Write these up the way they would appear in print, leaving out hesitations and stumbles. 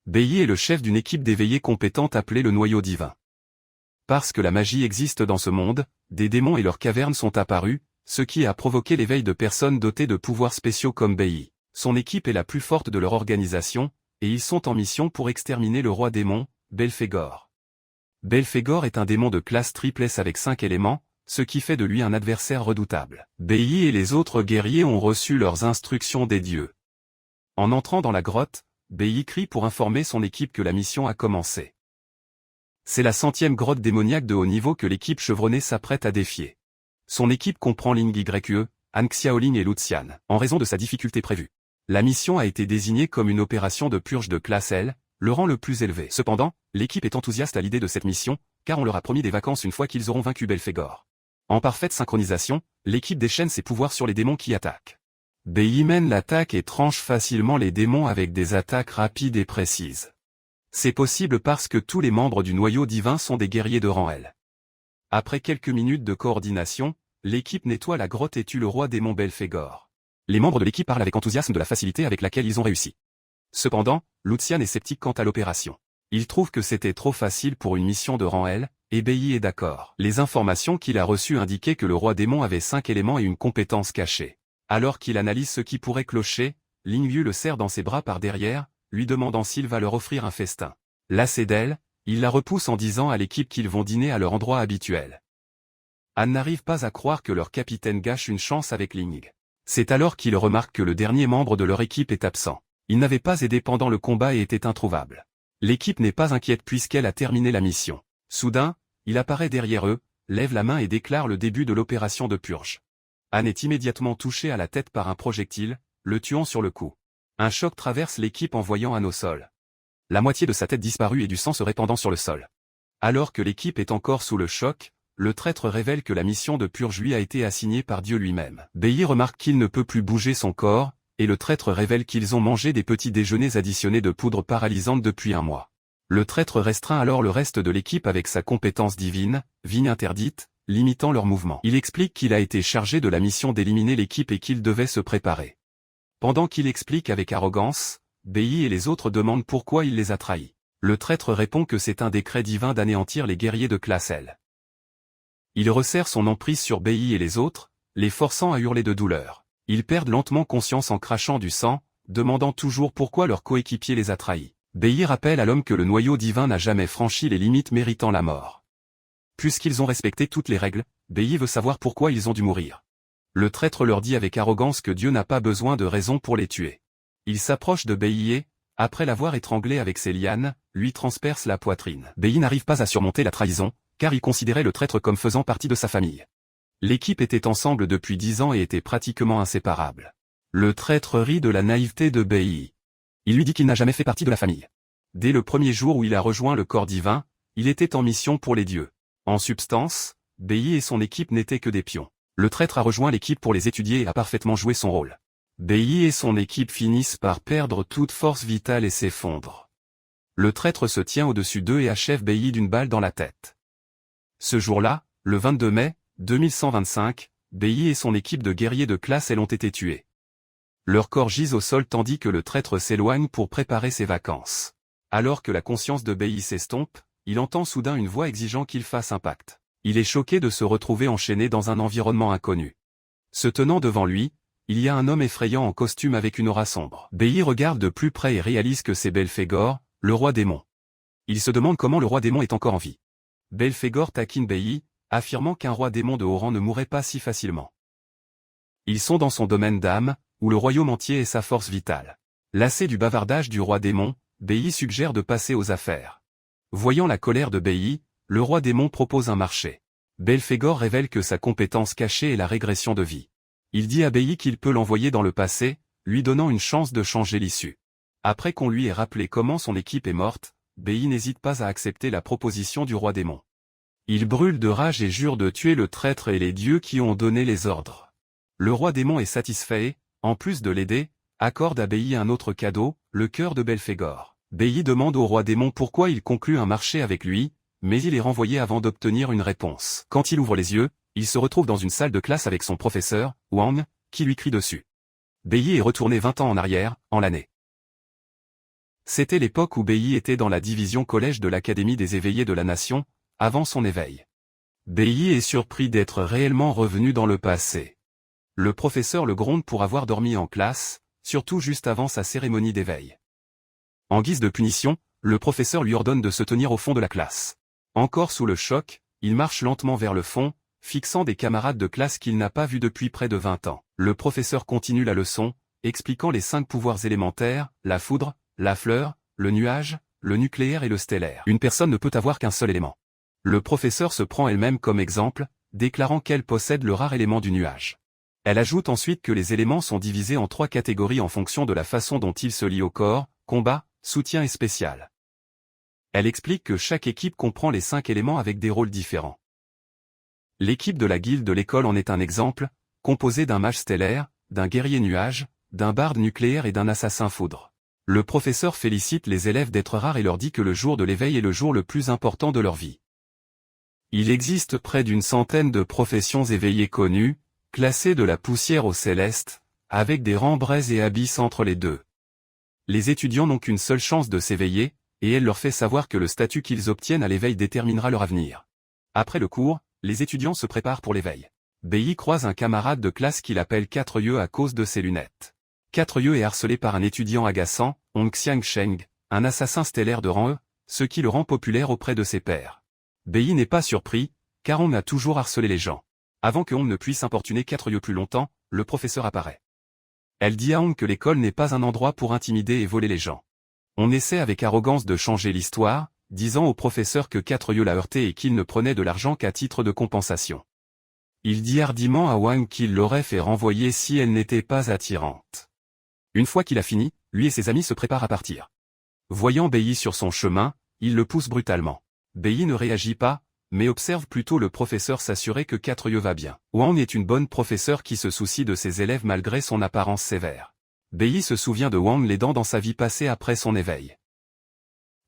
Beiyi est le chef d'une équipe d'éveillés compétente appelée le Noyau Divin. Parce que la magie existe dans ce monde, des démons et leurs cavernes sont apparus, ce qui a provoqué l'éveil de personnes dotées de pouvoirs spéciaux comme Beiyi. Son équipe est la plus forte de leur organisation, et ils sont en mission pour exterminer le roi démon, Belphégor. Belphégor est un démon de classe triple S avec 5 éléments, ce qui fait de lui un adversaire redoutable. Beiyi et les autres guerriers ont reçu leurs instructions des dieux. En entrant dans la grotte, Beiyi crie pour informer son équipe que la mission a commencé. C'est la 100e grotte démoniaque de haut niveau que l'équipe chevronnée s'apprête à défier. Son équipe comprend Ling Yue, Han Xiaoling et Lucian, en raison de sa difficulté prévue. La mission a été désignée comme une opération de purge de classe L, le rang le plus élevé. Cependant, l'équipe est enthousiaste à l'idée de cette mission, car on leur a promis des vacances une fois qu'ils auront vaincu Belphégor. En parfaite synchronisation, l'équipe déchaîne ses pouvoirs sur les démons qui attaquent. Beiyi mène l'attaque et tranche facilement les démons avec des attaques rapides et précises. C'est possible parce que tous les membres du noyau divin sont des guerriers de rang L. Après quelques minutes de coordination, l'équipe nettoie la grotte et tue le roi démon Belphégor. Les membres de l'équipe parlent avec enthousiasme de la facilité avec laquelle ils ont réussi. Cependant, Lucian est sceptique quant à l'opération. Il trouve que c'était trop facile pour une mission de rang L, et Beiyi est d'accord. Les informations qu'il a reçues indiquaient que le roi démon avait 5 éléments et une compétence cachée. Alors qu'il analyse ce qui pourrait clocher, Ling Yue le serre dans ses bras par derrière, lui demandant s'il va leur offrir un festin. Lassé d'elle, il la repousse en disant à l'équipe qu'ils vont dîner à leur endroit habituel. Han n'arrive pas à croire que leur capitaine gâche une chance avec Ling. C'est alors qu'il remarque que le dernier membre de leur équipe est absent. Il n'avait pas aidé pendant le combat et était introuvable. L'équipe n'est pas inquiète puisqu'elle a terminé la mission. Soudain, il apparaît derrière eux, lève la main et déclare le début de l'opération de purge. Han est immédiatement touché à la tête par un projectile, le tuant sur le coup. Un choc traverse l'équipe en voyant Han au sol. La moitié de sa tête disparue et du sang se répandant sur le sol. Alors que l'équipe est encore sous le choc, le traître révèle que la mission de purge lui a été assignée par Dieu lui-même. Beiyi remarque qu'il ne peut plus bouger son corps, et le traître révèle qu'ils ont mangé des petits déjeuners additionnés de poudre paralysante depuis un mois. Le traître restreint alors le reste de l'équipe avec sa compétence divine, vigne interdite, limitant leurs mouvements. Il explique qu'il a été chargé de la mission d'éliminer l'équipe et qu'il devait se préparer. Pendant qu'il explique avec arrogance, Beiyi et les autres demandent pourquoi il les a trahis. Le traître répond que c'est un décret divin d'anéantir les guerriers de classe L. Il resserre son emprise sur Beiyi et les autres, les forçant à hurler de douleur. Ils perdent lentement conscience en crachant du sang, demandant toujours pourquoi leur coéquipier les a trahis. Beiyi rappelle à l'homme que le noyau divin n'a jamais franchi les limites méritant la mort. Puisqu'ils ont respecté toutes les règles, Beiyi veut savoir pourquoi ils ont dû mourir. Le traître leur dit avec arrogance que Dieu n'a pas besoin de raison pour les tuer. Il s'approche de Beiyi et, après l'avoir étranglé avec ses lianes, lui transperce la poitrine. Beiyi n'arrive pas à surmonter la trahison, car il considérait le traître comme faisant partie de sa famille. L'équipe était ensemble depuis 10 ans et était pratiquement inséparable. Le traître rit de la naïveté de Beiyi. Il lui dit qu'il n'a jamais fait partie de la famille. Dès le premier jour où il a rejoint le corps divin, il était en mission pour les dieux. En substance, Beiyi et son équipe n'étaient que des pions. Le traître a rejoint l'équipe pour les étudier et a parfaitement joué son rôle. Beiyi et son équipe finissent par perdre toute force vitale et s'effondrent. Le traître se tient au-dessus d'eux et achève Beiyi d'une balle dans la tête. Ce jour-là, le 22 mai 2125, Beiyi et son équipe de guerriers de classe L ont été tués. Leurs corps gisent au sol tandis que le traître s'éloigne pour préparer ses vacances. Alors que la conscience de Beiyi s'estompe, il entend soudain une voix exigeant qu'il fasse un pacte. Il est choqué de se retrouver enchaîné dans un environnement inconnu. Se tenant devant lui, il y a un homme effrayant en costume avec une aura sombre. Beiyi regarde de plus près et réalise que c'est Belphégor, le roi démon. Il se demande comment le roi démon est encore en vie. Belphégor taquine Beiyi, affirmant qu'un roi démon de haut rang ne mourrait pas si facilement. Ils sont dans son domaine d'âme, où le royaume entier est sa force vitale. Lassé du bavardage du roi démon, Beiyi suggère de passer aux affaires. Voyant la colère de Beiyi, le roi démon propose un marché. Belphégor révèle que sa compétence cachée est la régression de vie. Il dit à Beiyi qu'il peut l'envoyer dans le passé, lui donnant une chance de changer l'issue. Après qu'on lui ait rappelé comment son équipe est morte, Beiyi n'hésite pas à accepter la proposition du roi démon. Il brûle de rage et jure de tuer le traître et les dieux qui ont donné les ordres. Le roi démon est satisfait et, en plus de l'aider, accorde à Beiyi un autre cadeau, le cœur de Belphégor. Beiyi demande au roi démon pourquoi il conclut un marché avec lui, mais il est renvoyé avant d'obtenir une réponse. Quand il ouvre les yeux, il se retrouve dans une salle de classe avec son professeur, Wang, qui lui crie dessus. Beiyi est retourné 20 ans en arrière, en l'année C'était l'époque où Bei était dans la division collège de l'Académie des éveillés de la nation, avant son éveil. Bei est surpris d'être réellement revenu dans le passé. Le professeur le gronde pour avoir dormi en classe, surtout juste avant sa cérémonie d'éveil. En guise de punition, le professeur lui ordonne de se tenir au fond de la classe. Encore sous le choc, il marche lentement vers le fond, fixant des camarades de classe qu'il n'a pas vus depuis près de 20 ans. Le professeur continue la leçon, expliquant les 5 pouvoirs élémentaires, la foudre, la fleur, le nuage, le nucléaire et le stellaire. Une personne ne peut avoir qu'un seul élément. Le professeur se prend elle-même comme exemple, déclarant qu'elle possède le rare élément du nuage. Elle ajoute ensuite que les éléments sont divisés en 3 catégories en fonction de la façon dont ils se lient au corps, combat, soutien et spécial. Elle explique que chaque équipe comprend les 5 éléments avec des rôles différents. L'équipe de la guilde de l'école en est un exemple, composée d'un mage stellaire, d'un guerrier nuage, d'un barde nucléaire et d'un assassin foudre. Le professeur félicite les élèves d'être rares et leur dit que le jour de l'éveil est le jour le plus important de leur vie. Il existe près d'une centaine de professions éveillées connues, classées de la poussière au céleste, avec des rangs braises et abysses entre les deux. Les étudiants n'ont qu'une seule chance de s'éveiller, et elle leur fait savoir que le statut qu'ils obtiennent à l'éveil déterminera leur avenir. Après le cours, les étudiants se préparent pour l'éveil. Bei croise un camarade de classe qu'il appelle 4 à cause de ses lunettes. 4 est harcelé par un étudiant agaçant, Hong Xiangsheng, un assassin stellaire de rang E, ce qui le rend populaire auprès de ses pairs. Bei n'est pas surpris, car Hong a toujours harcelé les gens. Avant que Hong ne puisse importuner 4 plus longtemps, le professeur apparaît. Elle dit à Hong que l'école n'est pas un endroit pour intimider et voler les gens. On essaie avec arrogance de changer l'histoire, disant au professeur que 4 l'a heurté et qu'il ne prenait de l'argent qu'à titre de compensation. Il dit hardiment à Wang qu'il l'aurait fait renvoyer si elle n'était pas attirante. Une fois qu'il a fini, lui et ses amis se préparent à partir. Voyant Bei sur son chemin, il le pousse brutalement. Bei ne réagit pas, mais observe plutôt le professeur s'assurer que 4 va bien. Wang est une bonne professeure qui se soucie de ses élèves malgré son apparence sévère. Bei se souvient de Wang l'aidant dans sa vie passée après son éveil.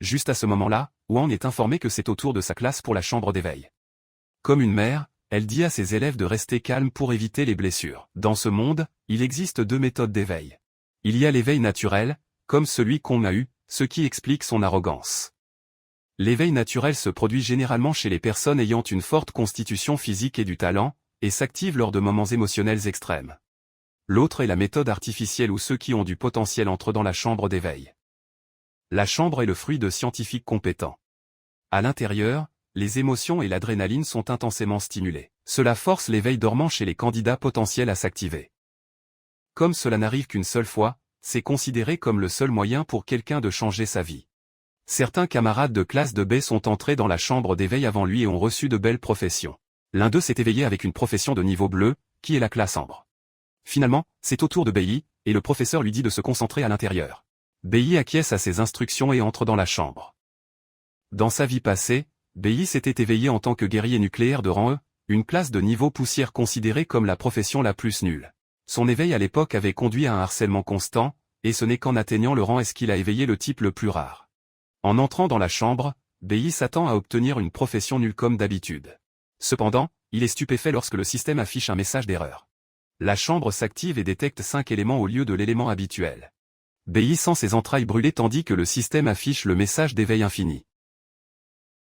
Juste à ce moment-là, Wang est informé que c'est au tour de sa classe pour la chambre d'éveil. Comme une mère, elle dit à ses élèves de rester calmes pour éviter les blessures. Dans ce monde, il existe 2 méthodes d'éveil. Il y a l'éveil naturel, comme celui qu'on a eu, ce qui explique son arrogance. L'éveil naturel se produit généralement chez les personnes ayant une forte constitution physique et du talent, et s'active lors de moments émotionnels extrêmes. L'autre est la méthode artificielle où ceux qui ont du potentiel entrent dans la chambre d'éveil. La chambre est le fruit de scientifiques compétents. À l'intérieur, les émotions et l'adrénaline sont intensément stimulées. Cela force l'éveil dormant chez les candidats potentiels à s'activer. Comme cela n'arrive qu'une seule fois, c'est considéré comme le seul moyen pour quelqu'un de changer sa vie. Certains camarades de classe de Bei sont entrés dans la chambre d'éveil avant lui et ont reçu de belles professions. L'un d'eux s'est éveillé avec une profession de niveau bleu, qui est la classe ambre. Finalement, c'est au tour de Bei, et le professeur lui dit de se concentrer à l'intérieur. Bei acquiesce à ses instructions et entre dans la chambre. Dans sa vie passée, Bei s'était éveillé en tant que guerrier nucléaire de rang E, une classe de niveau poussière considérée comme la profession la plus nulle. Son éveil à l'époque avait conduit à un harcèlement constant, et ce n'est qu'en atteignant le rang S qu'il a éveillé le type le plus rare. En entrant dans la chambre, Bei s'attend à obtenir une profession nulle comme d'habitude. Cependant, il est stupéfait lorsque le système affiche un message d'erreur. La chambre s'active et détecte 5 éléments au lieu de l'élément habituel. Bei sent ses entrailles brûler tandis que le système affiche le message d'éveil infini.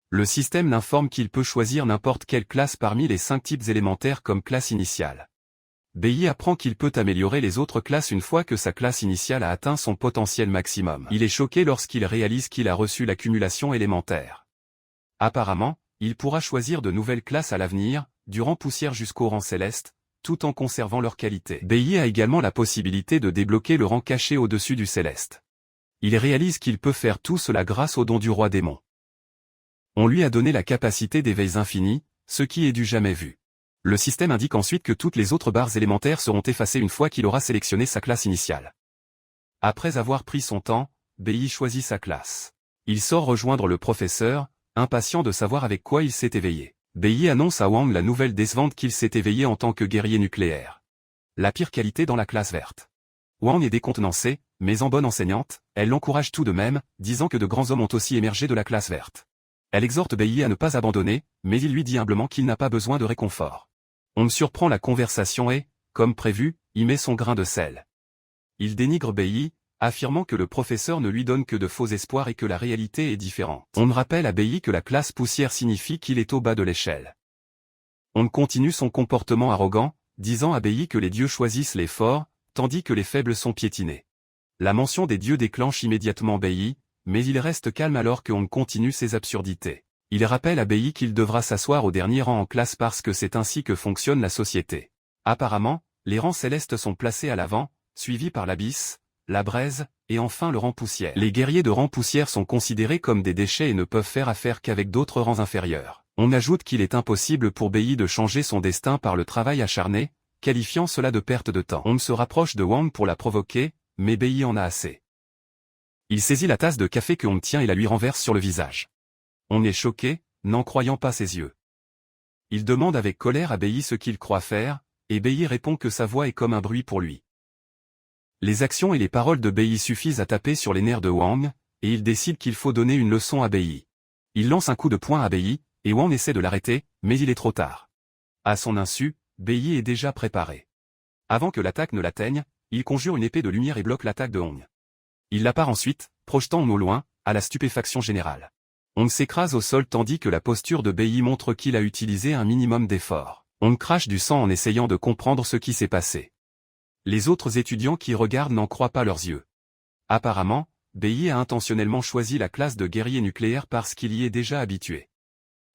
Le système l'informe qu'il peut choisir n'importe quelle classe parmi les 5 types élémentaires comme classe initiale. Bei apprend qu'il peut améliorer les autres classes une fois que sa classe initiale a atteint son potentiel maximum. Il est choqué lorsqu'il réalise qu'il a reçu l'accumulation élémentaire. Apparemment, il pourra choisir de nouvelles classes à l'avenir, du rang poussière jusqu'au rang céleste, tout en conservant leur qualité. Bei a également la possibilité de débloquer le rang caché au-dessus du céleste. Il réalise qu'il peut faire tout cela grâce au don du roi démon. On lui a donné la capacité d'éveil infini, ce qui est du jamais vu. Le système indique ensuite que toutes les autres barres élémentaires seront effacées une fois qu'il aura sélectionné sa classe initiale. Après avoir pris son temps, Bei choisit sa classe. Il sort rejoindre le professeur, impatient de savoir avec quoi il s'est éveillé. Bei annonce à Wang la nouvelle décevante qu'il s'est éveillé en tant que guerrier nucléaire. La pire qualité dans la classe verte. Wang est décontenancée, mais en bonne enseignante, elle l'encourage tout de même, disant que de grands hommes ont aussi émergé de la classe verte. Elle exhorte Bei à ne pas abandonner, mais il lui dit humblement qu'il n'a pas besoin de réconfort. On surprend la conversation et, comme prévu, y met son grain de sel. Il dénigre Bei, affirmant que le professeur ne lui donne que de faux espoirs et que la réalité est différente. On rappelle à Bailly que la classe poussière signifie qu'il est au bas de l'échelle. On continue son comportement arrogant, disant à Bailly que les dieux choisissent les forts, tandis que les faibles sont piétinés. La mention des dieux déclenche immédiatement Bailly, mais il reste calme alors qu'on continue ses absurdités. Il rappelle à Bailly qu'il devra s'asseoir au dernier rang en classe parce que c'est ainsi que fonctionne la société. Apparemment, les rangs célestes sont placés à l'avant, suivis par l'abysse, la braise, et enfin le rang poussière. Les guerriers de rang poussière sont considérés comme des déchets et ne peuvent faire affaire qu'avec d'autres rangs inférieurs. On ajoute qu'il est impossible pour Bailly de changer son destin par le travail acharné, qualifiant cela de perte de temps. On se rapproche de Wang pour la provoquer, mais Bailly en a assez. Il saisit la tasse de café que Wang tient et la lui renverse sur le visage. On est choqué, n'en croyant pas ses yeux. Il demande avec colère à Bailly ce qu'il croit faire, et Bailly répond que sa voix est comme un bruit pour lui. Les actions et les paroles de Bailly suffisent à taper sur les nerfs de Wang, et il décide qu'il faut donner une leçon à Bailly. Il lance un coup de poing à Bailly, et Wang essaie de l'arrêter, mais il est trop tard. À son insu, Bailly est déjà préparé. Avant que l'attaque ne l'atteigne, il conjure une épée de lumière et bloque l'attaque de Wang. Il la part ensuite, projetant Wang au loin, à la stupéfaction générale. Wang s'écrase au sol tandis que la posture de Bailly montre qu'il a utilisé un minimum d'effort. Wang crache du sang en essayant de comprendre ce qui s'est passé. Les autres étudiants qui regardent n'en croient pas leurs yeux. Apparemment, Bailly a intentionnellement choisi la classe de guerrier nucléaire parce qu'il y est déjà habitué.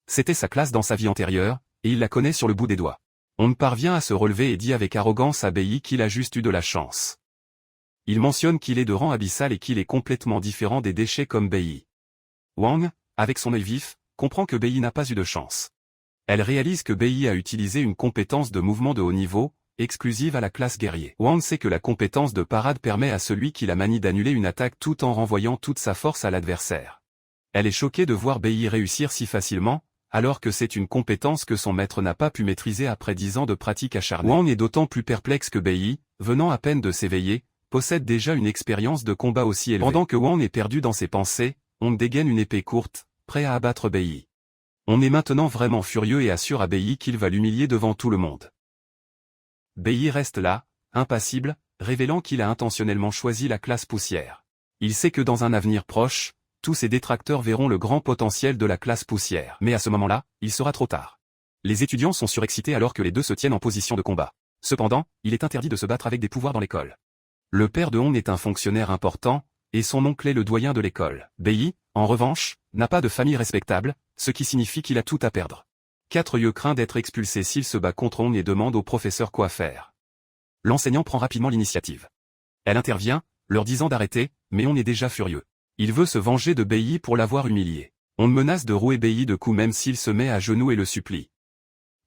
C'était sa classe dans sa vie antérieure, et il la connaît sur le bout des doigts. On parvient à se relever et dit avec arrogance à Bailly qu'il a juste eu de la chance. Il mentionne qu'il est de rang abyssal et qu'il est complètement différent des déchets comme Bailly. Wang, avec son œil vif, comprend que Bailly n'a pas eu de chance. Elle réalise que Bailly a utilisé une compétence de mouvement de haut niveau, exclusive à la classe guerrier. Wang sait que la compétence de parade permet à celui qui la manie d'annuler une attaque tout en renvoyant toute sa force à l'adversaire. Elle est choquée de voir Bailly réussir si facilement, alors que c'est une compétence que son maître n'a pas pu maîtriser après 10 ans de pratique acharnée. Wang est d'autant plus perplexe que Bailly, venant à peine de s'éveiller, possède déjà une expérience de combat aussi élevée. Pendant que Wang est perdu dans ses pensées, on dégaine une épée courte, prêt à abattre Bailly. On est maintenant vraiment furieux et assure à Bailly qu'il va l'humilier devant tout le monde. Bailly reste là, impassible, révélant qu'il a intentionnellement choisi la classe poussière. Il sait que dans un avenir proche, tous ses détracteurs verront le grand potentiel de la classe poussière. Mais à ce moment-là, il sera trop tard. Les étudiants sont surexcités alors que les deux se tiennent en position de combat. Cependant, il est interdit de se battre avec des pouvoirs dans l'école. Le père de Wang est un fonctionnaire important, et son oncle est le doyen de l'école. Bailly, en revanche, n'a pas de famille respectable, ce qui signifie qu'il a tout à perdre. 4 yeux craint d'être expulsé s'il se bat contre Wang et demande au professeur quoi faire. L'enseignant prend rapidement l'initiative. Elle intervient, leur disant d'arrêter, mais on est déjà furieux. Il veut se venger de Bailly pour l'avoir humilié. On menace de rouer Bailly de coups même s'il se met à genoux et le supplie.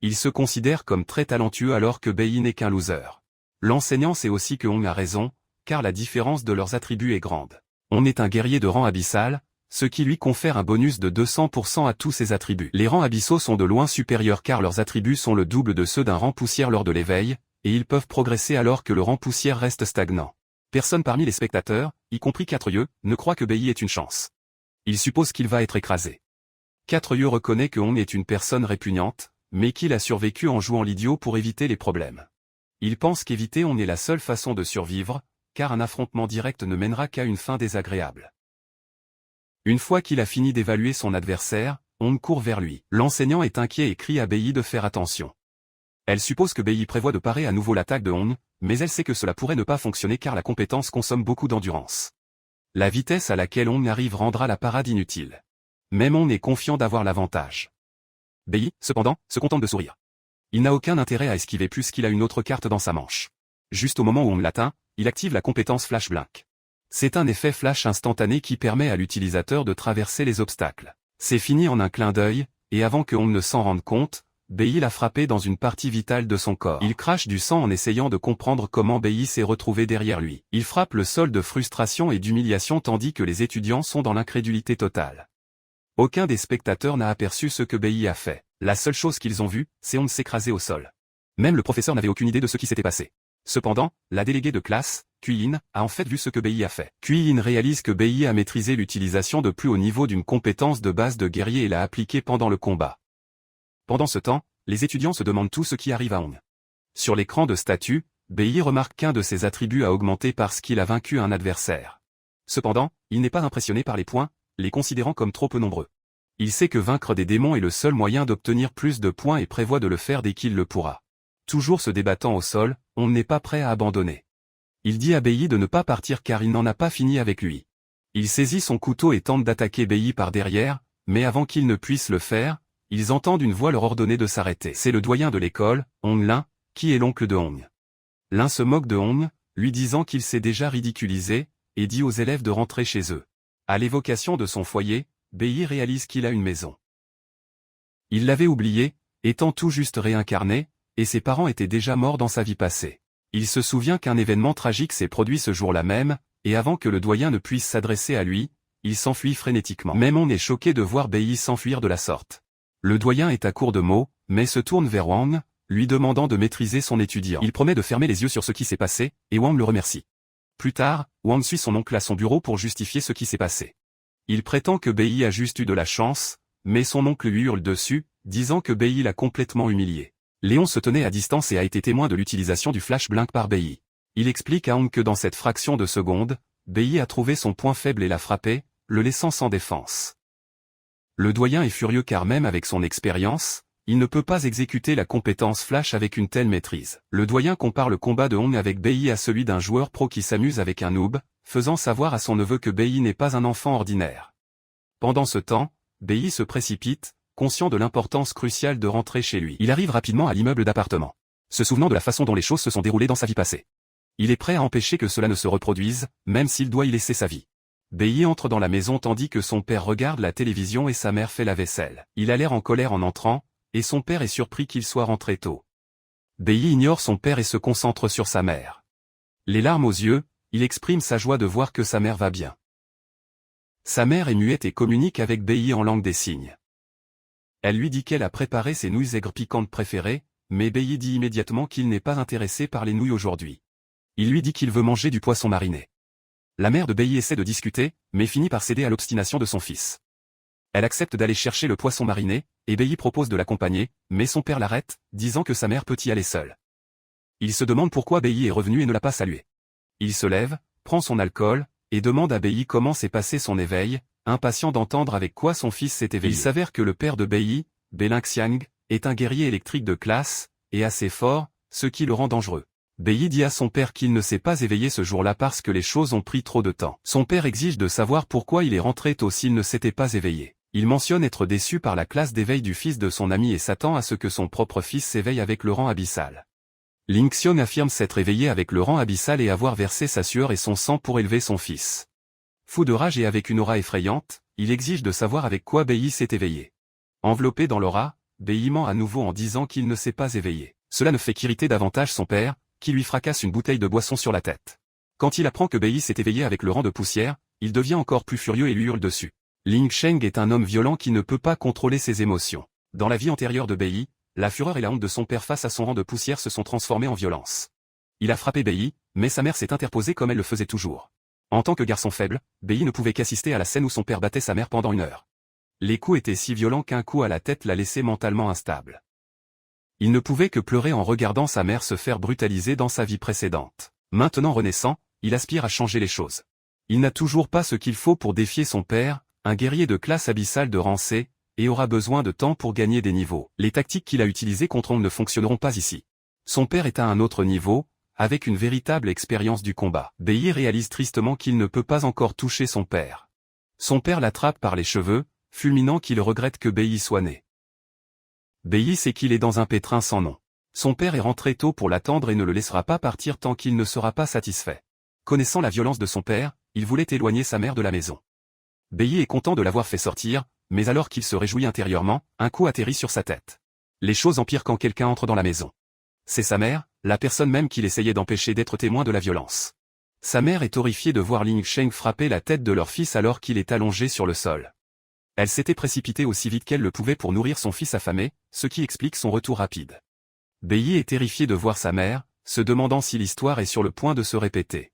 Il se considère comme très talentueux alors que Bailly n'est qu'un loser. L'enseignant sait aussi que Wang a raison, car la différence de leurs attributs est grande. On est un guerrier de rang abyssal, ce qui lui confère un bonus de 200% à tous ses attributs. Les rangs abyssaux sont de loin supérieurs car leurs attributs sont le double de ceux d'un rang poussière lors de l'éveil, et ils peuvent progresser alors que le rang poussière reste stagnant. Personne parmi les spectateurs, y compris 4 yeux, ne croit que Bailly est une chance. Il suppose qu'il va être écrasé. 4 yeux reconnaît que Wang est une personne répugnante, mais qu'il a survécu en jouant l'idiot pour éviter les problèmes. Il pense qu'éviter Wang est la seule façon de survivre, car un affrontement direct ne mènera qu'à une fin désagréable. Une fois qu'il a fini d'évaluer son adversaire, Wang court vers lui. L'enseignant est inquiet et crie à Bailly de faire attention. Elle suppose que Bailly prévoit de parer à nouveau l'attaque de Wang, mais elle sait que cela pourrait ne pas fonctionner car la compétence consomme beaucoup d'endurance. La vitesse à laquelle Wang arrive rendra la parade inutile. Même Wang est confiant d'avoir l'avantage. Bailly, cependant, se contente de sourire. Il n'a aucun intérêt à esquiver plus qu'il a une autre carte dans sa manche. Juste au moment où Wang l'atteint, il active la compétence Flash Blink. C'est un effet flash instantané qui permet à l'utilisateur de traverser les obstacles. C'est fini en un clin d'œil, et avant que Wang ne s'en rende compte, Bailly l'a frappé dans une partie vitale de son corps. Il crache du sang en essayant de comprendre comment Bailly s'est retrouvé derrière lui. Il frappe le sol de frustration et d'humiliation tandis que les étudiants sont dans l'incrédulité totale. Aucun des spectateurs n'a aperçu ce que Bailly a fait. La seule chose qu'ils ont vue, c'est Wang s'écraser au sol. Même le professeur n'avait aucune idée de ce qui s'était passé. Cependant, la déléguée de classe, Kui-in, a en fait vu ce que Bailly a fait. Kui-in réalise que Bailly a maîtrisé l'utilisation de plus haut niveau d'une compétence de base de guerrier et l'a appliquée pendant le combat. Pendant ce temps, les étudiants se demandent tout ce qui arrive à Wang. Sur l'écran de statut, Bei remarque qu'un de ses attributs a augmenté parce qu'il a vaincu un adversaire. Cependant, il n'est pas impressionné par les points, les considérant comme trop peu nombreux. Il sait que vaincre des démons est le seul moyen d'obtenir plus de points et prévoit de le faire dès qu'il le pourra. Toujours se débattant au sol, on n'est pas prêt à abandonner. Il dit à Bei de ne pas partir car il n'en a pas fini avec lui. Il saisit son couteau et tente d'attaquer Bei par derrière, mais avant qu'il ne puisse le faire, ils entendent une voix leur ordonner de s'arrêter. C'est le doyen de l'école, Hong Lin, qui est l'oncle de Hong. Lin se moque de Hong, lui disant qu'il s'est déjà ridiculisé, et dit aux élèves de rentrer chez eux. À l'évocation de son foyer, Bei réalise qu'il a une maison. Il l'avait oublié, étant tout juste réincarné, et ses parents étaient déjà morts dans sa vie passée. Il se souvient qu'un événement tragique s'est produit ce jour-là même, et avant que le doyen ne puisse s'adresser à lui, il s'enfuit frénétiquement. Même on est choqué de voir Bei s'enfuir de la sorte. Le doyen est à court de mots, mais se tourne vers Wang, lui demandant de maîtriser son étudiant. Il promet de fermer les yeux sur ce qui s'est passé, et Wang le remercie. Plus tard, Wang suit son oncle à son bureau pour justifier ce qui s'est passé. Il prétend que Bei a juste eu de la chance, mais son oncle lui hurle dessus, disant que Bei l'a complètement humilié. Léon se tenait à distance et a été témoin de l'utilisation du flash blink par Bei. Il explique à Hong que dans cette fraction de seconde, Bei a trouvé son point faible et l'a frappé, le laissant sans défense. Le doyen est furieux car même avec son expérience, il ne peut pas exécuter la compétence flash avec une telle maîtrise. Le doyen compare le combat de Hong avec Bei à celui d'un joueur pro qui s'amuse avec un noob, faisant savoir à son neveu que Bei n'est pas un enfant ordinaire. Pendant ce temps, Bei se précipite, conscient de l'importance cruciale de rentrer chez lui. Il arrive rapidement à l'immeuble d'appartement, se souvenant de la façon dont les choses se sont déroulées dans sa vie passée. Il est prêt à empêcher que cela ne se reproduise, même s'il doit y laisser sa vie. Bei entre dans la maison tandis que son père regarde la télévision et sa mère fait la vaisselle. Il a l'air en colère en entrant, et son père est surpris qu'il soit rentré tôt. Bei ignore son père et se concentre sur sa mère. Les larmes aux yeux, il exprime sa joie de voir que sa mère va bien. Sa mère est muette et communique avec Bei en langue des signes. Elle lui dit qu'elle a préparé ses nouilles aigres piquantes préférées, mais Bei dit immédiatement qu'il n'est pas intéressé par les nouilles aujourd'hui. Il lui dit qu'il veut manger du poisson mariné. La mère de Bei essaie de discuter, mais finit par céder à l'obstination de son fils. Elle accepte d'aller chercher le poisson mariné, et Bei propose de l'accompagner, mais son père l'arrête, disant que sa mère peut y aller seule. Il se demande pourquoi Bei est revenu et ne l'a pas salué. Il se lève, prend son alcool, et demande à Bei comment s'est passé son éveil, impatient d'entendre avec quoi son fils s'est éveillé. Il s'avère que le père de Bei, Beling Xiang, est un guerrier électrique de classe, et assez fort, ce qui le rend dangereux. Bei dit à son père qu'il ne s'est pas éveillé ce jour-là parce que les choses ont pris trop de temps. Son père exige de savoir pourquoi il est rentré tôt s'il ne s'était pas éveillé. Il mentionne être déçu par la classe d'éveil du fils de son ami et s'attend à ce que son propre fils s'éveille avec le rang abyssal. Ling Xiong affirme s'être éveillé avec le rang abyssal et avoir versé sa sueur et son sang pour élever son fils. Fou de rage et avec une aura effrayante, il exige de savoir avec quoi Bei s'est éveillé. Enveloppé dans l'aura, Bei ment à nouveau en disant qu'il ne s'est pas éveillé. Cela ne fait qu'irriter davantage son père, qui lui fracasse une bouteille de boisson sur la tête. Quand il apprend que Bei s'est éveillé avec le rang de poussière, il devient encore plus furieux et lui hurle dessus. Ling Sheng est un homme violent qui ne peut pas contrôler ses émotions. Dans la vie antérieure de Bei, la fureur et la honte de son père face à son rang de poussière se sont transformées en violence. Il a frappé Bei, mais sa mère s'est interposée comme elle le faisait toujours. En tant que garçon faible, Bei ne pouvait qu'assister à la scène où son père battait sa mère pendant 1 heure. Les coups étaient si violents qu'un coup à la tête l'a laissé mentalement instable. Il ne pouvait que pleurer en regardant sa mère se faire brutaliser dans sa vie précédente. Maintenant renaissant, il aspire à changer les choses. Il n'a toujours pas ce qu'il faut pour défier son père, un guerrier de classe abyssale de rang C, et aura besoin de temps pour gagner des niveaux. Les tactiques qu'il a utilisées contre Hong ne fonctionneront pas ici. Son père est à un autre niveau, avec une véritable expérience du combat. Bei réalise tristement qu'il ne peut pas encore toucher son père. Son père l'attrape par les cheveux, fulminant qu'il regrette que Bei soit né. Bei sait qu'il est dans un pétrin sans nom. Son père est rentré tôt pour l'attendre et ne le laissera pas partir tant qu'il ne sera pas satisfait. Connaissant la violence de son père, il voulait éloigner sa mère de la maison. Bei est content de l'avoir fait sortir, mais alors qu'il se réjouit intérieurement, un coup atterrit sur sa tête. Les choses empirent quand quelqu'un entre dans la maison. C'est sa mère, la personne même qu'il essayait d'empêcher d'être témoin de la violence. Sa mère est horrifiée de voir Ling Sheng frapper la tête de leur fils alors qu'il est allongé sur le sol. Elle s'était précipitée aussi vite qu'elle le pouvait pour nourrir son fils affamé, ce qui explique son retour rapide. Bei est terrifié de voir sa mère, se demandant si l'histoire est sur le point de se répéter.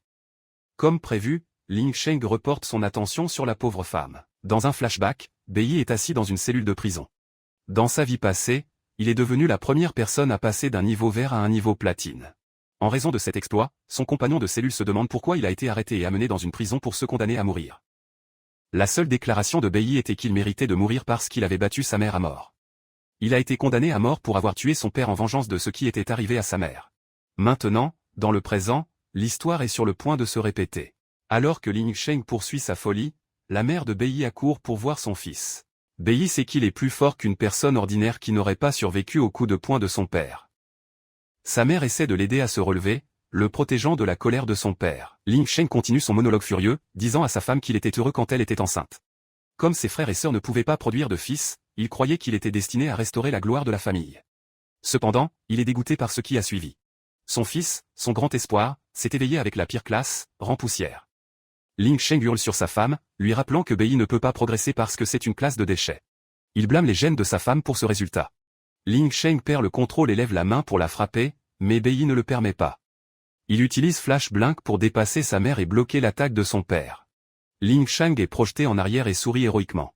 Comme prévu, Ling Sheng reporte son attention sur la pauvre femme. Dans un flashback, Bei est assis dans une cellule de prison. Dans sa vie passée, il est devenu la première personne à passer d'un niveau vert à un niveau platine. En raison de cet exploit, son compagnon de cellule se demande pourquoi il a été arrêté et amené dans une prison pour se condamner à mourir. La seule déclaration de Bailly était qu'il méritait de mourir parce qu'il avait battu sa mère à mort. Il a été condamné à mort pour avoir tué son père en vengeance de ce qui était arrivé à sa mère. Maintenant, dans le présent, l'histoire est sur le point de se répéter. Alors que Ling Sheng poursuit sa folie, la mère de Bailly accourt pour voir son fils. Bailly sait qu'il est plus fort qu'une personne ordinaire qui n'aurait pas survécu au coup de poing de son père. Sa mère essaie de l'aider à se relever, le protégeant de la colère de son père. Ling Sheng continue son monologue furieux, disant à sa femme qu'il était heureux quand elle était enceinte. Comme ses frères et sœurs ne pouvaient pas produire de fils, il croyait qu'il était destiné à restaurer la gloire de la famille. Cependant, il est dégoûté par ce qui a suivi. Son fils, son grand espoir, s'est éveillé avec la pire classe, rend poussière. Ling Sheng hurle sur sa femme, lui rappelant que Bailly ne peut pas progresser parce que c'est une classe de déchets. Il blâme les gènes de sa femme pour ce résultat. Ling Sheng perd le contrôle et lève la main pour la frapper, mais Bailly ne le permet pas. Il utilise Flash Blink pour dépasser sa mère et bloquer l'attaque de son père. Ling Sheng est projeté en arrière et sourit héroïquement.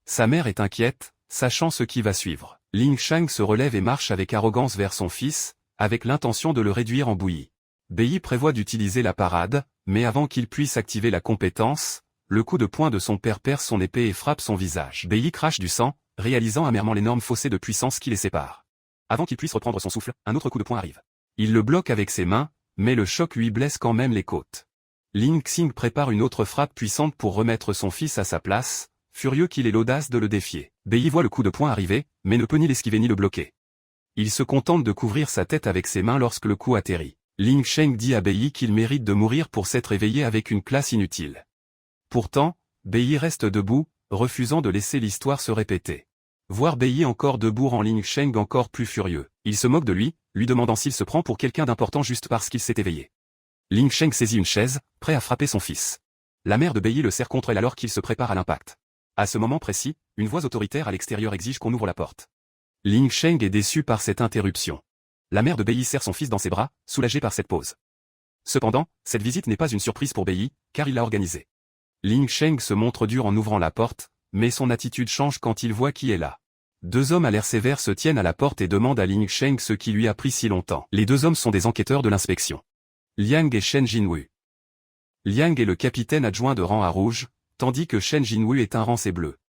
Sa mère est inquiète, sachant ce qui va suivre. Ling Sheng se relève et marche avec arrogance vers son fils, avec l'intention de le réduire en bouillie. Bailly prévoit d'utiliser la parade, mais avant qu'il puisse activer la compétence, le coup de poing de son père perce son épée et frappe son visage. Bailly crache du sang, réalisant amèrement l'énorme fossé de puissance qui les sépare. Avant qu'il puisse reprendre son souffle, un autre coup de poing arrive. Il le bloque avec ses mains, mais le choc lui blesse quand même les côtes. Ling Xing prépare une autre frappe puissante pour remettre son fils à sa place, furieux qu'il ait l'audace de le défier. Bailly voit le coup de poing arriver, mais ne peut ni l'esquiver ni le bloquer. Il se contente de couvrir sa tête avec ses mains lorsque le coup atterrit. Ling Sheng dit à Bailly qu'il mérite de mourir pour s'être éveillé avec une classe inutile. Pourtant, Bailly reste debout, refusant de laisser l'histoire se répéter. Voir Bailly encore debout rend Ling Sheng encore plus furieux. Il se moque de lui demandant s'il se prend pour quelqu'un d'important juste parce qu'il s'est éveillé. Ling Sheng saisit une chaise, prêt à frapper son fils. La mère de Bailly le serre contre elle alors qu'il se prépare à l'impact. À ce moment précis, une voix autoritaire à l'extérieur exige qu'on ouvre la porte. Ling Sheng est déçu par cette interruption. La mère de Bailly serre son fils dans ses bras, soulagée par cette pause. Cependant, cette visite n'est pas une surprise pour Bailly, car il l'a organisée. Ling Sheng se montre dur en ouvrant la porte, mais son attitude change quand il voit qui est là. Deux hommes à l'air sévère se tiennent à la porte et demandent à Ling Sheng ce qui lui a pris si longtemps. Les deux hommes sont des enquêteurs de l'inspection. Liang et Shen Jinwu. Liang est le capitaine adjoint de rang à rouge, tandis que Shen Jinwu est un rang C bleu.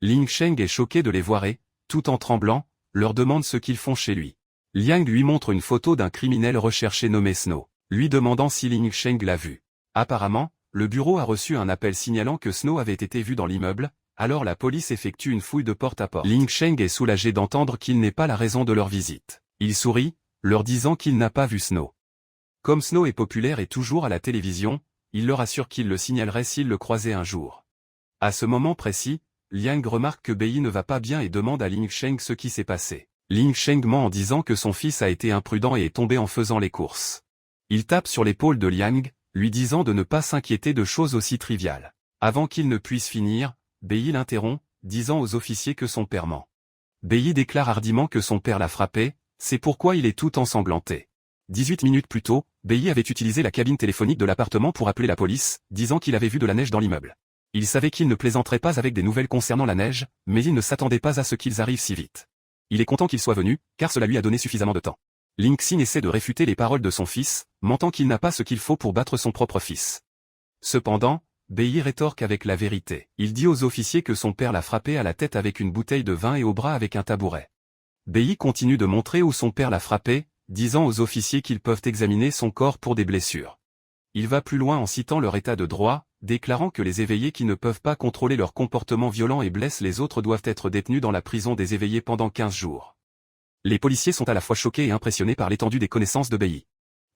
Ling Sheng est choqué de les voir et, tout en tremblant, leur demande ce qu'ils font chez lui. Liang lui montre une photo d'un criminel recherché nommé Snow, lui demandant si Ling Sheng l'a vu. Apparemment, le bureau a reçu un appel signalant que Snow avait été vu dans l'immeuble, alors la police effectue une fouille de porte à porte. Ling Sheng est soulagé d'entendre qu'il n'est pas la raison de leur visite. Il sourit, leur disant qu'il n'a pas vu Snow. Comme Snow est populaire et toujours à la télévision, il leur assure qu'il le signalerait s'il le croisait un jour. À ce moment précis, Liang remarque que Bailly ne va pas bien et demande à Ling Sheng ce qui s'est passé. Ling Sheng ment en disant que son fils a été imprudent et est tombé en faisant les courses. Il tape sur l'épaule de Liang, lui disant de ne pas s'inquiéter de choses aussi triviales. Avant qu'il ne puisse finir, Bailly l'interrompt, disant aux officiers que son père ment. Bailly déclare hardiment que son père l'a frappé, c'est pourquoi il est tout ensanglanté. 18 minutes plus tôt, Bailly avait utilisé la cabine téléphonique de l'appartement pour appeler la police, disant qu'il avait vu de la neige dans l'immeuble. Il savait qu'il ne plaisanterait pas avec des nouvelles concernant la neige, mais il ne s'attendait pas à ce qu'ils arrivent si vite. Il est content qu'il soit venu, car cela lui a donné suffisamment de temps. Ling Xin essaie de réfuter les paroles de son fils, mentant qu'il n'a pas ce qu'il faut pour battre son propre fils. Cependant, Bailly rétorque avec la vérité. Il dit aux officiers que son père l'a frappé à la tête avec une bouteille de vin et au bras avec un tabouret. Bailly continue de montrer où son père l'a frappé, disant aux officiers qu'ils peuvent examiner son corps pour des blessures. Il va plus loin en citant leur état de droit, déclarant que les éveillés qui ne peuvent pas contrôler leur comportement violent et blessent les autres doivent être détenus dans la prison des éveillés pendant 15 jours. Les policiers sont à la fois choqués et impressionnés par l'étendue des connaissances de Bailly.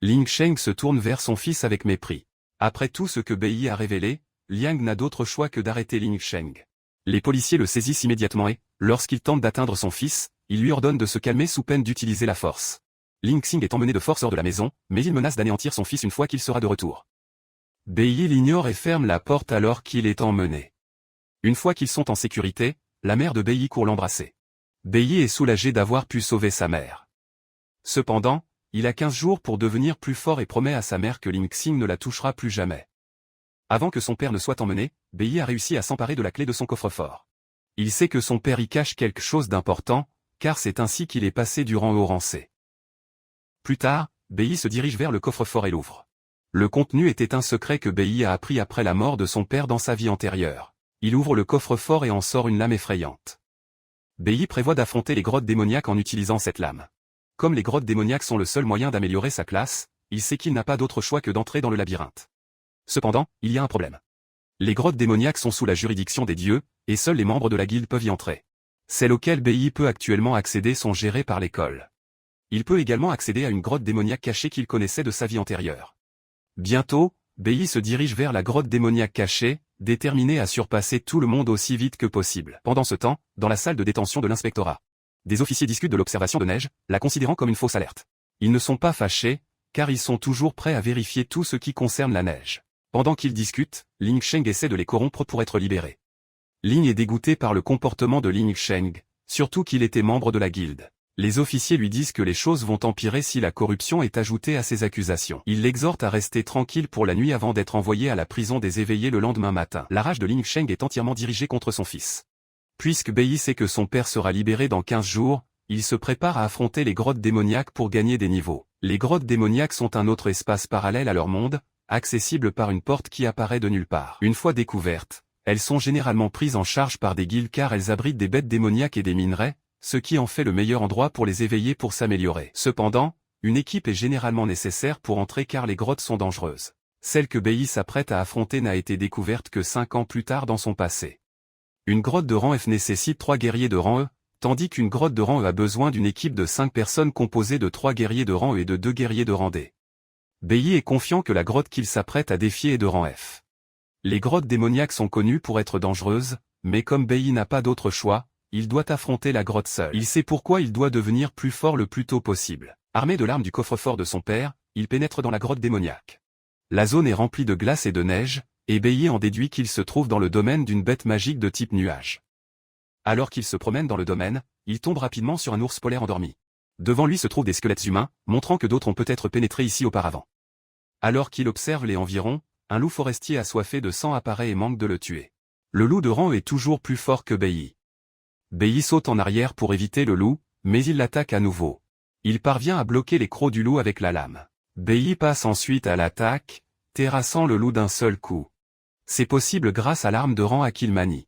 Ling Sheng se tourne vers son fils avec mépris. Après tout ce que Bailly a révélé, Liang n'a d'autre choix que d'arrêter Ling Sheng. Les policiers le saisissent immédiatement et, lorsqu'il tente d'atteindre son fils, il lui ordonne de se calmer sous peine d'utiliser la force. Ling Xing est emmené de force hors de la maison, mais il menace d'anéantir son fils une fois qu'il sera de retour. Bailly l'ignore et ferme la porte alors qu'il est emmené. Une fois qu'ils sont en sécurité, la mère de Bailly court l'embrasser. Bailly est soulagé d'avoir pu sauver sa mère. Cependant, il a 15 jours pour devenir plus fort et promet à sa mère que Ling Xing ne la touchera plus jamais. Avant que son père ne soit emmené, Bailly a réussi à s'emparer de la clé de son coffre-fort. Il sait que son père y cache quelque chose d'important, car c'est ainsi qu'il est passé du rang au rang C. Plus tard, Bei se dirige vers le coffre-fort et l'ouvre. Le contenu était un secret que Bei a appris après la mort de son père dans sa vie antérieure. Il ouvre le coffre-fort et en sort une lame effrayante. Bei prévoit d'affronter les grottes démoniaques en utilisant cette lame. Comme les grottes démoniaques sont le seul moyen d'améliorer sa classe, il sait qu'il n'a pas d'autre choix que d'entrer dans le labyrinthe. Cependant, il y a un problème. Les grottes démoniaques sont sous la juridiction des dieux, et seuls les membres de la guilde peuvent y entrer. Celles auxquelles Bei peut actuellement accéder sont gérées par l'école. Il peut également accéder à une grotte démoniaque cachée qu'il connaissait de sa vie antérieure. Bientôt, Bei se dirige vers la grotte démoniaque cachée, déterminé à surpasser tout le monde aussi vite que possible. Pendant ce temps, dans la salle de détention de l'inspectorat, des officiers discutent de l'observation de neige, la considérant comme une fausse alerte. Ils ne sont pas fâchés, car ils sont toujours prêts à vérifier tout ce qui concerne la neige. Pendant qu'ils discutent, Ling Sheng essaie de les corrompre pour être libéré. Ling est dégoûté par le comportement de Ling Sheng, surtout qu'il était membre de la guilde. Les officiers lui disent que les choses vont empirer si la corruption est ajoutée à ses accusations. Ils l'exhortent à rester tranquille pour la nuit avant d'être envoyé à la prison des éveillés le lendemain matin. La rage de Ling Sheng est entièrement dirigée contre son fils. Puisque Bei sait que son père sera libéré dans 15 jours, il se prépare à affronter les grottes démoniaques pour gagner des niveaux. Les grottes démoniaques sont un autre espace parallèle à leur monde, accessible par une porte qui apparaît de nulle part. Une fois découvertes, elles sont généralement prises en charge par des guildes car elles abritent des bêtes démoniaques et des minerais, ce qui en fait le meilleur endroit pour les éveiller pour s'améliorer. Cependant, une équipe est généralement nécessaire pour entrer car les grottes sont dangereuses. Celle que Bei s'apprête à affronter n'a été découverte que 5 ans plus tard dans son passé. Une grotte de rang F nécessite 3 guerriers de rang E, tandis qu'une grotte de rang E a besoin d'une équipe de 5 personnes composée de 3 guerriers de rang E et de 2 guerriers de rang D. Bei est confiant que la grotte qu'il s'apprête à défier est de rang F. Les grottes démoniaques sont connues pour être dangereuses, mais comme Bei n'a pas d'autre choix, il doit affronter la grotte seul. Il sait pourquoi il doit devenir plus fort le plus tôt possible. Armé de l'arme du coffre-fort de son père, il pénètre dans la grotte démoniaque. La zone est remplie de glace et de neige, et Bei en déduit qu'il se trouve dans le domaine d'une bête magique de type nuage. Alors qu'il se promène dans le domaine, il tombe rapidement sur un ours polaire endormi. Devant lui se trouvent des squelettes humains, montrant que d'autres ont peut-être pénétré ici auparavant. Alors qu'il observe les environs, un loup forestier assoiffé de sang apparaît et manque de le tuer. Le loup de rang est toujours plus fort que Bei. Bei saute en arrière pour éviter le loup, mais il l'attaque à nouveau. Il parvient à bloquer les crocs du loup avec la lame. Bei passe ensuite à l'attaque, terrassant le loup d'un seul coup. C'est possible grâce à l'arme de rang A qu'il manie.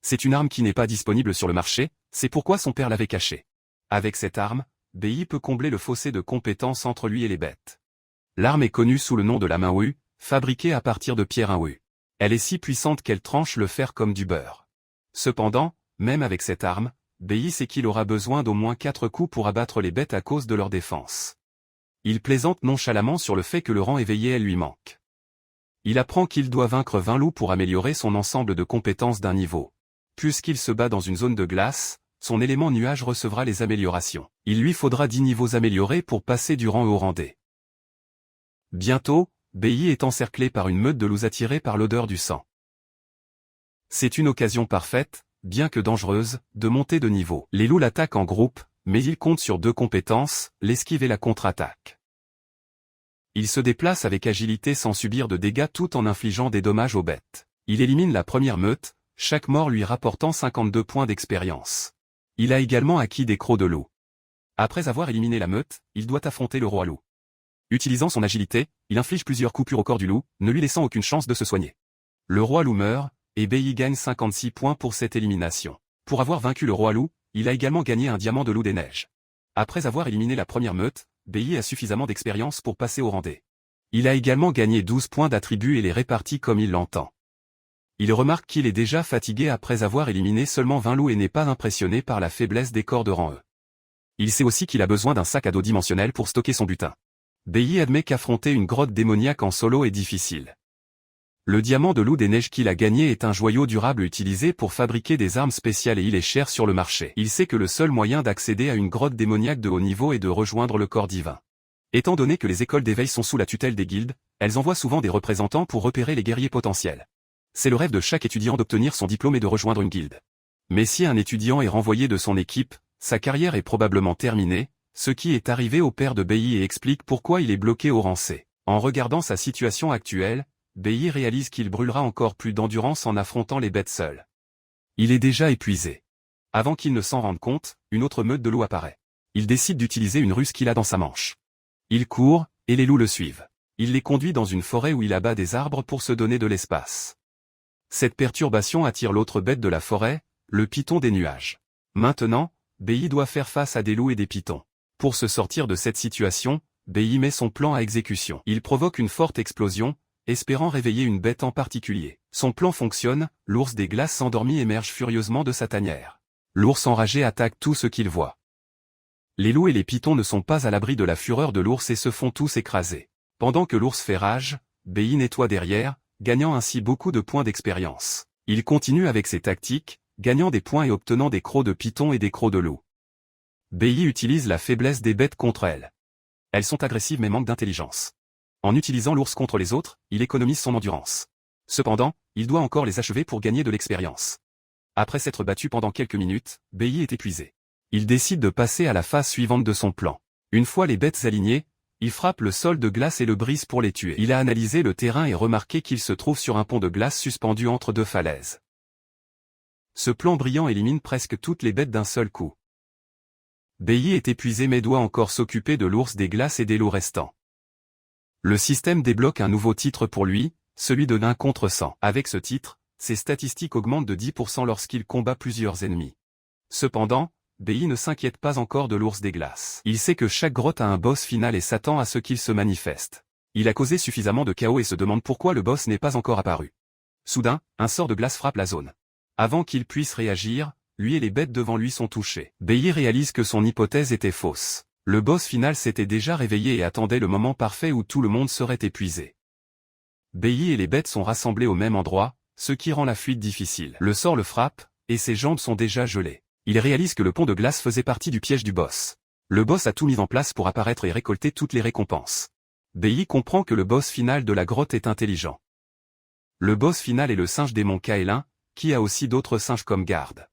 C'est une arme qui n'est pas disponible sur le marché, c'est pourquoi son père l'avait cachée. Avec cette arme, Bei peut combler le fossé de compétences entre lui et les bêtes. L'arme est connue sous le nom de la main Wu, fabriquée à partir de pierre Wu. Elle est si puissante qu'elle tranche le fer comme du beurre. Cependant, même avec cette arme, Bei sait qu'il aura besoin d'au moins 4 coups pour abattre les bêtes à cause de leur défense. Il plaisante nonchalamment sur le fait que le rang éveillé elle lui manque. Il apprend qu'il doit vaincre 20 loups pour améliorer son ensemble de compétences d'un niveau. Puisqu'il se bat dans une zone de glace, son élément nuage recevra les améliorations. Il lui faudra 10 niveaux améliorés pour passer du rang E au rang D. Bientôt, Bei est encerclé par une meute de loups attirés par l'odeur du sang. C'est une occasion parfaite, bien que dangereuse, de monter de niveau. Les loups l'attaquent en groupe, mais il compte sur 2 compétences, l'esquive et la contre-attaque. Il se déplace avec agilité sans subir de dégâts tout en infligeant des dommages aux bêtes. Il élimine la première meute, chaque mort lui rapportant 52 points d'expérience. Il a également acquis des crocs de loup. Après avoir éliminé la meute, il doit affronter le roi loup. Utilisant son agilité, il inflige plusieurs coupures au corps du loup, ne lui laissant aucune chance de se soigner. Le roi loup meurt, et Bei gagne 56 points pour cette élimination. Pour avoir vaincu le roi loup, il a également gagné un diamant de loup des neiges. Après avoir éliminé la première meute, Bei a suffisamment d'expérience pour passer au rang D. Il a également gagné 12 points d'attribut et les répartit comme il l'entend. Il remarque qu'il est déjà fatigué après avoir éliminé seulement 20 loups et n'est pas impressionné par la faiblesse des corps de rang E. Il sait aussi qu'il a besoin d'un sac à dos dimensionnel pour stocker son butin. Bei admet qu'affronter une grotte démoniaque en solo est difficile. Le diamant de loup des neiges qu'il a gagné est un joyau durable utilisé pour fabriquer des armes spéciales et il est cher sur le marché. Il sait que le seul moyen d'accéder à une grotte démoniaque de haut niveau est de rejoindre le corps divin. Étant donné que les écoles d'éveil sont sous la tutelle des guildes, elles envoient souvent des représentants pour repérer les guerriers potentiels. C'est le rêve de chaque étudiant d'obtenir son diplôme et de rejoindre une guilde. Mais si un étudiant est renvoyé de son équipe, sa carrière est probablement terminée, ce qui est arrivé au père de Bei et explique pourquoi il est bloqué au rang C. En regardant sa situation actuelle, Bei réalise qu'il brûlera encore plus d'endurance en affrontant les bêtes seules. Il est déjà épuisé. Avant qu'il ne s'en rende compte, une autre meute de loups apparaît. Il décide d'utiliser une ruse qu'il a dans sa manche. Il court, et les loups le suivent. Il les conduit dans une forêt où il abat des arbres pour se donner de l'espace. Cette perturbation attire l'autre bête de la forêt, le python des nuages. Maintenant, Beyi doit faire face à des loups et des pythons. Pour se sortir de cette situation, Beyi met son plan à exécution. Il provoque une forte explosion, espérant réveiller une bête en particulier. Son plan fonctionne, l'ours des glaces endormi émerge furieusement de sa tanière. L'ours enragé attaque tout ce qu'il voit. Les loups et les pythons ne sont pas à l'abri de la fureur de l'ours et se font tous écraser. Pendant que l'ours fait rage, Beyi nettoie derrière, gagnant ainsi beaucoup de points d'expérience. Il continue avec ses tactiques, gagnant des points et obtenant des crocs de python et des crocs de loup. Beyi utilise la faiblesse des bêtes contre elles. Elles sont agressives mais manquent d'intelligence. En utilisant l'ours contre les autres, il économise son endurance. Cependant, il doit encore les achever pour gagner de l'expérience. Après s'être battu pendant quelques minutes, Beyi est épuisé. Il décide de passer à la phase suivante de son plan. Une fois les bêtes alignées, il frappe le sol de glace et le brise pour les tuer. Il a analysé le terrain et remarqué qu'il se trouve sur un pont de glace suspendu entre deux falaises. Ce plan brillant élimine presque toutes les bêtes d'un seul coup. Beyi est épuisé mais doit encore s'occuper de l'ours des glaces et des loups restants. Le système débloque un nouveau titre pour lui, celui de 1 contre 100. Avec ce titre, ses statistiques augmentent de 10% lorsqu'il combat plusieurs ennemis. Cependant, Beyi ne s'inquiète pas encore de l'ours des glaces. Il sait que chaque grotte a un boss final et s'attend à ce qu'il se manifeste. Il a causé suffisamment de chaos et se demande pourquoi le boss n'est pas encore apparu. Soudain, un sort de glace frappe la zone. Avant qu'il puisse réagir, lui et les bêtes devant lui sont touchés. Beyi réalise que son hypothèse était fausse. Le boss final s'était déjà réveillé et attendait le moment parfait où tout le monde serait épuisé. Beyi et les bêtes sont rassemblés au même endroit, ce qui rend la fuite difficile. Le sort le frappe, et ses jambes sont déjà gelées. Il réalise que le pont de glace faisait partie du piège du boss. Le boss a tout mis en place pour apparaître et récolter toutes les récompenses. Beyi comprend que le boss final de la grotte est intelligent. Le boss final est le singe démon Kaelin, qui a aussi d'autres singes comme garde.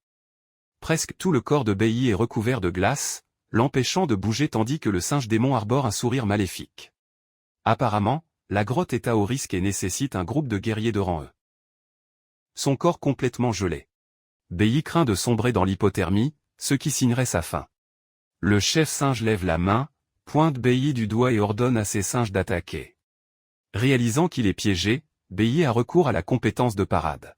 Presque tout le corps de Beyi est recouvert de glace, l'empêchant de bouger tandis que le singe démon arbore un sourire maléfique. Apparemment, la grotte est à haut risque et nécessite un groupe de guerriers de rang E. Son corps complètement gelé. Beyi craint de sombrer dans l'hypothermie, ce qui signerait sa fin. Le chef singe lève la main, pointe Beyi du doigt et ordonne à ses singes d'attaquer. Réalisant qu'il est piégé, Beyi a recours à la compétence de parade.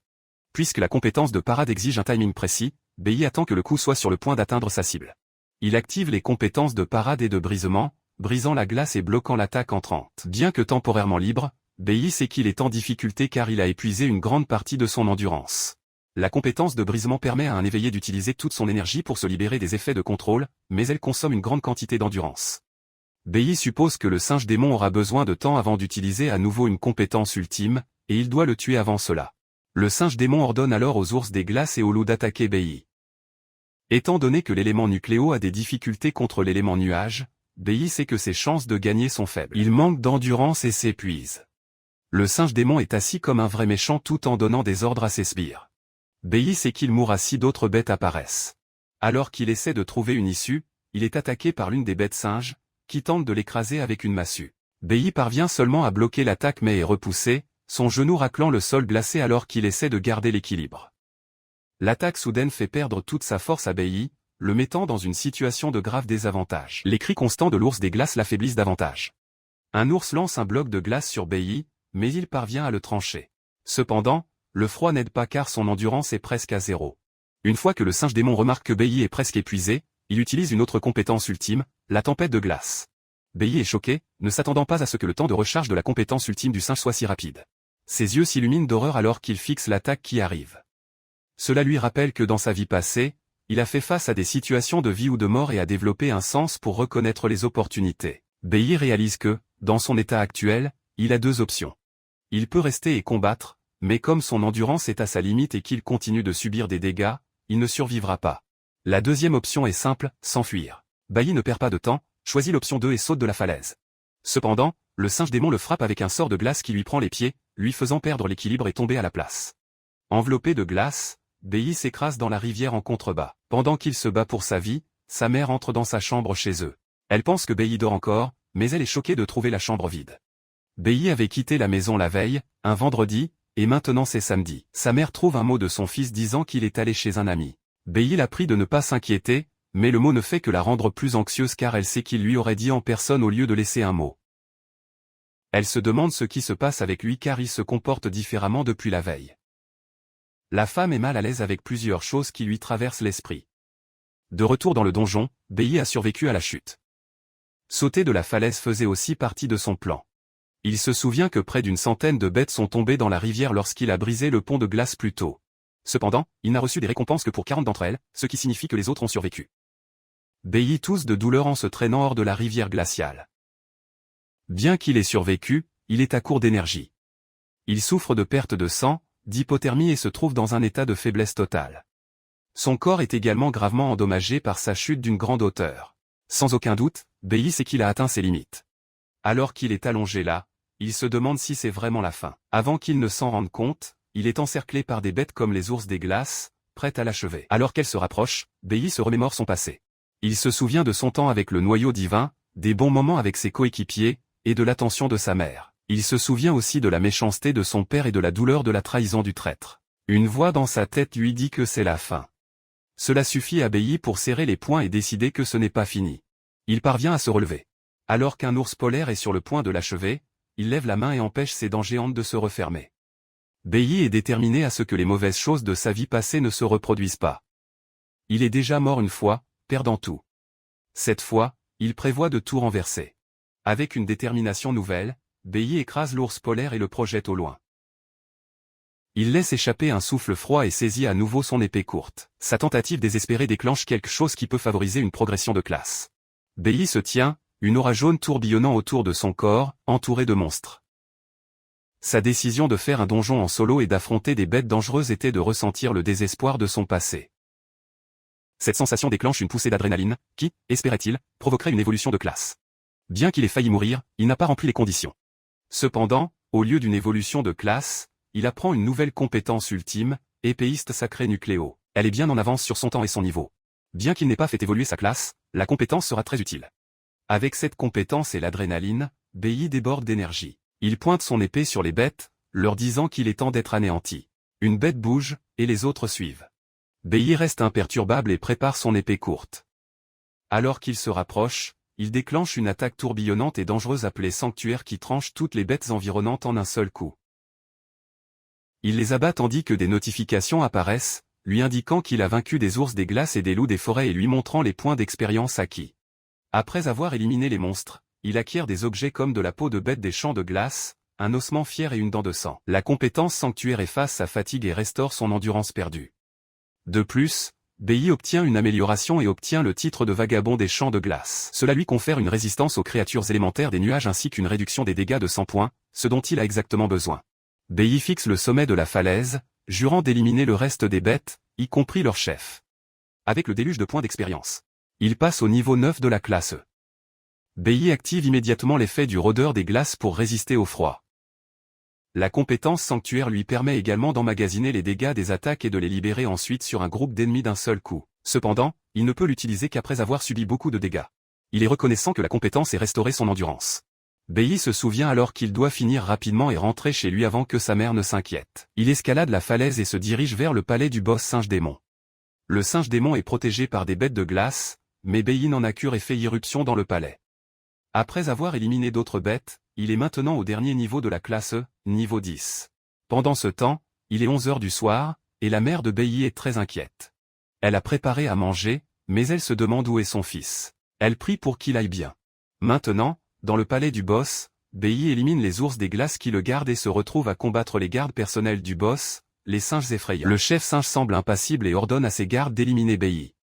Puisque la compétence de parade exige un timing précis, Beyi attend que le coup soit sur le point d'atteindre sa cible. Il active les compétences de parade et de brisement, brisant la glace et bloquant l'attaque entrante. Bien que temporairement libre, Beyi sait qu'il est en difficulté car il a épuisé une grande partie de son endurance. La compétence de brisement permet à un éveillé d'utiliser toute son énergie pour se libérer des effets de contrôle, mais elle consomme une grande quantité d'endurance. Beyi suppose que le singe démon aura besoin de temps avant d'utiliser à nouveau une compétence ultime, et il doit le tuer avant cela. Le singe démon ordonne alors aux ours des glaces et aux loups d'attaquer Beyi. Étant donné que l'élément nucléo a des difficultés contre l'élément nuage, Beyi sait que ses chances de gagner sont faibles. Il manque d'endurance et s'épuise. Le singe démon est assis comme un vrai méchant tout en donnant des ordres à ses sbires. Beyi sait qu'il mourra si d'autres bêtes apparaissent. Alors qu'il essaie de trouver une issue, il est attaqué par l'une des bêtes singes, qui tente de l'écraser avec une massue. Beyi parvient seulement à bloquer l'attaque mais est repoussé, son genou raclant le sol glacé alors qu'il essaie de garder l'équilibre. L'attaque soudaine fait perdre toute sa force à Beyi, le mettant dans une situation de grave désavantage. Les cris constants de l'ours des glaces l'affaiblissent davantage. Un ours lance un bloc de glace sur Beyi, mais il parvient à le trancher. Cependant, le froid n'aide pas car son endurance est presque à zéro. Une fois que le singe démon remarque que Beyi est presque épuisé, il utilise une autre compétence ultime, la tempête de glace. Beyi est choqué, ne s'attendant pas à ce que le temps de recharge de la compétence ultime du singe soit si rapide. Ses yeux s'illuminent d'horreur alors qu'il fixe l'attaque qui arrive. Cela lui rappelle que dans sa vie passée, il a fait face à des situations de vie ou de mort et a développé un sens pour reconnaître les opportunités. Beyi réalise que, dans son état actuel, il a deux options. Il peut rester et combattre, mais comme son endurance est à sa limite et qu'il continue de subir des dégâts, il ne survivra pas. La deuxième option est simple, s'enfuir. Beyi ne perd pas de temps, choisit l'option 2 et saute de la falaise. Cependant, le singe démon le frappe avec un sort de glace qui lui prend les pieds, lui faisant perdre l'équilibre et tomber à la place. Enveloppé de glace, Beyi s'écrase dans la rivière en contrebas. Pendant qu'il se bat pour sa vie, sa mère entre dans sa chambre chez eux. Elle pense que Beyi dort encore, mais elle est choquée de trouver la chambre vide. Beyi avait quitté la maison la veille, un vendredi, et maintenant c'est samedi. Sa mère trouve un mot de son fils disant qu'il est allé chez un ami. Beyi la prie de ne pas s'inquiéter, Mais le mot ne fait que la rendre plus anxieuse car elle sait qu'il lui aurait dit en personne au lieu de laisser un mot. Elle se demande ce qui se passe avec lui car il se comporte différemment depuis la veille. La femme est mal à l'aise avec plusieurs choses qui lui traversent l'esprit. De retour dans le donjon, Bei a survécu à la chute. Sauter de la falaise faisait aussi partie de son plan. Il se souvient que près d'une centaine de bêtes sont tombées dans la rivière lorsqu'il a brisé le pont de glace plus tôt. Cependant, il n'a reçu des récompenses que pour 40 d'entre elles, ce qui signifie que les autres ont survécu. Bei tousse de douleur en se traînant hors de la rivière glaciale. Bien qu'il ait survécu, il est à court d'énergie. Il souffre de perte de sang, d'hypothermie et se trouve dans un état de faiblesse totale. Son corps est également gravement endommagé par sa chute d'une grande hauteur. Sans aucun doute, Bei sait qu'il a atteint ses limites. Alors qu'il est allongé là, il se demande si c'est vraiment la fin. Avant qu'il ne s'en rende compte, il est encerclé par des bêtes comme les ours des glaces, prêtes à l'achever. Alors qu'elle se rapproche, Bei se remémore son passé. Il se souvient de son temps avec le noyau divin, des bons moments avec ses coéquipiers, et de l'attention de sa mère. Il se souvient aussi de la méchanceté de son père et de la douleur de la trahison du traître. Une voix dans sa tête lui dit que c'est la fin. Cela suffit à Bei pour serrer les poings et décider que ce n'est pas fini. Il parvient à se relever. Alors qu'un ours polaire est sur le point de l'achever, il lève la main et empêche ses dents géantes de se refermer. Bei est déterminé à ce que les mauvaises choses de sa vie passée ne se reproduisent pas. Il est déjà mort une fois, perdant tout. Cette fois, il prévoit de tout renverser. Avec une détermination nouvelle, Bei écrase l'ours polaire et le projette au loin. Il laisse échapper un souffle froid et saisit à nouveau son épée courte. Sa tentative désespérée déclenche quelque chose qui peut favoriser une progression de classe. Bei se tient, une aura jaune tourbillonnant autour de son corps, entouré de monstres. Sa décision de faire un donjon en solo et d'affronter des bêtes dangereuses était de ressentir le désespoir de son passé. Cette sensation déclenche une poussée d'adrénaline, qui, espérait-il, provoquerait une évolution de classe. Bien qu'il ait failli mourir, il n'a pas rempli les conditions. Cependant, au lieu d'une évolution de classe, il apprend une nouvelle compétence ultime, épéiste sacré nucléo. Elle est bien en avance sur son temps et son niveau. Bien qu'il n'ait pas fait évoluer sa classe, la compétence sera très utile. Avec cette compétence et l'adrénaline, Bei déborde d'énergie. Il pointe son épée sur les bêtes, leur disant qu'il est temps d'être anéanti. Une bête bouge, et les autres suivent. Bei reste imperturbable et prépare son épée courte. Alors qu'il se rapproche, il déclenche une attaque tourbillonnante et dangereuse appelée sanctuaire qui tranche toutes les bêtes environnantes en un seul coup. Il les abat tandis que des notifications apparaissent, lui indiquant qu'il a vaincu des ours des glaces et des loups des forêts et lui montrant les points d'expérience acquis. Après avoir éliminé les monstres, il acquiert des objets comme de la peau de bête des champs de glace, un ossement fier et une dent de sang. La compétence sanctuaire efface sa fatigue et restaure son endurance perdue. De plus, Bei obtient une amélioration et obtient le titre de vagabond des champs de glace. Cela lui confère une résistance aux créatures élémentaires des nuages ainsi qu'une réduction des dégâts de 100 points, ce dont il a exactement besoin. Bei fixe le sommet de la falaise, jurant d'éliminer le reste des bêtes, y compris leur chef. Avec le déluge de points d'expérience, il passe au niveau 9 de la classe E. Bei active immédiatement l'effet du rôdeur des glaces pour résister au froid. La compétence sanctuaire lui permet également d'emmagasiner les dégâts des attaques et de les libérer ensuite sur un groupe d'ennemis d'un seul coup. Cependant, il ne peut l'utiliser qu'après avoir subi beaucoup de dégâts. Il est reconnaissant que la compétence ait restauré son endurance. Bei se souvient alors qu'il doit finir rapidement et rentrer chez lui avant que sa mère ne s'inquiète. Il escalade la falaise et se dirige vers le palais du boss singe démon. Le singe démon est protégé par des bêtes de glace, mais Bei n'en a cure et fait irruption dans le palais. Après avoir éliminé d'autres bêtes, il est maintenant au dernier niveau de la classe E, niveau 10. Pendant ce temps, il est 11 heures du soir, et la mère de Bei est très inquiète. Elle a préparé à manger, mais elle se demande où est son fils. Elle prie pour qu'il aille bien. Maintenant, dans le palais du boss, Bei élimine les ours des glaces qui le gardent et se retrouve à combattre les gardes personnels du boss, les singes effrayants. Le chef singe semble impassible et ordonne à ses gardes d'éliminer Bei.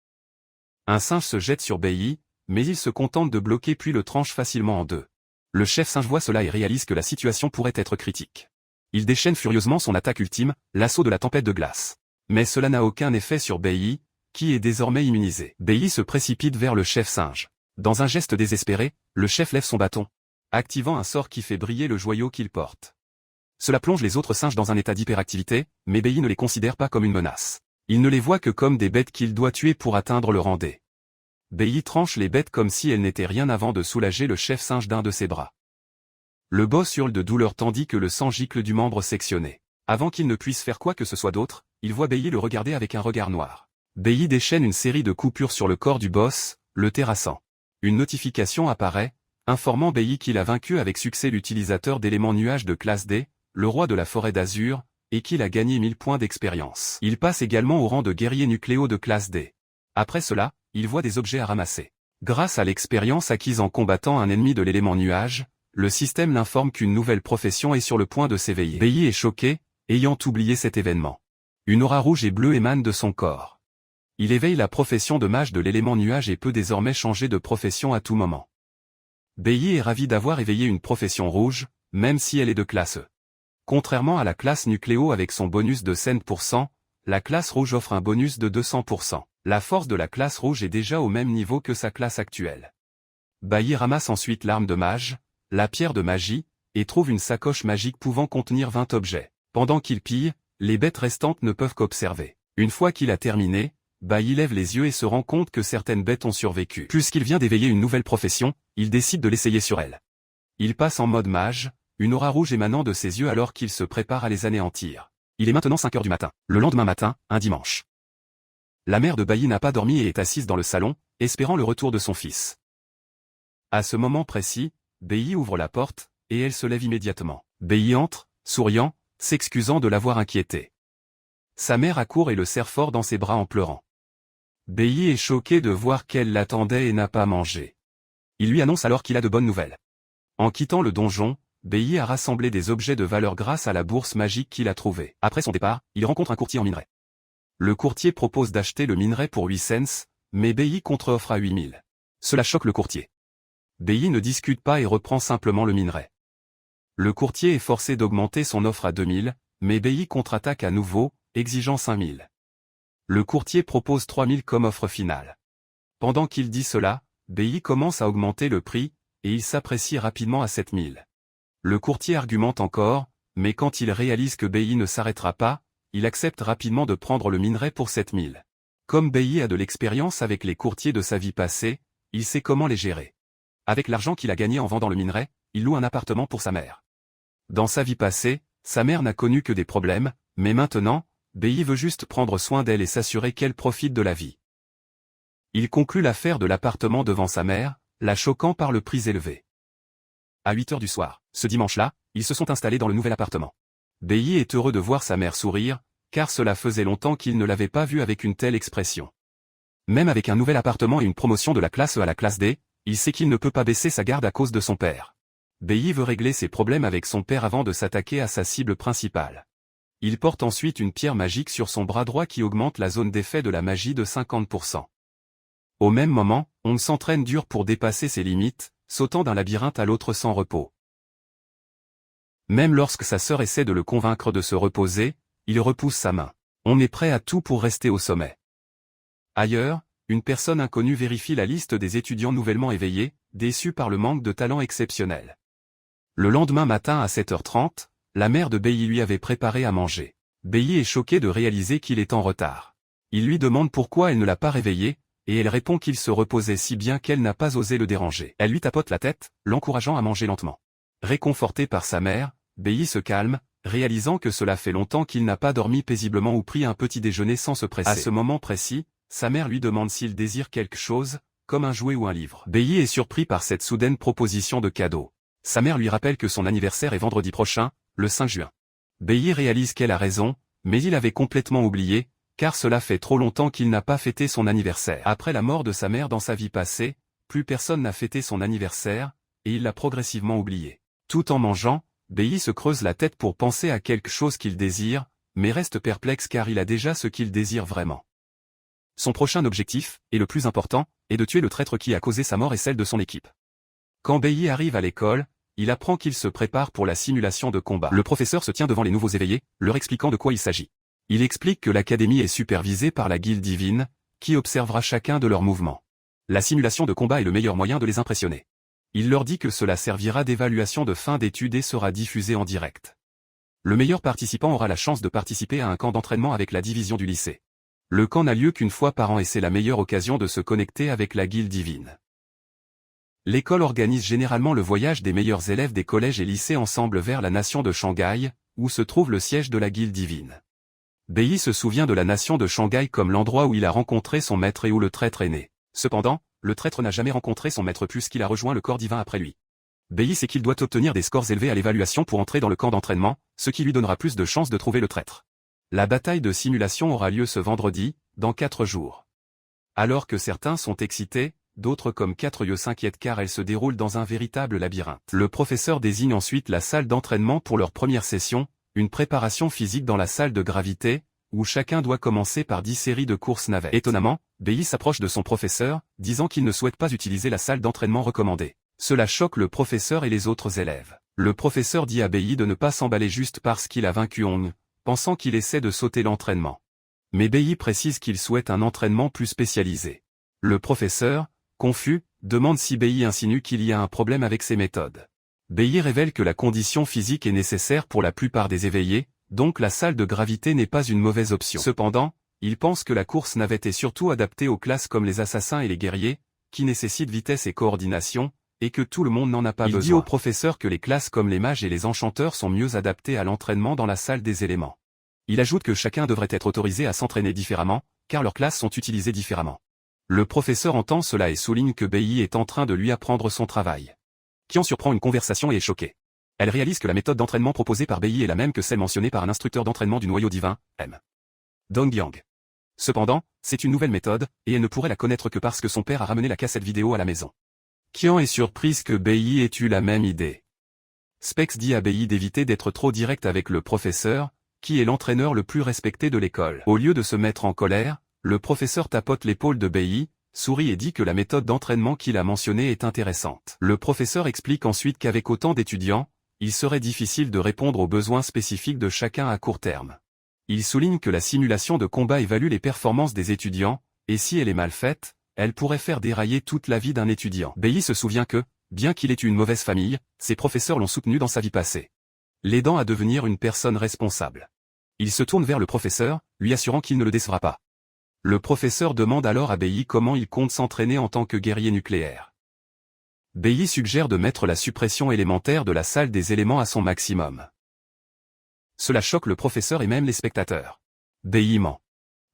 Un singe se jette sur Bei, mais il se contente de bloquer puis le tranche facilement en deux. Le chef singe voit cela et réalise que la situation pourrait être critique. Il déchaîne furieusement son attaque ultime, l'assaut de la tempête de glace. Mais cela n'a aucun effet sur Bei, qui est désormais immunisé. Bei se précipite vers le chef singe. Dans un geste désespéré, le chef lève son bâton, activant un sort qui fait briller le joyau qu'il porte. Cela plonge les autres singes dans un état d'hyperactivité, mais Bei ne les considère pas comme une menace. Il ne les voit que comme des bêtes qu'il doit tuer pour atteindre le rang D. Bei tranche les bêtes comme si elles n'étaient rien avant de soulager le chef singe d'un de ses bras. Le boss hurle de douleur tandis que le sang gicle du membre sectionné. Avant qu'il ne puisse faire quoi que ce soit d'autre, il voit Bei le regarder avec un regard noir. Bailly déchaîne une série de coupures sur le corps du boss, le terrassant. Une notification apparaît, informant Bailly qu'il a vaincu avec succès l'utilisateur d'éléments nuages de classe D, le roi de la forêt d'Azur, et qu'il a gagné 1000 points d'expérience. Il passe également au rang de guerrier nucléo de classe D. Après cela, il voit des objets à ramasser. Grâce à l'expérience acquise en combattant un ennemi de l'élément nuage, le système l'informe qu'une nouvelle profession est sur le point de s'éveiller. Bailly est choqué, ayant oublié cet événement. Une aura rouge et bleue émane de son corps. Il éveille la profession de mage de l'élément nuage et peut désormais changer de profession à tout moment. Bailly est ravi d'avoir éveillé une profession rouge, même si elle est de classe E. Contrairement à la classe nucléo avec son bonus de 100%, la classe rouge offre un bonus de 200%. La force de la classe rouge est déjà au même niveau que sa classe actuelle. Bailly ramasse ensuite l'arme de mage, la pierre de magie, et trouve une sacoche magique pouvant contenir 20 objets. Pendant qu'il pille, les bêtes restantes ne peuvent qu'observer. Une fois qu'il a terminé, Bailly lève les yeux et se rend compte que certaines bêtes ont survécu. Puisqu'il vient d'éveiller une nouvelle profession, il décide de l'essayer sur elle. Il passe en mode mage, une aura rouge émanant de ses yeux alors qu'il se prépare à les anéantir. Il est maintenant 5 heures du matin. Le lendemain matin, un dimanche. La mère de Bailly n'a pas dormi et est assise dans le salon, espérant le retour de son fils. À ce moment précis, Bailly ouvre la porte, et elle se lève immédiatement. Bailly entre, souriant, s'excusant de l'avoir inquiété. Sa mère accourt et le serre fort dans ses bras en pleurant. Bailly est choqué de voir qu'elle l'attendait et n'a pas mangé. Il lui annonce alors qu'il a de bonnes nouvelles. En quittant le donjon, Bailly a rassemblé des objets de valeur grâce à la bourse magique qu'il a trouvée. Après son départ, il rencontre un courtier en minerai. Le courtier propose d'acheter le minerai pour 8 cents, mais Bailly contre-offre à 8000. Cela choque le courtier. Bailly ne discute pas et reprend simplement le minerai. Le courtier est forcé d'augmenter son offre à 2000, mais Bailly contre-attaque à nouveau, exigeant 5000. Le courtier propose 3000 comme offre finale. Pendant qu'il dit cela, Bailly commence à augmenter le prix, et il s'apprécie rapidement à 7000. Le courtier argumente encore, mais quand il réalise que Bailly ne s'arrêtera pas, il accepte rapidement de prendre le minerai pour 7000. Comme Bailly a de l'expérience avec les courtiers de sa vie passée, il sait comment les gérer. Avec l'argent qu'il a gagné en vendant le minerai, il loue un appartement pour sa mère. Dans sa vie passée, sa mère n'a connu que des problèmes, mais maintenant, Bailly veut juste prendre soin d'elle et s'assurer qu'elle profite de la vie. Il conclut l'affaire de l'appartement devant sa mère, la choquant par le prix élevé. À 8 heures du soir, ce dimanche-là, ils se sont installés dans le nouvel appartement. Bailly est heureux de voir sa mère sourire, car cela faisait longtemps qu'il ne l'avait pas vue avec une telle expression. Même avec un nouvel appartement et une promotion de la classe E à la classe D, il sait qu'il ne peut pas baisser sa garde à cause de son père. Bailly veut régler ses problèmes avec son père avant de s'attaquer à sa cible principale. Il porte ensuite une pierre magique sur son bras droit qui augmente la zone d'effet de la magie de 50%. Au même moment, on s'entraîne dur pour dépasser ses limites, sautant d'un labyrinthe à l'autre sans repos. Même lorsque sa sœur essaie de le convaincre de se reposer, il repousse sa main. On est prêt à tout pour rester au sommet. Ailleurs, une personne inconnue vérifie la liste des étudiants nouvellement éveillés, déçus par le manque de talent exceptionnel. Le lendemain matin à 7h30, la mère de Bailly lui avait préparé à manger. Bailly est choqué de réaliser qu'il est en retard. Il lui demande pourquoi elle ne l'a pas réveillé, et elle répond qu'il se reposait si bien qu'elle n'a pas osé le déranger. Elle lui tapote la tête, l'encourageant à manger lentement. Réconforté par sa mère, Bailly se calme, réalisant que cela fait longtemps qu'il n'a pas dormi paisiblement ou pris un petit déjeuner sans se presser. À ce moment précis, sa mère lui demande s'il désire quelque chose, comme un jouet ou un livre. Bailly est surpris par cette soudaine proposition de cadeau. Sa mère lui rappelle que son anniversaire est vendredi prochain, le 5 juin. Bailly réalise qu'elle a raison, mais il avait complètement oublié, car cela fait trop longtemps qu'il n'a pas fêté son anniversaire. Après la mort de sa mère dans sa vie passée, plus personne n'a fêté son anniversaire, et il l'a progressivement oublié. Tout en mangeant, Bailly se creuse la tête pour penser à quelque chose qu'il désire, mais reste perplexe car il a déjà ce qu'il désire vraiment. Son prochain objectif, et le plus important, est de tuer le traître qui a causé sa mort et celle de son équipe. Quand Bailly arrive à l'école, il apprend qu'il se prépare pour la simulation de combat. Le professeur se tient devant les nouveaux éveillés, leur expliquant de quoi il s'agit. Il explique que l'académie est supervisée par la guilde divine, qui observera chacun de leurs mouvements. La simulation de combat est le meilleur moyen de les impressionner. Il leur dit que cela servira d'évaluation de fin d'études et sera diffusé en direct. Le meilleur participant aura la chance de participer à un camp d'entraînement avec la division du lycée. Le camp n'a lieu qu'une fois par an et c'est la meilleure occasion de se connecter avec la guilde divine. L'école organise généralement le voyage des meilleurs élèves des collèges et lycées ensemble vers la nation de Shanghai, où se trouve le siège de la guilde divine. Bei se souvient de la nation de Shanghai comme l'endroit où il a rencontré son maître et où le traître est né. Cependant, le traître n'a jamais rencontré son maître puisqu'il a rejoint le corps divin après lui. Bei sait qu'il doit obtenir des scores élevés à l'évaluation pour entrer dans le camp d'entraînement, ce qui lui donnera plus de chances de trouver le traître. La bataille de simulation aura lieu ce vendredi, dans 4 jours. Alors que certains sont excités, d'autres comme 4 yeux s'inquiètent car elle se déroule dans un véritable labyrinthe. Le professeur désigne ensuite la salle d'entraînement pour leur première session, une préparation physique dans la salle de gravité, où chacun doit commencer par 10 séries de courses navettes. Étonnamment, Bei s'approche de son professeur, disant qu'il ne souhaite pas utiliser la salle d'entraînement recommandée. Cela choque le professeur et les autres élèves. Le professeur dit à Bei de ne pas s'emballer juste parce qu'il a vaincu Hong, pensant qu'il essaie de sauter l'entraînement. Mais Bei précise qu'il souhaite un entraînement plus spécialisé. Le professeur, confus, demande si Bei insinue qu'il y a un problème avec ses méthodes. Bei révèle que la condition physique est nécessaire pour la plupart des éveillés, donc la salle de gravité n'est pas une mauvaise option. Cependant, il pense que la course navette est surtout adaptée aux classes comme les assassins et les guerriers, qui nécessitent vitesse et coordination, et que tout le monde n'en a pas besoin. Il dit au professeur que les classes comme les mages et les enchanteurs sont mieux adaptées à l'entraînement dans la salle des éléments. Il ajoute que chacun devrait être autorisé à s'entraîner différemment, car leurs classes sont utilisées différemment. Le professeur entend cela et souligne que Bei est en train de lui apprendre son travail. Kian surprend une conversation et est choquée. Elle réalise que la méthode d'entraînement proposée par Bei est la même que celle mentionnée par un instructeur d'entraînement du noyau divin, M. Donggyang. Cependant, c'est une nouvelle méthode, et elle ne pourrait la connaître que parce que son père a ramené la cassette vidéo à la maison. Kian est surprise que Bei ait eu la même idée. Specs dit à Bei d'éviter d'être trop direct avec le professeur, qui est l'entraîneur le plus respecté de l'école. Au lieu de se mettre en colère, le professeur tapote l'épaule de Bei, sourit et dit que la méthode d'entraînement qu'il a mentionnée est intéressante. Le professeur explique ensuite qu'avec autant d'étudiants, il serait difficile de répondre aux besoins spécifiques de chacun à court terme. Il souligne que la simulation de combat évalue les performances des étudiants, et si elle est mal faite, elle pourrait faire dérailler toute la vie d'un étudiant. Bei se souvient que, bien qu'il ait eu une mauvaise famille, ses professeurs l'ont soutenu dans sa vie passée, l'aidant à devenir une personne responsable. Il se tourne vers le professeur, lui assurant qu'il ne le décevra pas. Le professeur demande alors à Bei comment il compte s'entraîner en tant que guerrier nucléaire. Bei suggère de mettre la suppression élémentaire de la salle des éléments à son maximum. Cela choque le professeur et même les spectateurs. Bei ment.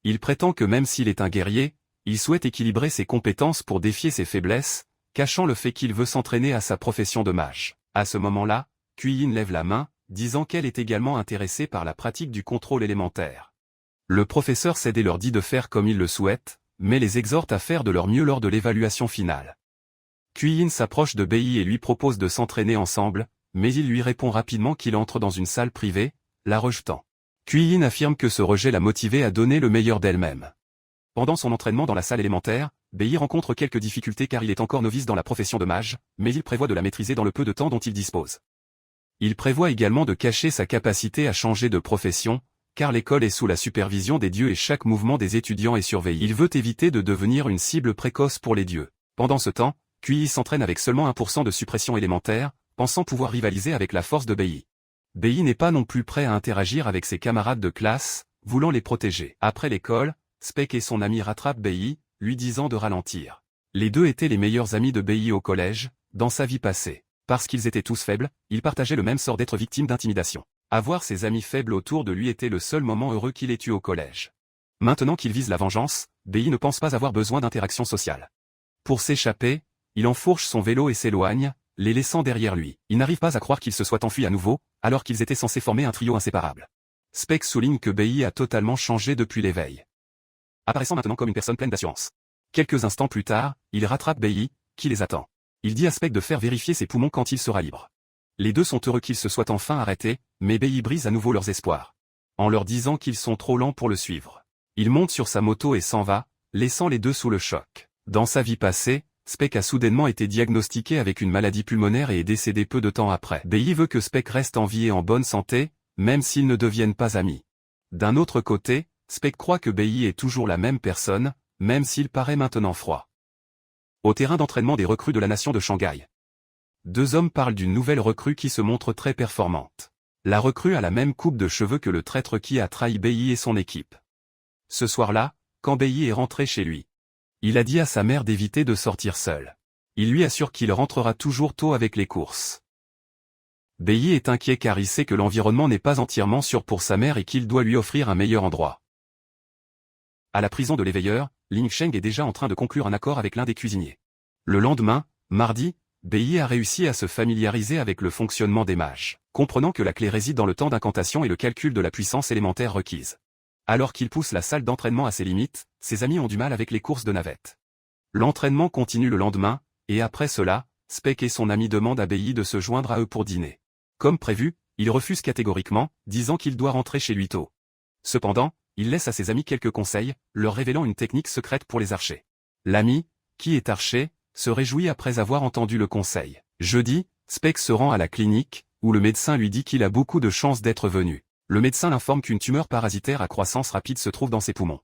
Il prétend que même s'il est un guerrier, il souhaite équilibrer ses compétences pour défier ses faiblesses, cachant le fait qu'il veut s'entraîner à sa profession de mage. À ce moment-là, Kuyin lève la main, disant qu'elle est également intéressée par la pratique du contrôle élémentaire. Le professeur cède et leur dit de faire comme ils le souhaitent, mais les exhorte à faire de leur mieux lors de l'évaluation finale. Kuyin s'approche de Bei et lui propose de s'entraîner ensemble, mais il lui répond rapidement qu'il entre dans une salle privée, la rejetant. Kuyin affirme que ce rejet l'a motivée à donner le meilleur d'elle-même. Pendant son entraînement dans la salle élémentaire, Bei rencontre quelques difficultés car il est encore novice dans la profession de mage, mais il prévoit de la maîtriser dans le peu de temps dont il dispose. Il prévoit également de cacher sa capacité à changer de profession, car l'école est sous la supervision des dieux et chaque mouvement des étudiants est surveillé. Il veut éviter de devenir une cible précoce pour les dieux. Pendant ce temps, Kui s'entraîne avec seulement 1% de suppression élémentaire, pensant pouvoir rivaliser avec la force de Bei. Bei n'est pas non plus prêt à interagir avec ses camarades de classe, voulant les protéger. Après l'école, Spec et son ami rattrapent Bei, lui disant de ralentir. Les deux étaient les meilleurs amis de Bei au collège, dans sa vie passée. Parce qu'ils étaient tous faibles, ils partageaient le même sort d'être victimes d'intimidation. Avoir ses amis faibles autour de lui était le seul moment heureux qu'il ait eu au collège. Maintenant qu'il vise la vengeance, Bei ne pense pas avoir besoin d'interaction sociale. Pour s'échapper, il enfourche son vélo et s'éloigne, les laissant derrière lui. Il n'arrive pas à croire qu'il se soit enfui à nouveau, alors qu'ils étaient censés former un trio inséparable. Spec souligne que Bei a totalement changé depuis l'éveil, apparaissant maintenant comme une personne pleine d'assurance. Quelques instants plus tard, il rattrape Bei, qui les attend. Il dit à Spec de faire vérifier ses poumons quand il sera libre. Les deux sont heureux qu'il se soit enfin arrêté, mais Bei brise à nouveau leurs espoirs, en leur disant qu'ils sont trop lents pour le suivre. Il monte sur sa moto et s'en va, laissant les deux sous le choc. Dans sa vie passée, Spec a soudainement été diagnostiqué avec une maladie pulmonaire et est décédé peu de temps après. Bei veut que Spec reste en vie et en bonne santé, même s'ils ne deviennent pas amis. D'un autre côté, Spec croit que Bei est toujours la même personne, même s'il paraît maintenant froid. Au terrain d'entraînement des recrues de la nation de Shanghai. Deux hommes parlent d'une nouvelle recrue qui se montre très performante. La recrue a la même coupe de cheveux que le traître qui a trahi Bei et son équipe. Ce soir-là, quand Bei est rentré chez lui, il a dit à sa mère d'éviter de sortir seul. Il lui assure qu'il rentrera toujours tôt avec les courses. Bei est inquiet car il sait que l'environnement n'est pas entièrement sûr pour sa mère et qu'il doit lui offrir un meilleur endroit. À la prison de l'éveilleur, Ling Sheng est déjà en train de conclure un accord avec l'un des cuisiniers. Le lendemain, mardi, Bei a réussi à se familiariser avec le fonctionnement des mages, comprenant que la clé réside dans le temps d'incantation et le calcul de la puissance élémentaire requise. Alors qu'il pousse la salle d'entraînement à ses limites, ses amis ont du mal avec les courses de navette. L'entraînement continue le lendemain, et après cela, Speck et son ami demandent à Bei de se joindre à eux pour dîner. Comme prévu, il refuse catégoriquement, disant qu'il doit rentrer chez lui tôt. Cependant, il laisse à ses amis quelques conseils, leur révélant une technique secrète pour les archers. L'ami, qui est archer, se réjouit après avoir entendu le conseil. Jeudi, Speck se rend à la clinique, où le médecin lui dit qu'il a beaucoup de chances d'être venu. Le médecin l'informe qu'une tumeur parasitaire à croissance rapide se trouve dans ses poumons.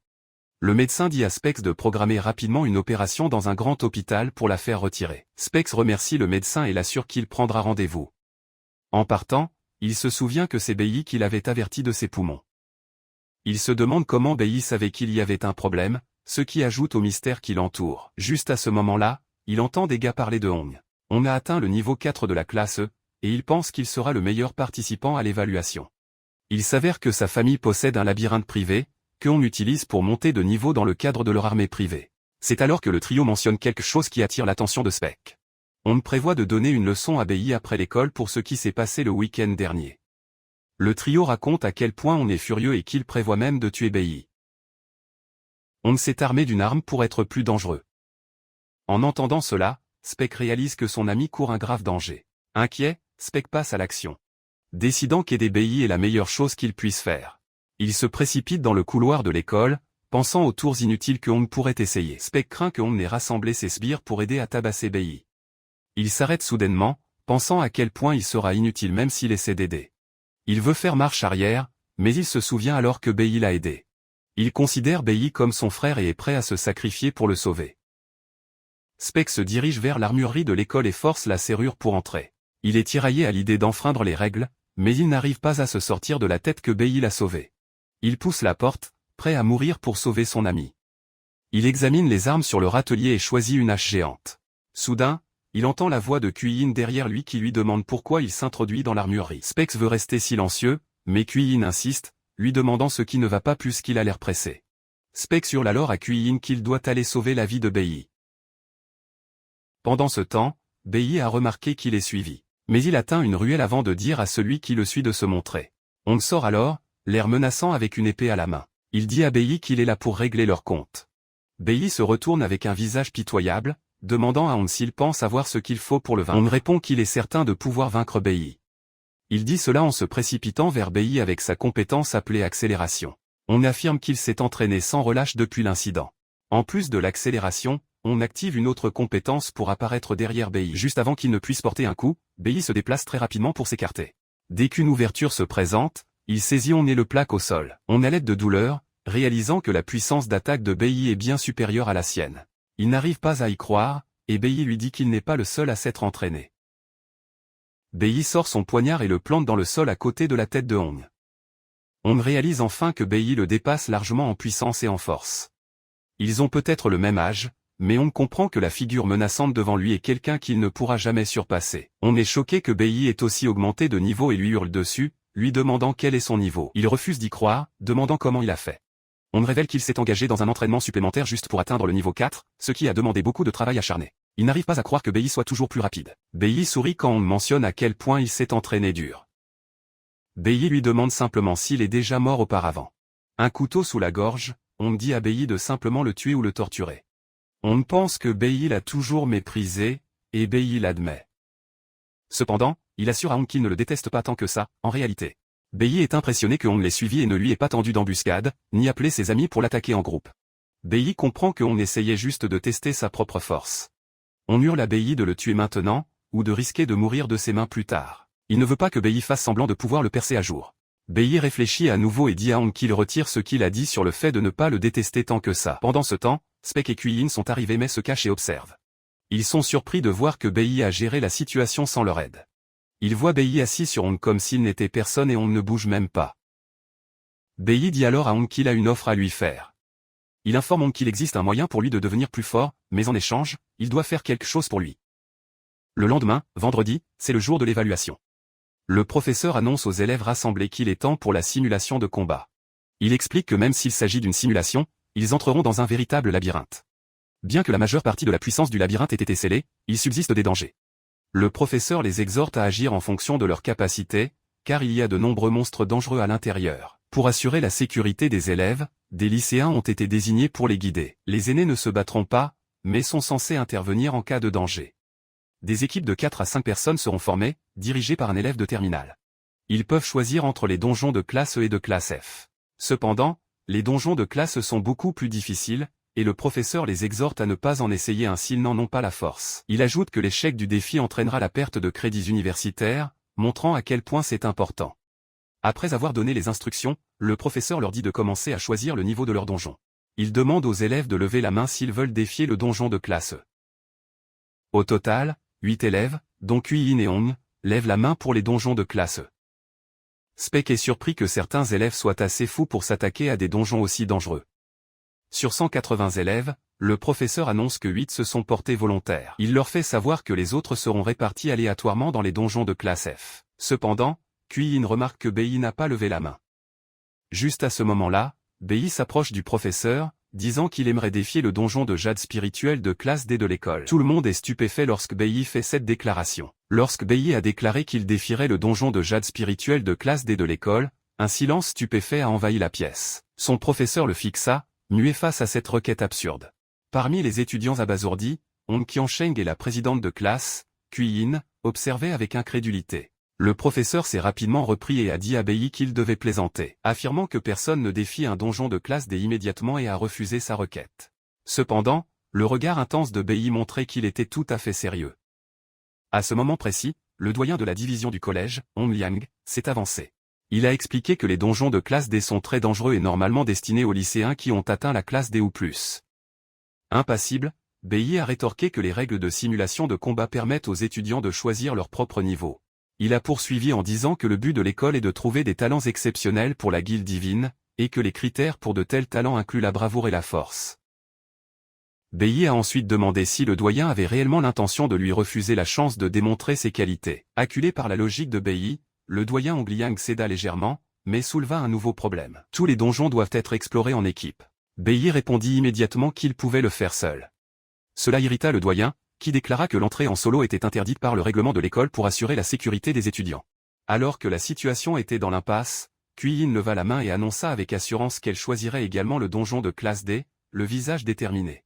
Le médecin dit à Spex de programmer rapidement une opération dans un grand hôpital pour la faire retirer. Spex remercie le médecin et l'assure qu'il prendra rendez-vous. En partant, il se souvient que c'est Bei qui l'avait averti de ses poumons. Il se demande comment Bei savait qu'il y avait un problème, ce qui ajoute au mystère qui l'entoure. Juste à ce moment-là, il entend des gars parler de Hong. On a atteint le niveau 4 de la classe E, et il pense qu'il sera le meilleur participant à l'évaluation. Il s'avère que sa famille possède un labyrinthe privé, qu'on utilise pour monter de niveau dans le cadre de leur armée privée. C'est alors que le trio mentionne quelque chose qui attire l'attention de Speck. On prévoit de donner une leçon à Bei après l'école pour ce qui s'est passé le week-end dernier. Le trio raconte à quel point on est furieux et qu'il prévoit même de tuer Bei. On s'est armé d'une arme pour être plus dangereux. En entendant cela, Speck réalise que son ami court un grave danger. Inquiet, Speck passe à l'action. Décidant qu'aider Bei est la meilleure chose qu'il puisse faire. Il se précipite dans le couloir de l'école, pensant aux tours inutiles que Hong pourrait essayer. Speck craint que Hong n'ait rassemblé ses sbires pour aider à tabasser Bei. Il s'arrête soudainement, pensant à quel point il sera inutile même s'il essaie d'aider. Il veut faire marche arrière, mais il se souvient alors que Bei l'a aidé. Il considère Bei comme son frère et est prêt à se sacrifier pour le sauver. Speck se dirige vers l'armurerie de l'école et force la serrure pour entrer. Il est tiraillé à l'idée d'enfreindre les règles, mais il n'arrive pas à se sortir de la tête que Bei l'a sauvé. Il pousse la porte, prêt à mourir pour sauver son ami. Il examine les armes sur le râtelier et choisit une hache géante. Soudain, il entend la voix de Kui-in derrière lui qui lui demande pourquoi il s'introduit dans l'armurerie. Speck veut rester silencieux, mais Kui-in insiste, lui demandant ce qui ne va pas plus qu'il a l'air pressé. Speck hurle alors à Kui-in qu'il doit aller sauver la vie de Bei. Pendant ce temps, Bei a remarqué qu'il est suivi. Mais il atteint une ruelle avant de dire à celui qui le suit de se montrer. Hong sort alors, l'air menaçant avec une épée à la main. Il dit à Bei qu'il est là pour régler leur compte. Bei se retourne avec un visage pitoyable, demandant à Hong s'il pense avoir ce qu'il faut pour le vaincre. Hong répond qu'il est certain de pouvoir vaincre Bei. Il dit cela en se précipitant vers Bei avec sa compétence appelée accélération. On affirme qu'il s'est entraîné sans relâche depuis l'incident. En plus de l'accélération, on active une autre compétence pour apparaître derrière Bei. Juste avant qu'il ne puisse porter un coup, Bei se déplace très rapidement pour s'écarter. Dès qu'une ouverture se présente, il saisit Hong et le plaque au sol. On halète de douleur, réalisant que la puissance d'attaque de Bei est bien supérieure à la sienne. Il n'arrive pas à y croire, et Bei lui dit qu'il n'est pas le seul à s'être entraîné. Bei sort son poignard et le plante dans le sol à côté de la tête de Hong. Hong réalise enfin que Bei le dépasse largement en puissance et en force. Ils ont peut-être le même âge, mais Hong comprend que la figure menaçante devant lui est quelqu'un qu'il ne pourra jamais surpasser. On est choqué que Bei ait aussi augmenté de niveau et lui hurle dessus, lui demandant quel est son niveau. Il refuse d'y croire, demandant comment il a fait. On révèle qu'il s'est engagé dans un entraînement supplémentaire juste pour atteindre le niveau 4, ce qui a demandé beaucoup de travail acharné. Il n'arrive pas à croire que Bei soit toujours plus rapide. Bei sourit quand on mentionne à quel point il s'est entraîné dur. Bei lui demande simplement s'il est déjà mort auparavant. Un couteau sous la gorge, on dit à Bei de simplement le tuer ou le torturer. On pense que Bei l'a toujours méprisé, et Bei l'admet. Cependant, il assure à Hong qu'il ne le déteste pas tant que ça, en réalité. Bei est impressionné que Hong l'ait suivi et ne lui ait pas tendu d'embuscade, ni appelé ses amis pour l'attaquer en groupe. Bei comprend que Hong essayait juste de tester sa propre force. On hurle à Bei de le tuer maintenant, ou de risquer de mourir de ses mains plus tard. Il ne veut pas que Bei fasse semblant de pouvoir le percer à jour. Bei réfléchit à nouveau et dit à Hong qu'il retire ce qu'il a dit sur le fait de ne pas le détester tant que ça. Pendant ce temps, Speck et Kui-in sont arrivés mais se cachent et observent. Ils sont surpris de voir que Bei a géré la situation sans leur aide. Ils voient Bei assis sur Hong comme s'il n'était personne et Hong ne bouge même pas. Bei dit alors à Hong qu'il a une offre à lui faire. Il informe Hong qu'il existe un moyen pour lui de devenir plus fort, mais en échange, il doit faire quelque chose pour lui. Le lendemain, vendredi, c'est le jour de l'évaluation. Le professeur annonce aux élèves rassemblés qu'il est temps pour la simulation de combat. Il explique que même s'il s'agit d'une simulation, ils entreront dans un véritable labyrinthe. Bien que la majeure partie de la puissance du labyrinthe ait été scellée, il subsiste des dangers. Le professeur les exhorte à agir en fonction de leurs capacités, car il y a de nombreux monstres dangereux à l'intérieur. Pour assurer la sécurité des élèves, des lycéens ont été désignés pour les guider. Les aînés ne se battront pas, mais sont censés intervenir en cas de danger. Des équipes de 4 à 5 personnes seront formées, dirigées par un élève de terminale. Ils peuvent choisir entre les donjons de classe E et de classe F. Cependant, les donjons de classe E sont beaucoup plus difficiles, et le professeur les exhorte à ne pas en essayer un s'ils n'en ont pas la force. Il ajoute que l'échec du défi entraînera la perte de crédits universitaires, montrant à quel point c'est important. Après avoir donné les instructions, le professeur leur dit de commencer à choisir le niveau de leur donjon. Il demande aux élèves de lever la main s'ils veulent défier le donjon de classe E. Au total, 8 élèves, dont Kui-in et Hong, lèvent la main pour les donjons de classe E. Speck est surpris que certains élèves soient assez fous pour s'attaquer à des donjons aussi dangereux. Sur 180 élèves, le professeur annonce que 8 se sont portés volontaires. Il leur fait savoir que les autres seront répartis aléatoirement dans les donjons de classe F. Cependant, Kui-in remarque que Bei n'a pas levé la main. Juste à ce moment-là, Bei s'approche du professeur, disant qu'il aimerait défier le donjon de jade spirituel de classe D de l'école. Tout le monde est stupéfait lorsque Bei fait cette déclaration. Lorsque Bei a déclaré qu'il défierait le donjon de jade spirituel de classe D de l'école, un silence stupéfait a envahi la pièce. Son professeur le fixa, muet face à cette requête absurde. Parmi les étudiants abasourdis, Hong Qiansheng et la présidente de classe, Kui-in, observaient avec incrédulité. Le professeur s'est rapidement repris et a dit à Bei qu'il devait plaisanter, affirmant que personne ne défie un donjon de classe D immédiatement et a refusé sa requête. Cependant, le regard intense de Bei montrait qu'il était tout à fait sérieux. À ce moment précis, le doyen de la division du collège, Hong Liang, s'est avancé. Il a expliqué que les donjons de classe D sont très dangereux et normalement destinés aux lycéens qui ont atteint la classe D ou plus. Impassible, Bei a rétorqué que les règles de simulation de combat permettent aux étudiants de choisir leur propre niveau. Il a poursuivi en disant que le but de l'école est de trouver des talents exceptionnels pour la guilde divine, et que les critères pour de tels talents incluent la bravoure et la force. Bei a ensuite demandé si le doyen avait réellement l'intention de lui refuser la chance de démontrer ses qualités. Acculé par la logique de Bei, le doyen Hong Liang céda légèrement, mais souleva un nouveau problème. Tous les donjons doivent être explorés en équipe. Bei répondit immédiatement qu'il pouvait le faire seul. Cela irrita le doyen, qui déclara que l'entrée en solo était interdite par le règlement de l'école pour assurer la sécurité des étudiants. Alors que la situation était dans l'impasse, Kui-in leva la main et annonça avec assurance qu'elle choisirait également le donjon de classe D, le visage déterminé.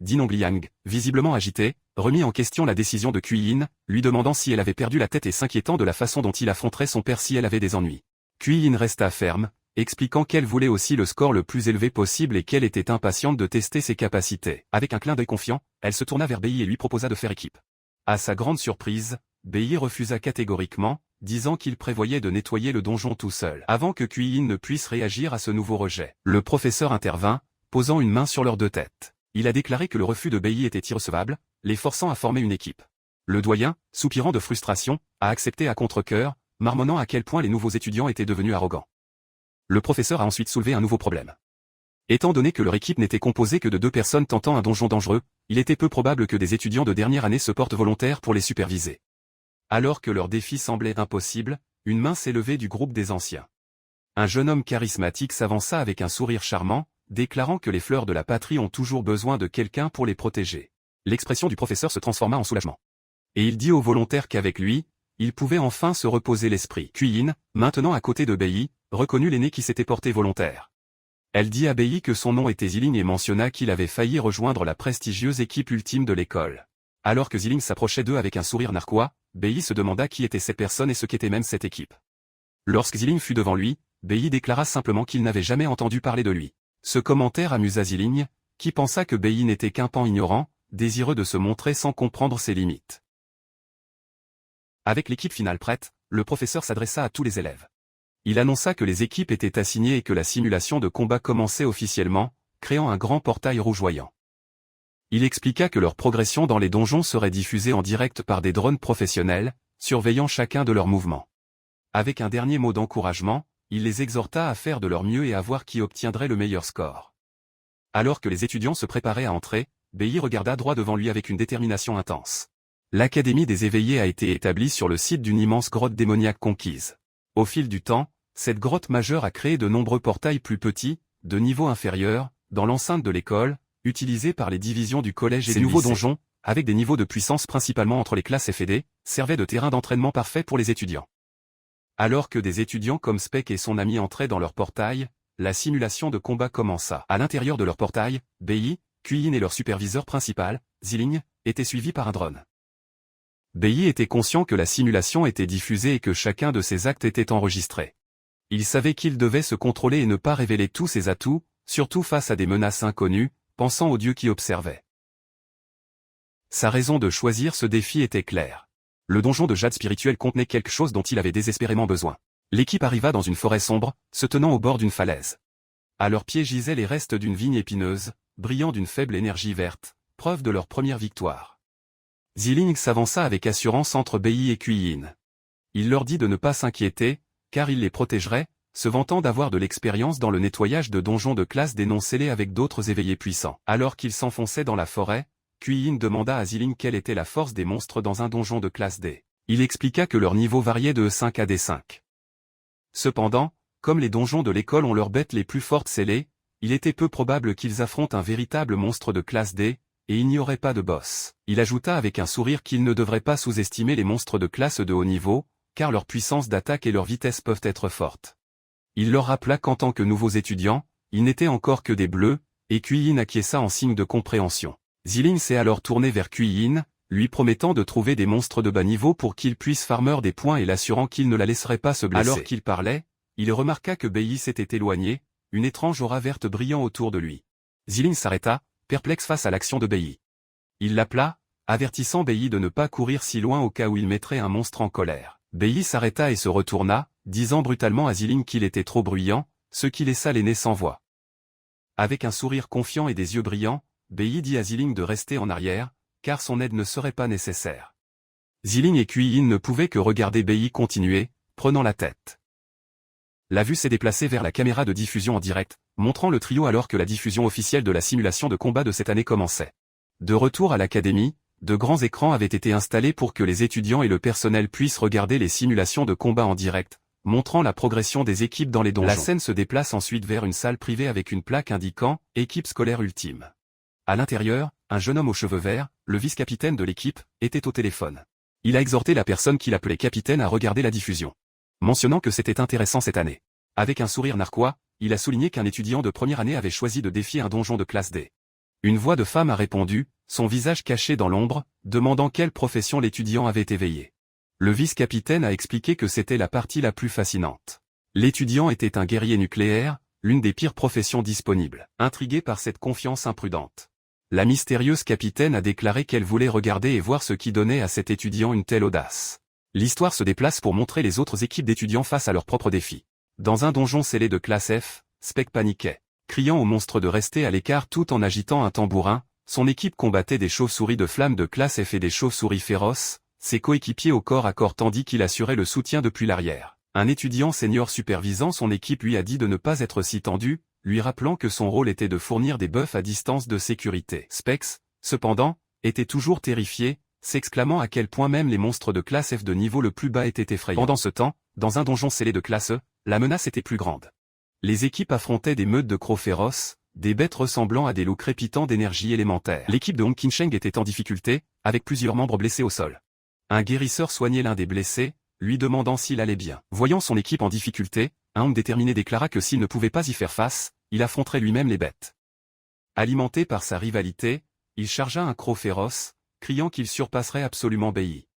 Din Hong Liang, visiblement agité, remit en question la décision de Kui-in, lui demandant si elle avait perdu la tête et s'inquiétant de la façon dont il affronterait son père si elle avait des ennuis. Kui-in resta ferme, expliquant qu'elle voulait aussi le score le plus élevé possible et qu'elle était impatiente de tester ses capacités. Avec un clin d'œil confiant, elle se tourna vers Bei et lui proposa de faire équipe. À sa grande surprise, Bei refusa catégoriquement, disant qu'il prévoyait de nettoyer le donjon tout seul. Avant que Kui-in ne puisse réagir à ce nouveau rejet, le professeur intervint, posant une main sur leurs deux têtes. Il a déclaré que le refus de Bei était irrecevable, les forçant à former une équipe. Le doyen, soupirant de frustration, a accepté à contre-cœur, marmonnant à quel point les nouveaux étudiants étaient devenus arrogants. Le professeur a ensuite soulevé un nouveau problème. Étant donné que leur équipe n'était composée que de 2 personnes tentant un donjon dangereux, il était peu probable que des étudiants de dernière année se portent volontaires pour les superviser. Alors que leur défi semblait impossible, une main s'est levée du groupe des anciens. Un jeune homme charismatique s'avança avec un sourire charmant, déclarant que les fleurs de la patrie ont toujours besoin de quelqu'un pour les protéger. L'expression du professeur se transforma en soulagement. Et il dit aux volontaires qu'avec lui, il pouvait enfin se reposer l'esprit. Kui-in, maintenant à côté de Bei, reconnut l'aîné qui s'était porté volontaire. Elle dit à Bei que son nom était Ziling et mentionna qu'il avait failli rejoindre la prestigieuse équipe ultime de l'école. Alors que Ziling s'approchait d'eux avec un sourire narquois, Bei se demanda qui était cette personne et ce qu'était même cette équipe. Lorsque Ziling fut devant lui, Bei déclara simplement qu'il n'avait jamais entendu parler de lui. Ce commentaire amusa Ziling, qui pensa que Bei n'était qu'un pan ignorant, désireux de se montrer sans comprendre ses limites. Avec l'équipe finale prête, le professeur s'adressa à tous les élèves. Il annonça que les équipes étaient assignées et que la simulation de combat commençait officiellement, créant un grand portail rougeoyant. Il expliqua que leur progression dans les donjons serait diffusée en direct par des drones professionnels, surveillant chacun de leurs mouvements. Avec un dernier mot d'encouragement, il les exhorta à faire de leur mieux et à voir qui obtiendrait le meilleur score. Alors que les étudiants se préparaient à entrer, Bei regarda droit devant lui avec une détermination intense. L'Académie des éveillés a été établie sur le site d'une immense grotte démoniaque conquise. Au fil du temps, cette grotte majeure a créé de nombreux portails plus petits, de niveau inférieur, dans l'enceinte de l'école, utilisés par les divisions du collège et du lycée. Ces nouveaux donjons, avec des niveaux de puissance principalement entre les classes F et D, servaient de terrain d'entraînement parfait pour les étudiants. Alors que des étudiants comme Spec et son ami entraient dans leur portail, la simulation de combat commença. À l'intérieur de leur portail, Bei, Kuyin et leur superviseur principal, Ziling, étaient suivis par un drone. Bei était conscient que la simulation était diffusée et que chacun de ses actes était enregistré. Il savait qu'il devait se contrôler et ne pas révéler tous ses atouts, surtout face à des menaces inconnues, pensant aux dieux qui observaient. Sa raison de choisir ce défi était claire. Le donjon de jade spirituel contenait quelque chose dont il avait désespérément besoin. L'équipe arriva dans une forêt sombre, se tenant au bord d'une falaise. À leurs pieds gisaient les restes d'une vigne épineuse, brillant d'une faible énergie verte, preuve de leur première victoire. Ziling s'avança avec assurance entre Bei et Kuyin. Il leur dit de ne pas s'inquiéter, car il les protégerait, se vantant d'avoir de l'expérience dans le nettoyage de donjons de classe D non scellés avec d'autres éveillés puissants. Alors qu'ils s'enfonçaient dans la forêt, Kuyin demanda à Ziling quelle était la force des monstres dans un donjon de classe D. Il expliqua que leur niveau variait de E5 à D5. Cependant, comme les donjons de l'école ont leurs bêtes les plus fortes scellées, il était peu probable qu'ils affrontent un véritable monstre de classe D, et il n'y aurait pas de boss. Il ajouta avec un sourire qu'il ne devrait pas sous-estimer les monstres de classe de haut niveau, car leur puissance d'attaque et leur vitesse peuvent être fortes. Il leur rappela qu'en tant que nouveaux étudiants, ils n'étaient encore que des bleus, et Kuyin acquiesça en signe de compréhension. Ziling s'est alors tourné vers Kuyin, lui promettant de trouver des monstres de bas niveau pour qu'il puisse farmer des points et l'assurant qu'il ne la laisserait pas se blesser. Alors qu'il parlait, il remarqua que Bei s'était éloigné, une étrange aura verte brillant autour de lui. Ziling s'arrêta, perplexe face à l'action de Bei. Il l'appela, avertissant Bei de ne pas courir si loin au cas où il mettrait un monstre en colère. Bei s'arrêta et se retourna, disant brutalement à Ziling qu'il était trop bruyant, ce qui laissa l'aîné sans voix. Avec un sourire confiant et des yeux brillants, Bei dit à Ziling de rester en arrière, car son aide ne serait pas nécessaire. Ziling et Kuyin ne pouvaient que regarder Bei continuer, prenant la tête. La vue s'est déplacée vers la caméra de diffusion en direct, montrant le trio alors que la diffusion officielle de la simulation de combat de cette année commençait. De retour à l'académie, de grands écrans avaient été installés pour que les étudiants et le personnel puissent regarder les simulations de combat en direct, montrant la progression des équipes dans les donjons. La scène se déplace ensuite vers une salle privée avec une plaque indiquant « Équipe scolaire ultime ». À l'intérieur, un jeune homme aux cheveux verts, le vice-capitaine de l'équipe, était au téléphone. Il a exhorté la personne qu'il appelait capitaine à regarder la diffusion, mentionnant que c'était intéressant cette année. Avec un sourire narquois, il a souligné qu'un étudiant de première année avait choisi de défier un donjon de classe D. Une voix de femme a répondu, son visage caché dans l'ombre, demandant quelle profession l'étudiant avait éveillé. Le vice-capitaine a expliqué que c'était la partie la plus fascinante. L'étudiant était un guerrier nucléaire, l'une des pires professions disponibles. Intrigué par cette confiance imprudente, la mystérieuse capitaine a déclaré qu'elle voulait regarder et voir ce qui donnait à cet étudiant une telle audace. L'histoire se déplace pour montrer les autres équipes d'étudiants face à leurs propres défis. Dans un donjon scellé de classe F, Spec paniquait. Criant au monstre de rester à l'écart tout en agitant un tambourin, son équipe combattait des chauves-souris de flammes de classe F et des chauves-souris féroces, ses coéquipiers au corps à corps tandis qu'il assurait le soutien depuis l'arrière. Un étudiant senior supervisant son équipe lui a dit de ne pas être si tendu, lui rappelant que son rôle était de fournir des buffs à distance de sécurité. Specs, cependant, était toujours terrifié, s'exclamant à quel point même les monstres de classe F de niveau le plus bas étaient effrayants. Pendant ce temps, dans un donjon scellé de classe E, la menace était plus grande. Les équipes affrontaient des meutes de crocs féroces, des bêtes ressemblant à des loups crépitants d'énergie élémentaire. L'équipe de Hong Qinsheng était en difficulté, avec plusieurs membres blessés au sol. Un guérisseur soignait l'un des blessés, lui demandant s'il allait bien. Voyant son équipe en difficulté, un homme déterminé déclara que s'il ne pouvait pas y faire face, il affronterait lui-même les bêtes. Alimenté par sa rivalité, il chargea un croc féroce, criant qu'il surpasserait absolument Bei.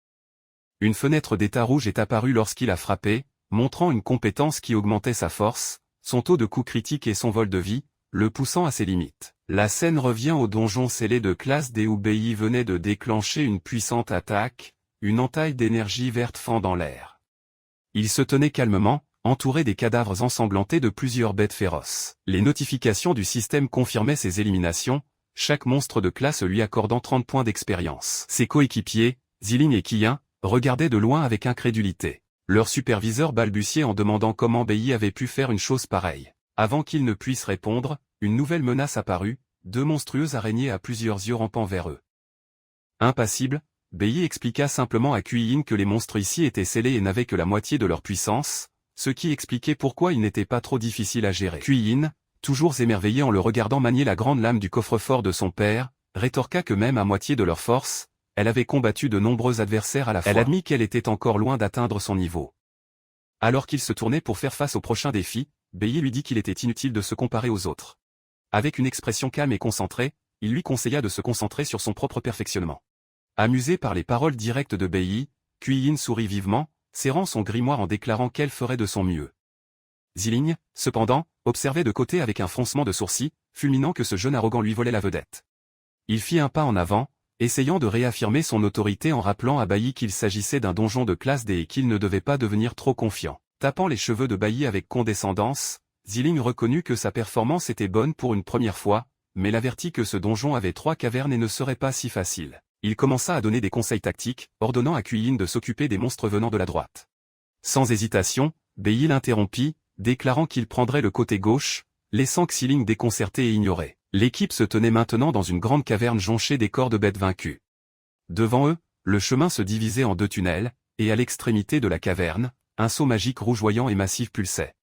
Une fenêtre d'état rouge est apparue lorsqu'il a frappé, montrant une compétence qui augmentait sa force, son taux de coup critique et son vol de vie, le poussant à ses limites. La scène revient au donjon scellé de classe D où Bei venait de déclencher une puissante attaque, une entaille d'énergie verte fend dans l'air. Il se tenait calmement, entouré des cadavres ensanglantés de plusieurs bêtes féroces. Les notifications du système confirmaient ses éliminations, chaque monstre de classe lui accordant 30 points d'expérience. Ses coéquipiers, Ziling et Qiyin, regardaient de loin avec incrédulité. Leur superviseur balbutiait en demandant comment Bei avait pu faire une chose pareille. Avant qu'ils ne puissent répondre, une nouvelle menace apparut, deux monstrueuses araignées à plusieurs yeux rampant vers eux. Impassible, Bei expliqua simplement à Kuei-in que les monstres ici étaient scellés et n'avaient que la moitié de leur puissance, ce qui expliquait pourquoi ils n'étaient pas trop difficiles à gérer. Kuei-in, toujours émerveillé en le regardant manier la grande lame du coffre-fort de son père, rétorqua que même à moitié de leur force, elle avait combattu de nombreux adversaires à la fois. Elle admit qu'elle était encore loin d'atteindre son niveau. Alors qu'il se tournait pour faire face au prochain défi, Bei lui dit qu'il était inutile de se comparer aux autres. Avec une expression calme et concentrée, il lui conseilla de se concentrer sur son propre perfectionnement. Amusé par les paroles directes de Bei, Kuei-in sourit vivement, serrant son grimoire en déclarant qu'elle ferait de son mieux. Ziling, cependant, observait de côté avec un froncement de sourcils, fulminant que ce jeune arrogant lui volait la vedette. Il fit un pas en avant, essayant de réaffirmer son autorité en rappelant à Bei qu'il s'agissait d'un donjon de classe D et qu'il ne devait pas devenir trop confiant. Tapant les cheveux de Bei avec condescendance, Ziling reconnut que sa performance était bonne pour une première fois, mais l'avertit que ce donjon avait 3 cavernes et ne serait pas si facile. Il commença à donner des conseils tactiques, ordonnant à Kuei-in de s'occuper des monstres venant de la droite. Sans hésitation, Bei l'interrompit, déclarant qu'il prendrait le côté gauche, laissant Xiling déconcerté et ignoré. L'équipe se tenait maintenant dans une grande caverne jonchée des corps de bêtes vaincues. Devant eux, le chemin se divisait en 2 tunnels, et à l'extrémité de la caverne, un seau magique rougeoyant et massif pulsait.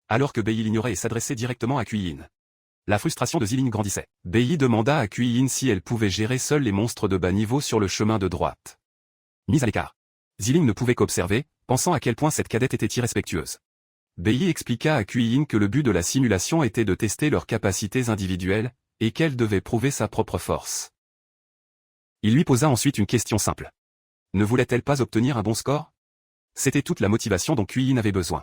Alors que Bei l'ignorait et s'adressait directement à Kuei-in. La frustration de Ziling grandissait. Bei demanda à Kuei-in si elle pouvait gérer seule les monstres de bas niveau sur le chemin de droite. Mise à l'écart. Ziling ne pouvait qu'observer, pensant à quel point cette cadette était irrespectueuse. Bei expliqua à Kuei-in que le but de la simulation était de tester leurs capacités individuelles, et qu'elle devait prouver sa propre force. Il lui posa ensuite une question simple. Ne voulait-elle pas obtenir un bon score? C'était toute la motivation dont Kuei-in avait besoin.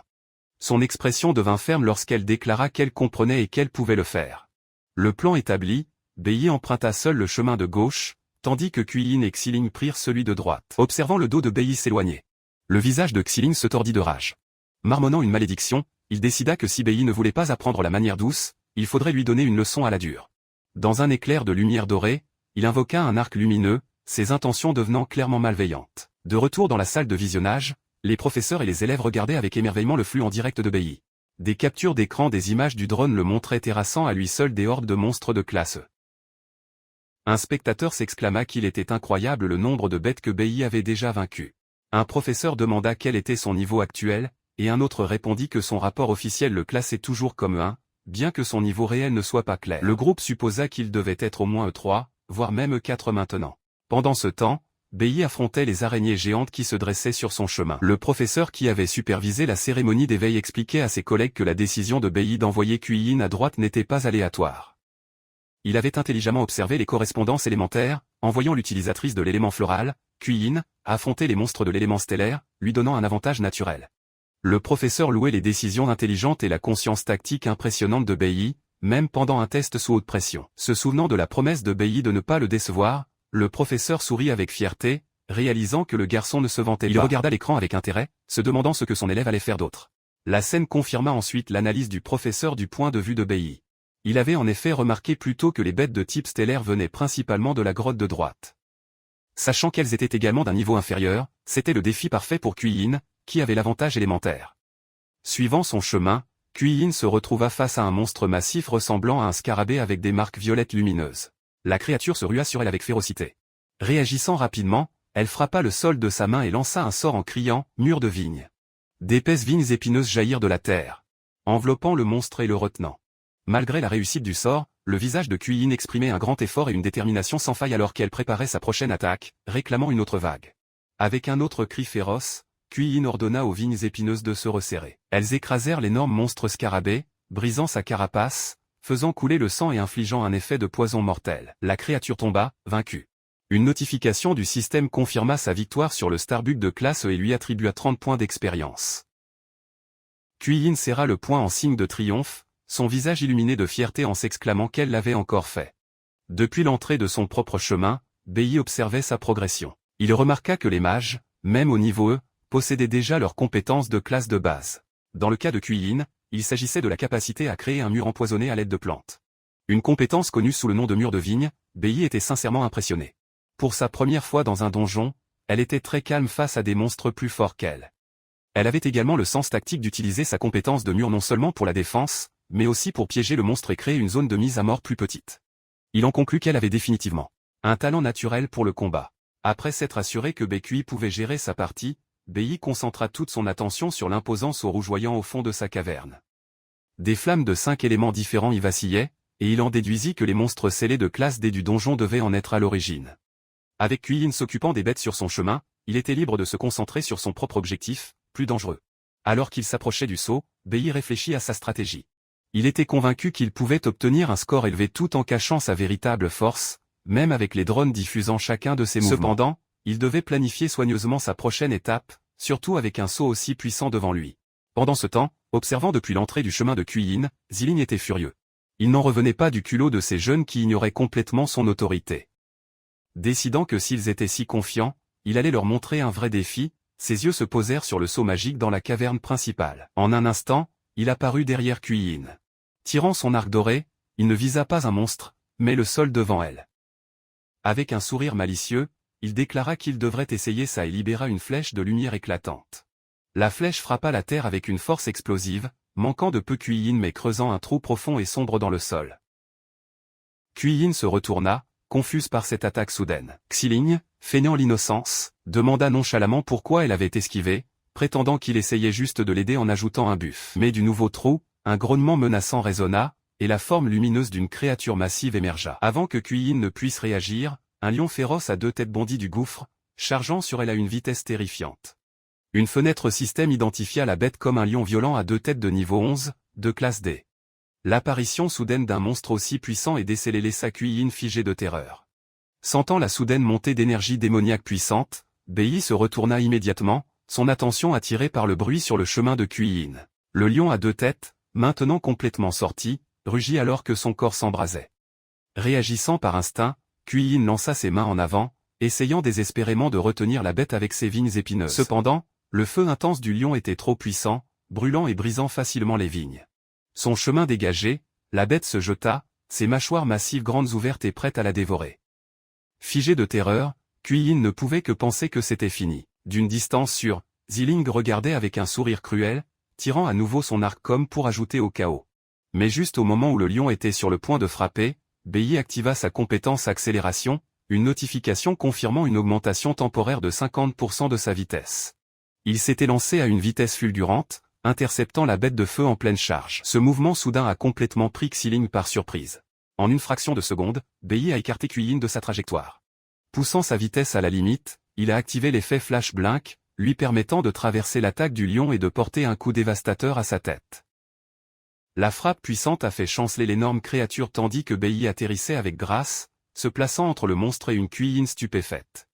Son expression devint ferme lorsqu'elle déclara qu'elle comprenait et qu'elle pouvait le faire. Le plan établi, Bei emprunta seul le chemin de gauche, tandis que Kuei-in et Xiling prirent celui de droite. Observant le dos de Bei s'éloigner, le visage de Xiling se tordit de rage. Marmonnant une malédiction, il décida que si Bei ne voulait pas apprendre la manière douce, il faudrait lui donner une leçon à la dure. Dans un éclair de lumière dorée, il invoqua un arc lumineux, ses intentions devenant clairement malveillantes. De retour dans la salle de visionnage, les professeurs et les élèves regardaient avec émerveillement le flux en direct de Bei. Des captures d'écran des images du drone le montraient terrassant à lui seul des hordes de monstres de classe E. Un spectateur s'exclama qu'il était incroyable le nombre de bêtes que Bei avait déjà vaincues. Un professeur demanda quel était son niveau actuel, et un autre répondit que son rapport officiel le classait toujours comme 1, bien que son niveau réel ne soit pas clair. Le groupe supposa qu'il devait être au moins E3, voire même E4 maintenant. Pendant ce temps, Bei affrontait les araignées géantes qui se dressaient sur son chemin. Le professeur qui avait supervisé la cérémonie d'éveil expliquait à ses collègues que la décision de Bei d'envoyer Kuei-in à droite n'était pas aléatoire. Il avait intelligemment observé les correspondances élémentaires, envoyant l'utilisatrice de l'élément floral, Kuei-in, affronter les monstres de l'élément stellaire, lui donnant un avantage naturel. Le professeur louait les décisions intelligentes et la conscience tactique impressionnante de Bei, même pendant un test sous haute pression. Se souvenant de la promesse de Bei de ne pas le décevoir, le professeur sourit avec fierté, réalisant que le garçon ne se vantait pas. Il regarda l'écran avec intérêt, se demandant ce que son élève allait faire d'autre. La scène confirma ensuite l'analyse du professeur du point de vue de Bei. Il avait en effet remarqué plus tôt que les bêtes de type stellaire venaient principalement de la grotte de droite. Sachant qu'elles étaient également d'un niveau inférieur, c'était le défi parfait pour Kuei-in, qui avait l'avantage élémentaire. Suivant son chemin, Kuei-in se retrouva face à un monstre massif ressemblant à un scarabée avec des marques violettes lumineuses. La créature se rua sur elle avec férocité. Réagissant rapidement, elle frappa le sol de sa main et lança un sort en criant « Mur de vigne ». D'épaisses vignes épineuses jaillirent de la terre, enveloppant le monstre et le retenant. Malgré la réussite du sort, le visage de Kuei-in exprimait un grand effort et une détermination sans faille alors qu'elle préparait sa prochaine attaque, réclamant une autre vague. Avec un autre cri féroce, Kuei-in ordonna aux vignes épineuses de se resserrer. Elles écrasèrent l'énorme monstre scarabée, brisant sa carapace, faisant couler le sang et infligeant un effet de poison mortel. La créature tomba, vaincue. Une notification du système confirma sa victoire sur le Starbug de classe E et lui attribua 30 points d'expérience. Kuei-in serra le poing en signe de triomphe, son visage illuminé de fierté en s'exclamant qu'elle l'avait encore fait. Depuis l'entrée de son propre chemin, Bei observait sa progression. Il remarqua que les mages, même au niveau E, possédaient déjà leurs compétences de classe de base. Dans le cas de Kuei-in, il s'agissait de la capacité à créer un mur empoisonné à l'aide de plantes. Une compétence connue sous le nom de mur de vigne, Bei était sincèrement impressionné. Pour sa première fois dans un donjon, elle était très calme face à des monstres plus forts qu'elle. Elle avait également le sens tactique d'utiliser sa compétence de mur non seulement pour la défense, mais aussi pour piéger le monstre et créer une zone de mise à mort plus petite. Il en conclut qu'elle avait définitivement un talent naturel pour le combat. Après s'être assuré que Baekhui pouvait gérer sa partie, Bei concentra toute son attention sur l'imposant seau rougeoyant au fond de sa caverne. Des flammes de 5 éléments différents y vacillaient, et il en déduisit que les monstres scellés de classe D du donjon devaient en être à l'origine. Avec Kuei-in s'occupant des bêtes sur son chemin, il était libre de se concentrer sur son propre objectif, plus dangereux. Alors qu'il s'approchait du seau, Bei réfléchit à sa stratégie. Il était convaincu qu'il pouvait obtenir un score élevé tout en cachant sa véritable force, même avec les drones diffusant chacun de ses mouvements. Cependant, il devait planifier soigneusement sa prochaine étape, surtout avec un seau aussi puissant devant lui. Pendant ce temps, observant depuis l'entrée du chemin de Kuei-in, Ziling était furieux. Il n'en revenait pas du culot de ces jeunes qui ignoraient complètement son autorité. Décidant que s'ils étaient si confiants, il allait leur montrer un vrai défi, ses yeux se posèrent sur le seau magique dans la caverne principale. En un instant, il apparut derrière Kuei-in. Tirant son arc doré, il ne visa pas un monstre, mais le sol devant elle. Avec un sourire malicieux, il déclara qu'il devrait essayer ça et libéra une flèche de lumière éclatante. La flèche frappa la terre avec une force explosive, manquant de peu Kuei-in mais creusant un trou profond et sombre dans le sol. Kuei-in se retourna, confuse par cette attaque soudaine. Xiling, feignant l'innocence, demanda nonchalamment pourquoi elle avait esquivé, prétendant qu'il essayait juste de l'aider en ajoutant un buff. Mais du nouveau trou, un grognement menaçant résonna, et la forme lumineuse d'une créature massive émergea. Avant que Kuei-in ne puisse réagir, un lion féroce à 2 têtes bondit du gouffre, chargeant sur elle à une vitesse terrifiante. Une fenêtre système identifia la bête comme un lion violent à 2 têtes de niveau 11, de classe D. L'apparition soudaine d'un monstre aussi puissant et décellé laissa Kuei-in figé de terreur. Sentant la soudaine montée d'énergie démoniaque puissante, Bei se retourna immédiatement, son attention attirée par le bruit sur le chemin de Kuei-in. Le lion à 2 têtes, maintenant complètement sorti, rugit alors que son corps s'embrasait. Réagissant par instinct, Kuei-in lança ses mains en avant, essayant désespérément de retenir la bête avec ses vignes épineuses. Cependant, le feu intense du lion était trop puissant, brûlant et brisant facilement les vignes. Son chemin dégagé, la bête se jeta, ses mâchoires massives grandes ouvertes et prêtes à la dévorer. Figé de terreur, Kuei-in ne pouvait que penser que c'était fini. D'une distance sûre, Ziling regardait avec un sourire cruel, tirant à nouveau son arc comme pour ajouter au chaos. Mais juste au moment où le lion était sur le point de frapper, Bei activa sa compétence accélération, une notification confirmant une augmentation temporaire de 50% de sa vitesse. Il s'était lancé à une vitesse fulgurante, interceptant la bête de feu en pleine charge. Ce mouvement soudain a complètement pris Xiling par surprise. En une fraction de seconde, Bei a écarté Kuei-in de sa trajectoire. Poussant sa vitesse à la limite, il a activé l'effet Flash Blink, lui permettant de traverser l'attaque du lion et de porter un coup dévastateur à sa tête. La frappe puissante a fait chanceler l'énorme créature tandis que Bei atterrissait avec grâce, se plaçant entre le monstre et une Kuei-in stupéfaite.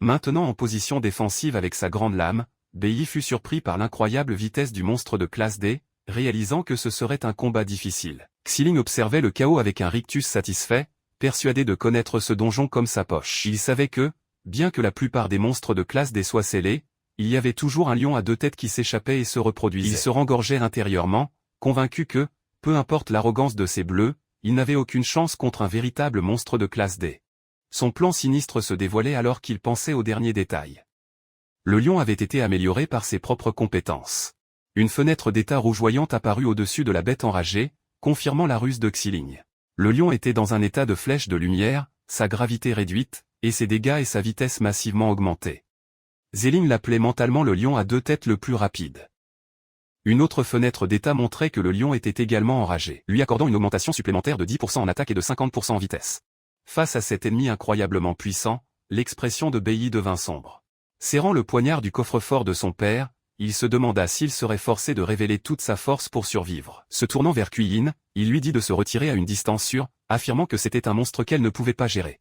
Maintenant en position défensive avec sa grande lame, Bei fut surpris par l'incroyable vitesse du monstre de classe D, réalisant que ce serait un combat difficile. Xiling observait le chaos avec un rictus satisfait, persuadé de connaître ce donjon comme sa poche. Il savait que, bien que la plupart des monstres de classe D soient scellés, il y avait toujours un lion à 2 têtes qui s'échappait et se reproduisait. Il se rengorgeait intérieurement, convaincu que, peu importe l'arrogance de ces bleus, il n'avait aucune chance contre un véritable monstre de classe D. Son plan sinistre se dévoilait alors qu'il pensait aux derniers détails. Le lion avait été amélioré par ses propres compétences. Une fenêtre d'état rougeoyante apparut au-dessus de la bête enragée, confirmant la ruse de Xiling. Le lion était dans un état de flèche de lumière, sa gravité réduite, et ses dégâts et sa vitesse massivement augmentés. Ziling l'appelait mentalement le lion à 2 têtes le plus rapide. Une autre fenêtre d'état montrait que le lion était également enragé, lui accordant une augmentation supplémentaire de 10% en attaque et de 50% en vitesse. Face à cet ennemi incroyablement puissant, l'expression de Bei devint sombre. Serrant le poignard du coffre-fort de son père, il se demanda s'il serait forcé de révéler toute sa force pour survivre. Se tournant vers Kuei-in, il lui dit de se retirer à une distance sûre, affirmant que c'était un monstre qu'elle ne pouvait pas gérer.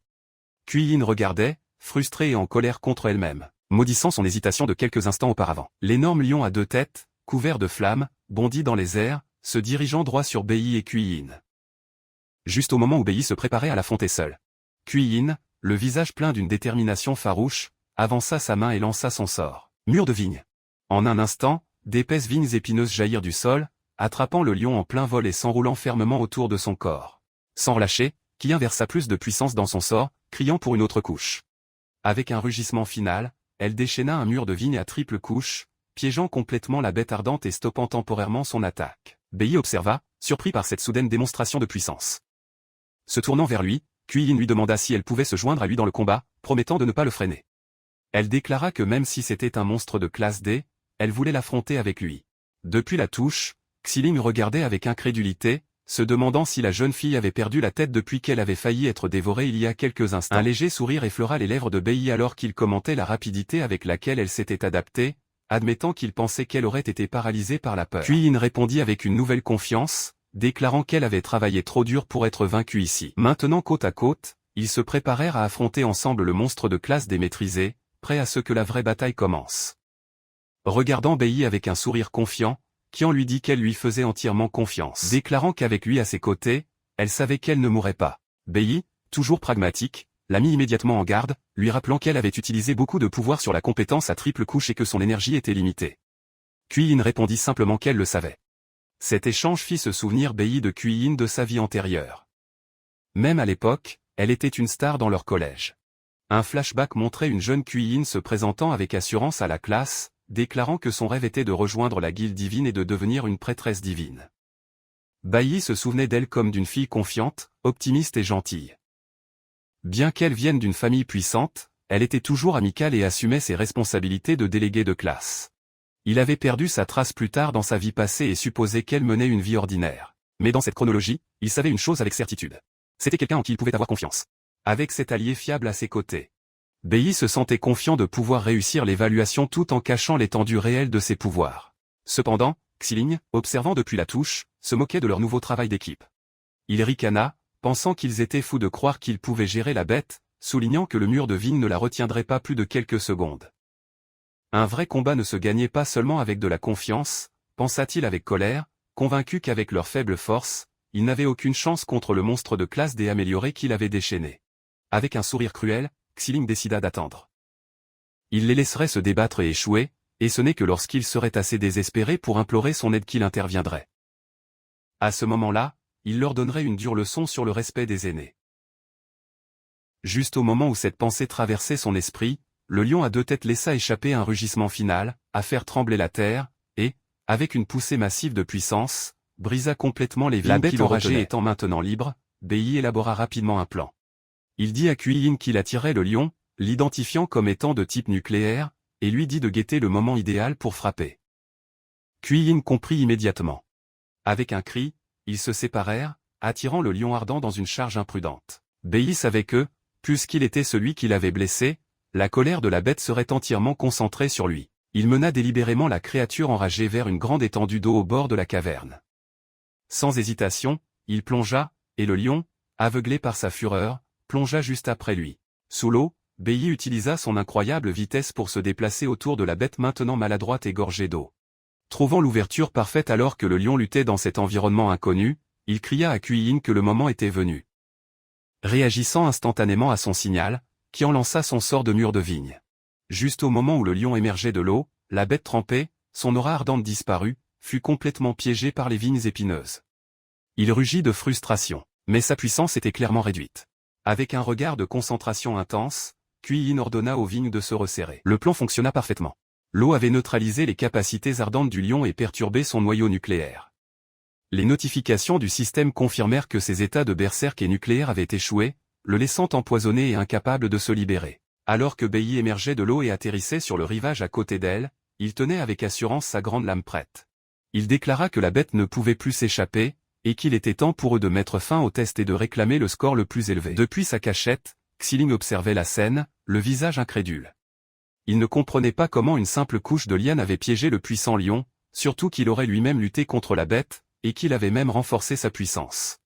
Kuei-in regardait, frustrée et en colère contre elle-même, maudissant son hésitation de quelques instants auparavant. L'énorme lion à 2 têtes, couvert de flammes, bondit dans les airs, se dirigeant droit sur Bei et Kuei-in. Juste au moment où Bei se préparait à l'affronter seul. Kuei-in, le visage plein d'une détermination farouche, avança sa main et lança son sort. Mur de vigne. En un instant, d'épaisses vignes épineuses jaillirent du sol, attrapant le lion en plein vol et s'enroulant fermement autour de son corps. Sans relâcher, Kuei-in versa plus de puissance dans son sort, criant pour une autre couche. Avec un rugissement final, elle déchaîna un mur de vigne à triple couche, piégeant complètement la bête ardente et stoppant temporairement son attaque. Bei observa, surpris par cette soudaine démonstration de puissance. Se tournant vers lui, Kui-in lui demanda si elle pouvait se joindre à lui dans le combat, promettant de ne pas le freiner. Elle déclara que même si c'était un monstre de classe D, elle voulait l'affronter avec lui. Depuis la touche, Xiling regardait avec incrédulité, se demandant si la jeune fille avait perdu la tête depuis qu'elle avait failli être dévorée il y a quelques instants. Un léger sourire effleura les lèvres de Bei alors qu'il commentait la rapidité avec laquelle elle s'était adaptée, admettant qu'il pensait qu'elle aurait été paralysée par la peur. Kui-in répondit avec une nouvelle confiance, déclarant qu'elle avait travaillé trop dur pour être vaincue ici. Maintenant côte à côte, ils se préparèrent à affronter ensemble le monstre de classe démaîtrisé, prêt à ce que la vraie bataille commence. Regardant Bei avec un sourire confiant, Qian lui dit qu'elle lui faisait entièrement confiance. Déclarant qu'avec lui à ses côtés, elle savait qu'elle ne mourrait pas. Bei, toujours pragmatique, l'a mis immédiatement en garde, lui rappelant qu'elle avait utilisé beaucoup de pouvoir sur la compétence à triple couche et que son énergie était limitée. Kui-in répondit simplement qu'elle le savait. Cet échange fit se souvenir Bei de Kui-in de sa vie antérieure. Même à l'époque, elle était une star dans leur collège. Un flashback montrait une jeune Kui-in se présentant avec assurance à la classe, déclarant que son rêve était de rejoindre la guilde divine et de devenir une prêtresse divine. Bei se souvenait d'elle comme d'une fille confiante, optimiste et gentille. Bien qu'elle vienne d'une famille puissante, elle était toujours amicale et assumait ses responsabilités de déléguée de classe. Il avait perdu sa trace plus tard dans sa vie passée et supposait qu'elle menait une vie ordinaire. Mais dans cette chronologie, il savait une chose avec certitude. C'était quelqu'un en qui il pouvait avoir confiance. Avec cet allié fiable à ses côtés. Bei se sentait confiant de pouvoir réussir l'évaluation tout en cachant l'étendue réelle de ses pouvoirs. Cependant, Xiling, observant depuis la touche, se moquait de leur nouveau travail d'équipe. Il ricana, pensant qu'ils étaient fous de croire qu'ils pouvaient gérer la bête, soulignant que le mur de vigne ne la retiendrait pas plus de quelques secondes. Un vrai combat ne se gagnait pas seulement avec de la confiance, pensa-t-il avec colère, convaincu qu'avec leur faible force, ils n'avaient aucune chance contre le monstre de classe D amélioré qu'il avait déchaîné. Avec un sourire cruel, Xiling décida d'attendre. Il les laisserait se débattre et échouer, et ce n'est que lorsqu'ils seraient assez désespérés pour implorer son aide qu'il interviendrait. À ce moment-là, il leur donnerait une dure leçon sur le respect des aînés. Juste au moment où cette pensée traversait son esprit, le lion à deux têtes laissa échapper un rugissement final, à faire trembler la terre, et, avec une poussée massive de puissance, brisa complètement les vignes qui l'enrageaient. Étant maintenant libre, Bei élabora rapidement un plan. Il dit à Kui-in qu'il attirait le lion, l'identifiant comme étant de type nucléaire, et lui dit de guetter le moment idéal pour frapper. Kui-in comprit immédiatement. Avec un cri, ils se séparèrent, attirant le lion ardent dans une charge imprudente. Bei savait que, puisqu'il était celui qui l'avait blessé, la colère de la bête serait entièrement concentrée sur lui. Il mena délibérément la créature enragée vers une grande étendue d'eau au bord de la caverne. Sans hésitation, il plongea, et le lion, aveuglé par sa fureur, plongea juste après lui. Sous l'eau, Bei utilisa son incroyable vitesse pour se déplacer autour de la bête maintenant maladroite et gorgée d'eau. Trouvant l'ouverture parfaite alors que le lion luttait dans cet environnement inconnu, il cria à Kui-in que le moment était venu. Réagissant instantanément à son signal, Qian lança son sort de mur de vigne. Juste au moment où le lion émergeait de l'eau, la bête trempée, son aura ardente disparut, fut complètement piégée par les vignes épineuses. Il rugit de frustration, mais sa puissance était clairement réduite. Avec un regard de concentration intense, Kui-in ordonna aux vignes de se resserrer. Le plan fonctionna parfaitement. L'eau avait neutralisé les capacités ardentes du lion et perturbé son noyau nucléaire. Les notifications du système confirmèrent que ses états de berserk et nucléaire avaient échoué, le laissant empoisonné et incapable de se libérer. Alors que Bei émergeait de l'eau et atterrissait sur le rivage à côté d'elle, il tenait avec assurance sa grande lame prête. Il déclara que la bête ne pouvait plus s'échapper, et qu'il était temps pour eux de mettre fin au test et de réclamer le score le plus élevé. Depuis sa cachette, Xiling observait la scène, le visage incrédule. Il ne comprenait pas comment une simple couche de liane avait piégé le puissant lion, surtout qu'il aurait lui-même lutté contre la bête, et qu'il avait même renforcé sa puissance.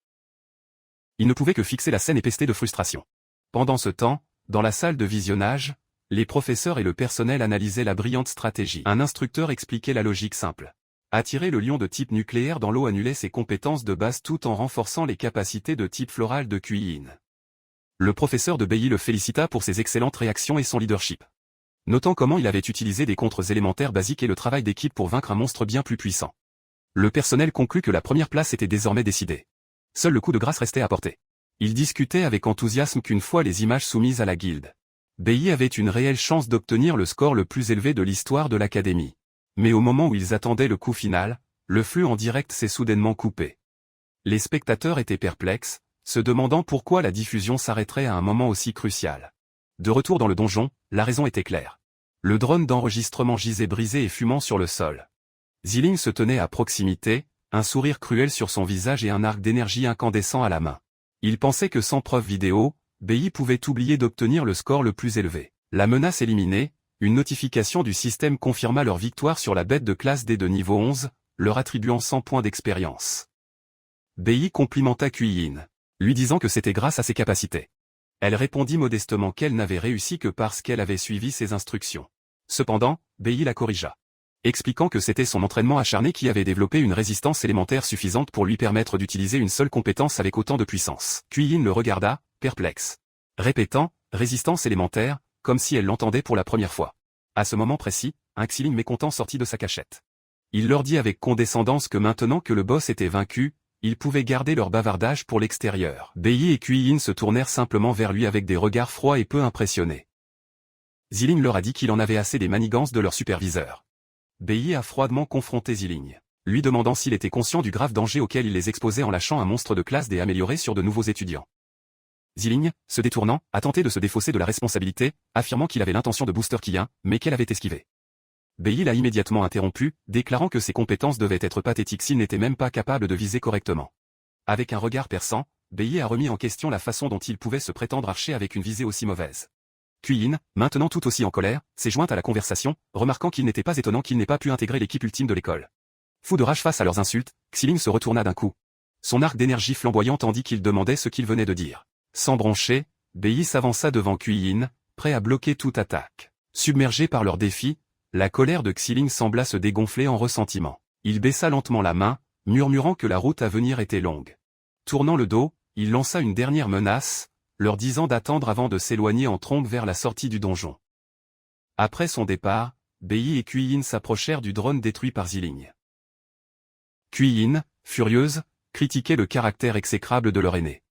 Il ne pouvait que fixer la scène et pester de frustration. Pendant ce temps, dans la salle de visionnage, les professeurs et le personnel analysaient la brillante stratégie. Un instructeur expliquait la logique simple. Attirer le lion de type nucléaire dans l'eau annulait ses compétences de base tout en renforçant les capacités de type floral de Kui-in. Le professeur de Bei le félicita pour ses excellentes réactions et son leadership. Notant comment il avait utilisé des contres élémentaires basiques et le travail d'équipe pour vaincre un monstre bien plus puissant. Le personnel conclut que la première place était désormais décidée. Seul le coup de grâce restait à porter. Il discutait avec enthousiasme qu'une fois les images soumises à la guilde, Bei avait une réelle chance d'obtenir le score le plus élevé de l'histoire de l'académie. Mais au moment où ils attendaient le coup final, le flux en direct s'est soudainement coupé. Les spectateurs étaient perplexes, se demandant pourquoi la diffusion s'arrêterait à un moment aussi crucial. De retour dans le donjon, la raison était claire. Le drone d'enregistrement gisait brisé et fumant sur le sol. Xiling se tenait à proximité, un sourire cruel sur son visage et un arc d'énergie incandescent à la main. Il pensait que sans preuve vidéo, BI pouvait oublier d'obtenir le score le plus élevé. La menace éliminée, une notification du système confirma leur victoire sur la bête de classe D de niveau 11, leur attribuant 100 points d'expérience. BI complimenta Kuei-in, lui disant que c'était grâce à ses capacités. Elle répondit modestement qu'elle n'avait réussi que parce qu'elle avait suivi ses instructions. Cependant, BI la corrigea, expliquant que c'était son entraînement acharné qui avait développé une résistance élémentaire suffisante pour lui permettre d'utiliser une seule compétence avec autant de puissance. Kuei-in le regarda, perplexe, répétant « résistance élémentaire », comme si elle l'entendait pour la première fois. À ce moment précis, un Xiling mécontent sortit de sa cachette. Il leur dit avec condescendance que maintenant que le boss était vaincu, ils pouvaient garder leur bavardage pour l'extérieur. BI et Kuei-in se tournèrent simplement vers lui avec des regards froids et peu impressionnés. Xiling leur a dit qu'il en avait assez des manigances de leur superviseur. BI a froidement confronté Xiling, lui demandant s'il était conscient du grave danger auquel il les exposait en lâchant un monstre de classe D amélioré sur de nouveaux étudiants. Xiling, se détournant, a tenté de se défausser de la responsabilité, affirmant qu'il avait l'intention de booster Kiin, mais qu'elle avait esquivé. BI l'a immédiatement interrompu, déclarant que ses compétences devaient être pathétiques s'il n'était même pas capable de viser correctement. Avec un regard perçant, BI a remis en question la façon dont il pouvait se prétendre archer avec une visée aussi mauvaise. Kuei-in, maintenant tout aussi en colère, s'est jointe à la conversation, remarquant qu'il n'était pas étonnant qu'il n'ait pas pu intégrer l'équipe ultime de l'école. Fou de rage face à leurs insultes, Xiling se retourna d'un coup. Son arc d'énergie flamboyant tandis qu'il demandait ce qu'il venait de dire. Sans broncher, BI s'avança devant Kuei-in, prêt à bloquer toute attaque. Submergé par leur défi, la colère de Xiling sembla se dégonfler en ressentiment. Il baissa lentement la main, murmurant que la route à venir était longue. Tournant le dos, il lança une dernière menace, leur disant d'attendre avant de s'éloigner en trombe vers la sortie du donjon. Après son départ, BI et Kuei-in s'approchèrent du drone détruit par Xiling. Kuei-in, furieuse, critiquait le caractère exécrable de leur aîné.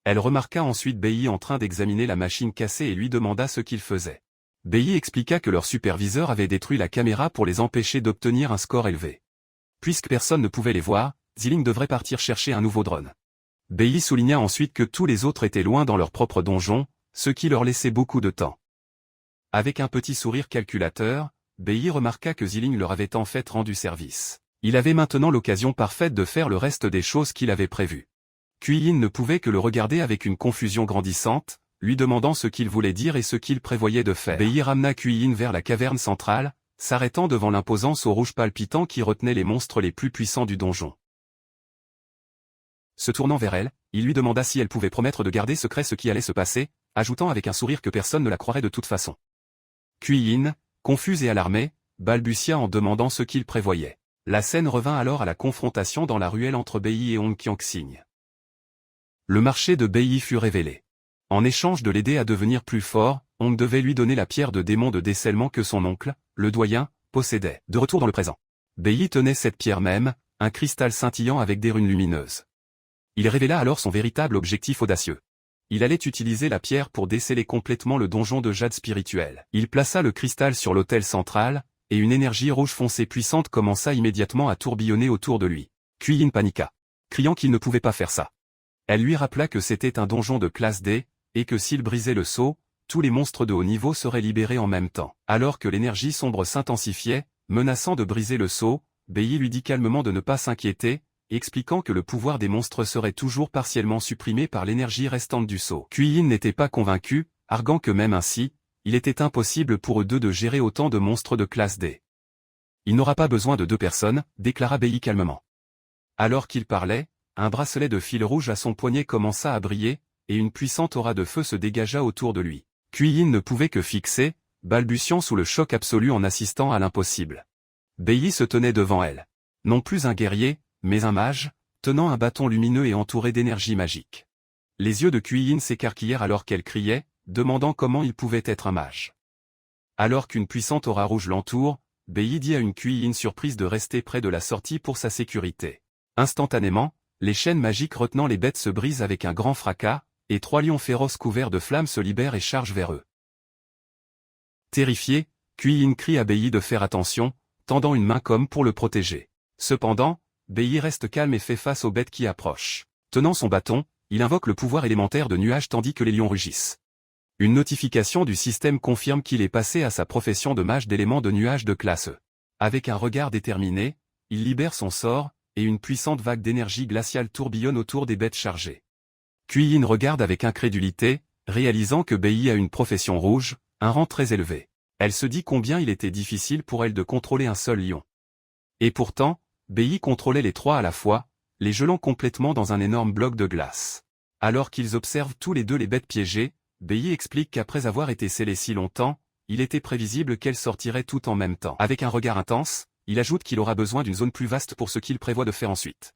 Elle remarqua ensuite BI en train d'examiner la machine cassée et lui demanda ce qu'il faisait. BI expliqua que leur superviseur avait détruit la caméra pour les empêcher d'obtenir un score élevé. Puisque personne ne pouvait les voir, Xiling devrait partir chercher un nouveau drone. BI souligna ensuite que tous les autres étaient loin dans leur propre donjon, ce qui leur laissait beaucoup de temps. Avec un petit sourire calculateur, BI remarqua que Xiling leur avait en fait rendu service. Il avait maintenant l'occasion parfaite de faire le reste des choses qu'il avait prévues. Kuei-in ne pouvait que le regarder avec une confusion grandissante, lui demandant ce qu'il voulait dire et ce qu'il prévoyait de faire. BI ramena Kuei-in vers la caverne centrale, s'arrêtant devant l'imposance au rouge palpitant qui retenait les monstres les plus puissants du donjon. Se tournant vers elle, il lui demanda si elle pouvait promettre de garder secret ce qui allait se passer, ajoutant avec un sourire que personne ne la croirait de toute façon. Kuei-in, confuse et alarmée, balbutia en demandant ce qu'il prévoyait. La scène revint alors à la confrontation dans la ruelle entre BI et Hong Qianxing. Le marché de BI fut révélé. En échange de l'aider à devenir plus fort, Hong devait lui donner la pierre de démon de décèlement que son oncle, le doyen, possédait. De retour dans le présent, BI tenait cette pierre même, un cristal scintillant avec des runes lumineuses. Il révéla alors son véritable objectif audacieux. Il allait utiliser la pierre pour déceler complètement le donjon de jade spirituel. Il plaça le cristal sur l'autel central, et une énergie rouge foncée puissante commença immédiatement à tourbillonner autour de lui. Kuei-in paniqua, criant qu'il ne pouvait pas faire ça. Elle lui rappela que c'était un donjon de classe D, et que s'il brisait le sceau, tous les monstres de haut niveau seraient libérés en même temps. Alors que l'énergie sombre s'intensifiait, menaçant de briser le sceau, BI lui dit calmement de ne pas s'inquiéter, expliquant que le pouvoir des monstres serait toujours partiellement supprimé par l'énergie restante du sceau. Kuei-in n'était pas convaincu, arguant que même ainsi, il était impossible pour eux deux de gérer autant de monstres de classe D. Il n'aura pas besoin de 2 personnes, déclara BI calmement. Alors qu'il parlait, un bracelet de fil rouge à son poignet commença à briller, et une puissante aura de feu se dégagea autour de lui. Kuei-in ne pouvait que fixer, balbutiant sous le choc absolu en assistant à l'impossible. BI se tenait devant elle. Non plus un guerrier, mais un mage, tenant un bâton lumineux et entouré d'énergie magique. Les yeux de Kuei-in s'écarquillèrent alors qu'elle criait, demandant comment il pouvait être un mage. Alors qu'une puissante aura rouge l'entoure, BI dit à une Kuei-in surprise de rester près de la sortie pour sa sécurité. Instantanément, les chaînes magiques retenant les bêtes se brisent avec un grand fracas, et 3 lions féroces couverts de flammes se libèrent et chargent vers eux. Terrifié, Kuei-in crie à BI de faire attention, tendant une main comme pour le protéger. Cependant, BI reste calme et fait face aux bêtes qui approchent. Tenant son bâton, il invoque le pouvoir élémentaire de nuage tandis que les lions rugissent. Une notification du système confirme qu'il est passé à sa profession de mage d'éléments de nuage de classe E. Avec un regard déterminé, il libère son sort, et une puissante vague d'énergie glaciale tourbillonne autour des bêtes chargées. Kuei-Yin regarde avec incrédulité, réalisant que Bei a une profession rouge, un rang très élevé. Elle se dit combien il était difficile pour elle de contrôler un seul lion. Et pourtant, Bei contrôlait les trois à la fois, les gelant complètement dans un énorme bloc de glace. Alors qu'ils observent tous les deux les bêtes piégées, Bei explique qu'après avoir été scellé si longtemps, il était prévisible qu'elles sortiraient toutes en même temps. Avec un regard intense, il ajoute qu'il aura besoin d'une zone plus vaste pour ce qu'il prévoit de faire ensuite.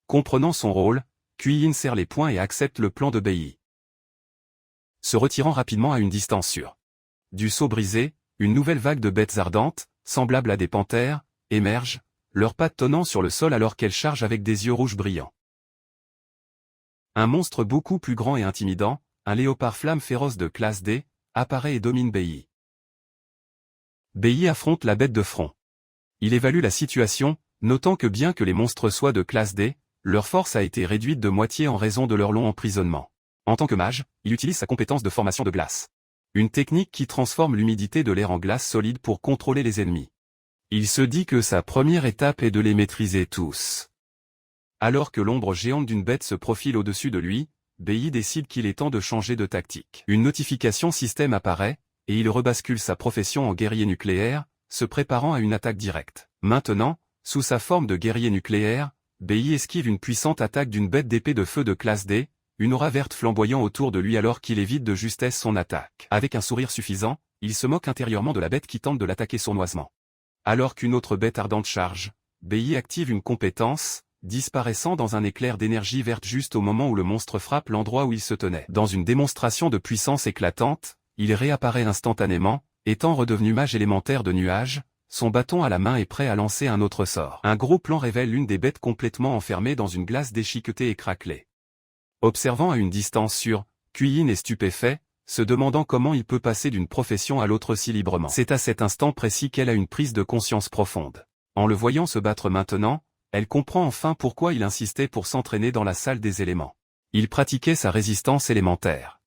Comprenant son rôle, Kuei-Yin serre les poings et accepte le plan de Bei. Se retirant rapidement à une distance sûre. Du seau brisé, une nouvelle vague de bêtes ardentes, semblables à des panthères, émerge, leurs pattes tonnant sur le sol alors qu'elles chargent avec des yeux rouges brillants. Un monstre beaucoup plus grand et intimidant, un léopard flamme féroce de classe D, apparaît et domine Bei. Bei affronte la bête de front. Il évalue la situation, notant que bien que les monstres soient de classe D, leur force a été réduite de moitié en raison de leur long emprisonnement. En tant que mage, il utilise sa compétence de formation de glace. Une technique qui transforme l'humidité de l'air en glace solide pour contrôler les ennemis. Il se dit que sa première étape est de les maîtriser tous. Alors que l'ombre géante d'une bête se profile au-dessus de lui, Bei décide qu'il est temps de changer de tactique. Une notification système apparaît, et il rebascule sa profession en guerrier nucléaire, se préparant à une attaque directe. Maintenant, sous sa forme de guerrier nucléaire, Bei esquive une puissante attaque d'une bête d'épée de feu de classe D, une aura verte flamboyant autour de lui alors qu'il évite de justesse son attaque. Avec un sourire suffisant, il se moque intérieurement de la bête qui tente de l'attaquer sournoisement. Alors qu'une autre bête ardente charge, Bei active une compétence, disparaissant dans un éclair d'énergie verte juste au moment où le monstre frappe l'endroit où il se tenait. Dans une démonstration de puissance éclatante, il réapparaît instantanément, étant redevenu mage élémentaire de nuage, son bâton à la main est prêt à lancer un autre sort. Un gros plan révèle l'une des bêtes complètement enfermée dans une glace déchiquetée et craquelée. Observant à une distance sûre, Kuei-Yin est stupéfait, se demandant comment il peut passer d'une profession à l'autre si librement. C'est à cet instant précis qu'elle a une prise de conscience profonde. En le voyant se battre maintenant, elle comprend enfin pourquoi il insistait pour s'entraîner dans la salle des éléments. Il pratiquait sa résistance élémentaire.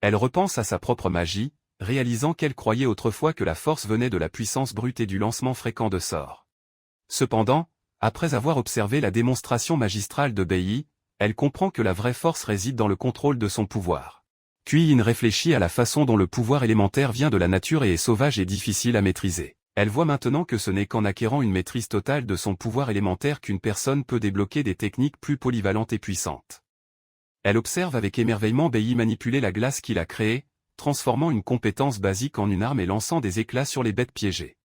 Elle repense à sa propre magie, réalisant qu'elle croyait autrefois que la force venait de la puissance brute et du lancement fréquent de sorts. Cependant, après avoir observé la démonstration magistrale de Bei, elle comprend que la vraie force réside dans le contrôle de son pouvoir. Kuei-Yin réfléchit à la façon dont le pouvoir élémentaire vient de la nature et est sauvage et difficile à maîtriser. Elle voit maintenant que ce n'est qu'en acquérant une maîtrise totale de son pouvoir élémentaire qu'une personne peut débloquer des techniques plus polyvalentes et puissantes. Elle observe avec émerveillement Bei manipuler la glace qu'il a créée, transformant une compétence basique en une arme et lançant des éclats sur les bêtes piégées.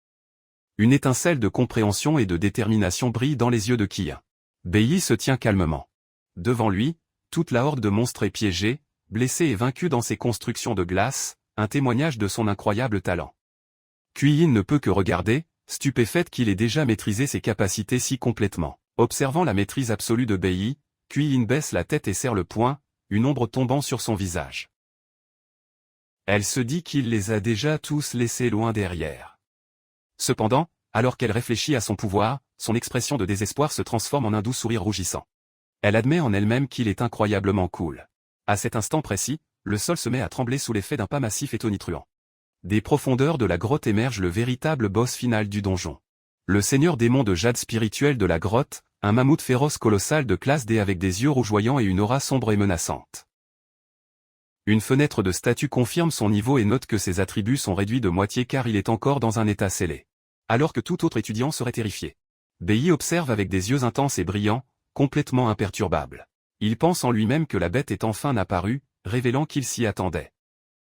Une étincelle de compréhension et de détermination brille dans les yeux de Kuei-Yin. Bei se tient calmement. Devant lui, toute la horde de monstres est piégée, blessée et vaincue dans ses constructions de glace, un témoignage de son incroyable talent. Kuei-Yin ne peut que regarder, stupéfaite qu'il ait déjà maîtrisé ses capacités si complètement. Observant la maîtrise absolue de Bei, Kuei-Yin baisse la tête et serre le poing, une ombre tombant sur son visage. Elle se dit qu'il les a déjà tous laissés loin derrière. Cependant, alors qu'elle réfléchit à son pouvoir, son expression de désespoir se transforme en un doux sourire rougissant. Elle admet en elle-même qu'il est incroyablement cool. À cet instant précis, le sol se met à trembler sous l'effet d'un pas massif et tonitruant. Des profondeurs de la grotte émerge le véritable boss final du donjon. Le seigneur démon de jade spirituel de la grotte, un mammouth féroce colossal de classe D avec des yeux rougeoyants et une aura sombre et menaçante. Une fenêtre de statue confirme son niveau et note que ses attributs sont réduits de moitié car il est encore dans un état scellé. Alors que tout autre étudiant serait terrifié. Bei observe avec des yeux intenses et brillants, complètement imperturbable. Il pense en lui-même que la bête est enfin apparue, révélant qu'il s'y attendait.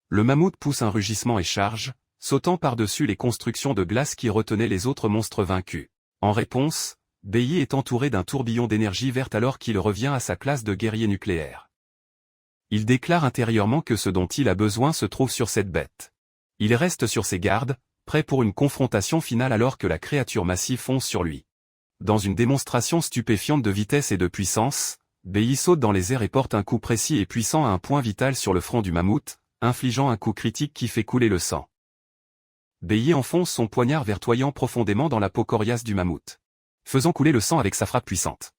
Le mammouth pousse un rugissement et charge, sautant par-dessus les constructions de glace qui retenaient les autres monstres vaincus. En réponse, Bei est entouré d'un tourbillon d'énergie verte alors qu'il revient à sa classe de guerrier nucléaire. Il déclare intérieurement que ce dont il a besoin se trouve sur cette bête. Il reste sur ses gardes, prêt pour une confrontation finale alors que la créature massive fonce sur lui. Dans une démonstration stupéfiante de vitesse et de puissance, Bei saute dans les airs et porte un coup précis et puissant à un point vital sur le front du mammouth, infligeant un coup critique qui fait couler le sang. Bei enfonce son poignard verdoyant profondément dans la peau coriace du mammouth, faisant couler le sang avec sa frappe puissante.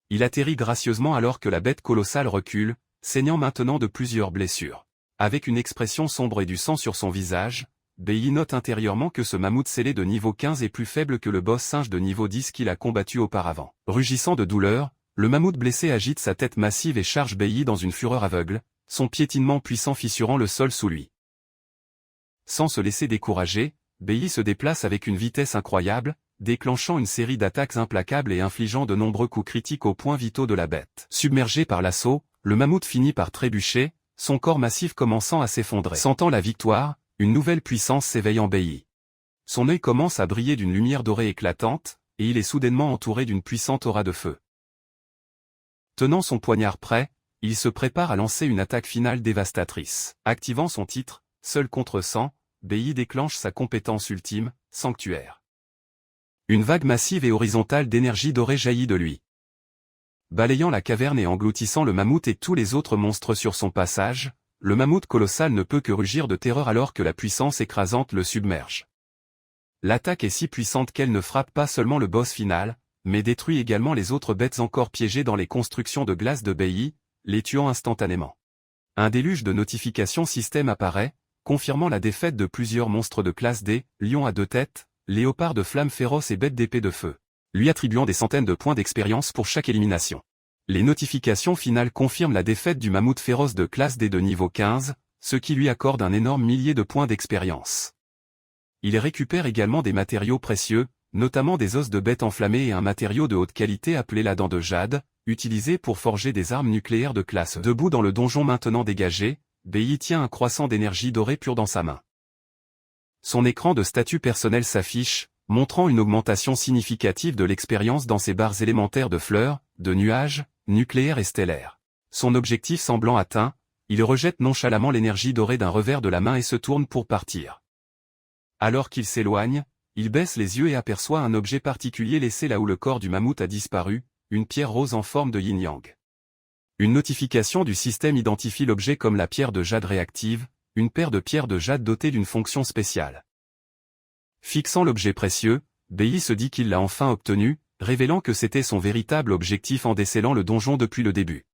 Il atterrit gracieusement alors que la bête colossale recule, saignant maintenant de plusieurs blessures. Avec une expression sombre et du sang sur son visage, Bailly note intérieurement que ce mammouth scellé de niveau 15 est plus faible que le boss singe de niveau 10 qu'il a combattu auparavant. Rugissant de douleur, le mammouth blessé agite sa tête massive et charge Bailly dans une fureur aveugle, son piétinement puissant fissurant le sol sous lui. Sans se laisser décourager, Bailly se déplace avec une vitesse incroyable, déclenchant une série d'attaques implacables et infligeant de nombreux coups critiques aux points vitaux de la bête. Submergé par l'assaut, le mammouth finit par trébucher, son corps massif commençant à s'effondrer. Sentant la victoire, une nouvelle puissance s'éveille en Bailly. Son œil commence à briller d'une lumière dorée éclatante, et il est soudainement entouré d'une puissante aura de feu. Tenant son poignard prêt, il se prépare à lancer une attaque finale dévastatrice. Activant son titre, seul contre 100, Bailly déclenche sa compétence ultime, Sanctuaire. Une vague massive et horizontale d'énergie dorée jaillit de lui. Balayant la caverne et engloutissant le mammouth et tous les autres monstres sur son passage, le mammouth colossal ne peut que rugir de terreur alors que la puissance écrasante le submerge. L'attaque est si puissante qu'elle ne frappe pas seulement le boss final, mais détruit également les autres bêtes encore piégées dans les constructions de glace de Bailly, les tuant instantanément. Un déluge de notifications système apparaît, confirmant la défaite de plusieurs monstres de classe D, lions à 2 têtes, léopards de flammes féroces et bêtes d'épée de feu, lui attribuant des centaines de points d'expérience pour chaque élimination. Les notifications finales confirment la défaite du mammouth féroce de classe D de niveau 15, ce qui lui accorde un énorme millier de points d'expérience. Il récupère également des matériaux précieux, notamment des os de bêtes enflammées et un matériau de haute qualité appelé la dent de jade, utilisé pour forger des armes nucléaires de classe. Debout dans le donjon maintenant dégagé, Bailly tient un croissant d'énergie dorée pure dans sa main. Son écran de statut personnel s'affiche, montrant une augmentation significative de l'expérience dans ses barres élémentaires de fleurs, de nuages, nucléaires et stellaires. Son objectif semblant atteint, il rejette nonchalamment l'énergie dorée d'un revers de la main et se tourne pour partir. Alors qu'il s'éloigne, il baisse les yeux et aperçoit un objet particulier laissé là où le corps du mammouth a disparu, une pierre rose en forme de yin-yang. Une notification du système identifie l'objet comme la pierre de jade réactive, une paire de pierres de jade dotée d'une fonction spéciale. Fixant l'objet précieux, Bailly se dit qu'il l'a enfin obtenu, révélant que c'était son véritable objectif en décellant le donjon depuis le début.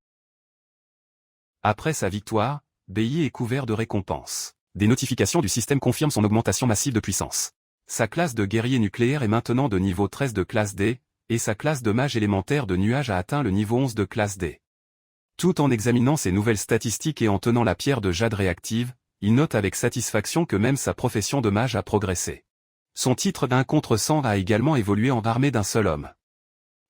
Après sa victoire, Bailly est couvert de récompenses. Des notifications du système confirment son augmentation massive de puissance. Sa classe de guerrier nucléaire est maintenant de niveau 13 de classe D, et sa classe de mage élémentaire de nuage a atteint le niveau 11 de classe D. Tout en examinant ses nouvelles statistiques et en tenant la pierre de jade réactive, il note avec satisfaction que même sa profession de mage a progressé. Son titre d'1 contre 100 a également évolué en armée d'un seul homme,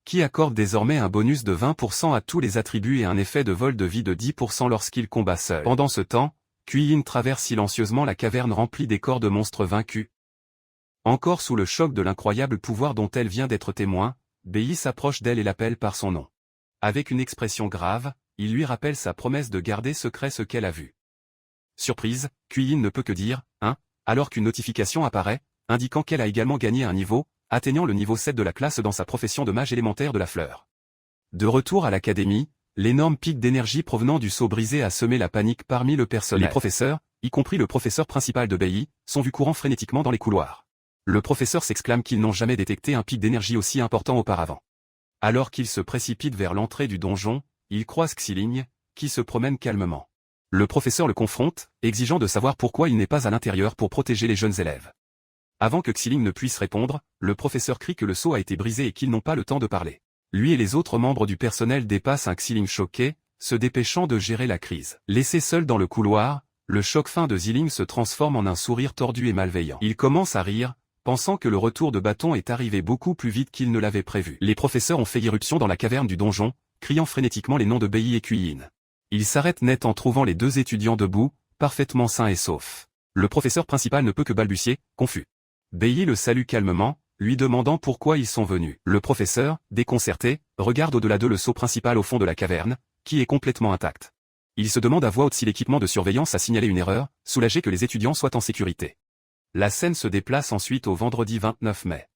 qui accorde désormais un bonus de 20% à tous les attributs et un effet de vol de vie de 10% lorsqu'il combat seul. Pendant ce temps, Kuei-in traverse silencieusement la caverne remplie des corps de monstres vaincus. Encore sous le choc de l'incroyable pouvoir dont elle vient d'être témoin, Bailly s'approche d'elle et l'appelle par son nom. Avec une expression grave, il lui rappelle sa promesse de garder secret ce qu'elle a vu. Surprise, Kuei-in ne peut que dire « hein », alors qu'une notification apparaît, indiquant qu'elle a également gagné un niveau, atteignant le niveau 7 de la classe dans sa profession de mage élémentaire de la fleur. De retour à l'académie, l'énorme pic d'énergie provenant du seau brisé a semé la panique parmi le personnel. Les professeurs, y compris le professeur principal de Bailly, sont vus courant frénétiquement dans les couloirs. Le professeur s'exclame qu'ils n'ont jamais détecté un pic d'énergie aussi important auparavant. Alors qu'il se précipite vers l'entrée du donjon, il croise Xiling, qui se promène calmement. Le professeur le confronte, exigeant de savoir pourquoi il n'est pas à l'intérieur pour protéger les jeunes élèves. Avant que Xiling ne puisse répondre, le professeur crie que le seau a été brisé et qu'ils n'ont pas le temps de parler. Lui et les autres membres du personnel dépassent un Xiling choqué, se dépêchant de gérer la crise. Laissé seul dans le couloir, le choc fin de Xiling se transforme en un sourire tordu et malveillant. Il commence à rire, pensant que le retour de bâton est arrivé beaucoup plus vite qu'il ne l'avait prévu. Les professeurs ont fait irruption dans la caverne du donjon, criant frénétiquement les noms de Bailly et Kuei-in. Ils s'arrêtent net en trouvant les deux étudiants debout, parfaitement sains et saufs. Le professeur principal ne peut que balbutier, confus. Bailly le salue calmement, lui demandant pourquoi ils sont venus. Le professeur, déconcerté, regarde au-delà d'eux le seau principal au fond de la caverne, qui est complètement intact. Il se demande à voix haute si l'équipement de surveillance a signalé une erreur, soulagé que les étudiants soient en sécurité. La scène se déplace ensuite au vendredi 29 mai.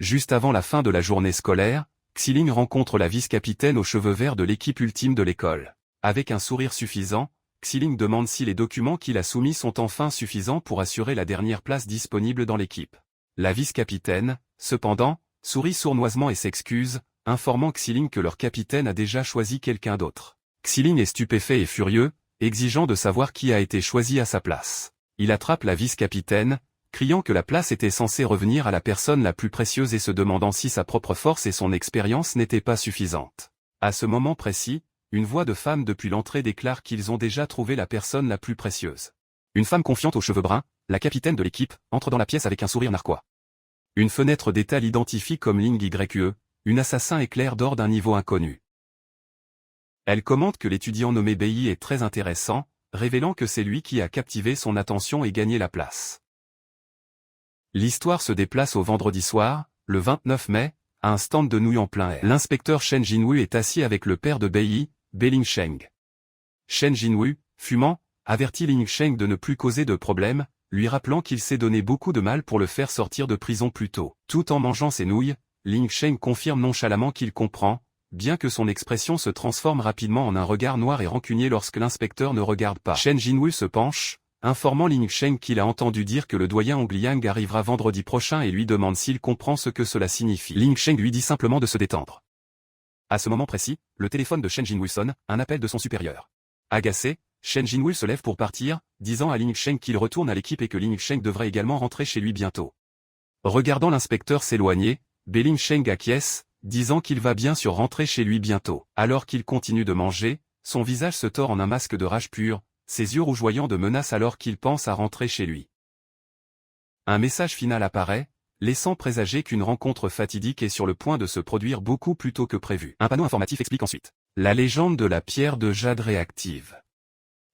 Juste avant la fin de la journée scolaire, Xiling rencontre la vice-capitaine aux cheveux verts de l'équipe ultime de l'école. Avec un sourire suffisant, Xiling demande si les documents qu'il a soumis sont enfin suffisants pour assurer la dernière place disponible dans l'équipe. La vice-capitaine, cependant, sourit sournoisement et s'excuse, informant Xiling que leur capitaine a déjà choisi quelqu'un d'autre. Xiling est stupéfait et furieux, exigeant de savoir qui a été choisi à sa place. Il attrape la vice-capitaine, criant que la place était censée revenir à la personne la plus précieuse et se demandant si sa propre force et son expérience n'étaient pas suffisantes. À ce moment précis, une voix de femme depuis l'entrée déclare qu'ils ont déjà trouvé la personne la plus précieuse. Une femme confiante aux cheveux bruns, la capitaine de l'équipe, entre dans la pièce avec un sourire narquois. Une fenêtre d'état l'identifie comme Ling Yue, une assassin éclair d'or d'un niveau inconnu. Elle commente que l'étudiant nommé Bei est très intéressant, révélant que c'est lui qui a captivé son attention et gagné la place. L'histoire se déplace au vendredi soir, le 29 mai, à un stand de nouilles en plein air. L'inspecteur Shen Jinwu est assis avec le père de Bei, Ling Sheng. Shen Jinwu, fumant, avertit Ling Sheng de ne plus causer de problème, lui rappelant qu'il s'est donné beaucoup de mal pour le faire sortir de prison plus tôt. Tout en mangeant ses nouilles, Ling Sheng confirme nonchalamment qu'il comprend, bien que son expression se transforme rapidement en un regard noir et rancunier lorsque l'inspecteur ne regarde pas. Shen Jinwu se penche, informant Ling Sheng qu'il a entendu dire que le doyen Ongliang arrivera vendredi prochain et lui demande s'il comprend ce que cela signifie. Ling Sheng lui dit simplement de se détendre. À ce moment précis, le téléphone de Shen Jinwu sonne, un appel de son supérieur. Agacé, Shen Jinwu se lève pour partir, disant à Ling Sheng qu'il retourne à l'équipe et que Ling Sheng devrait également rentrer chez lui bientôt. Regardant l'inspecteur s'éloigner, Ling Sheng acquiesce, disant qu'il va bien sûr rentrer chez lui bientôt. Alors qu'il continue de manger, son visage se tord en un masque de rage pure, ses yeux rougeoyants de menace alors qu'il pense à rentrer chez lui. Un message final apparaît, laissant présager qu'une rencontre fatidique est sur le point de se produire beaucoup plus tôt que prévu. Un panneau informatif explique ensuite la légende de la pierre de jade réactive.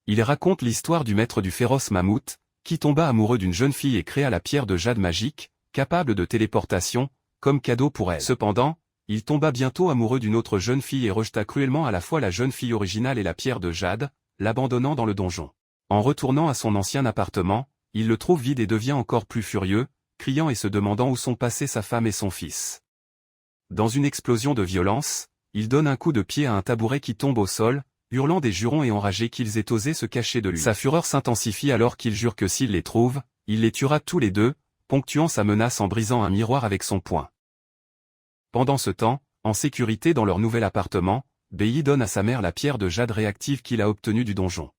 Il raconte l'histoire du maître du féroce mammouth, qui tomba amoureux d'une jeune fille et créa la pierre de jade magique, capable de téléportation, comme cadeau pour elle. Cependant, il tomba bientôt amoureux d'une autre jeune fille et rejeta cruellement à la fois la jeune fille originale et la pierre de jade, l'abandonnant dans le donjon. En retournant à son ancien appartement, il le trouve vide et devient encore plus furieux, criant et se demandant où sont passés sa femme et son fils. Dans une explosion de violence, il donne un coup de pied à un tabouret qui tombe au sol, hurlant des jurons et enragé qu'ils aient osé se cacher de lui. Sa fureur s'intensifie alors qu'il jure que s'il les trouve, il les tuera tous les deux, ponctuant sa menace en brisant un miroir avec son poing. Pendant ce temps, en sécurité dans leur nouvel appartement, Bei donne à sa mère la pierre de jade réactive qu'il a obtenue du donjon.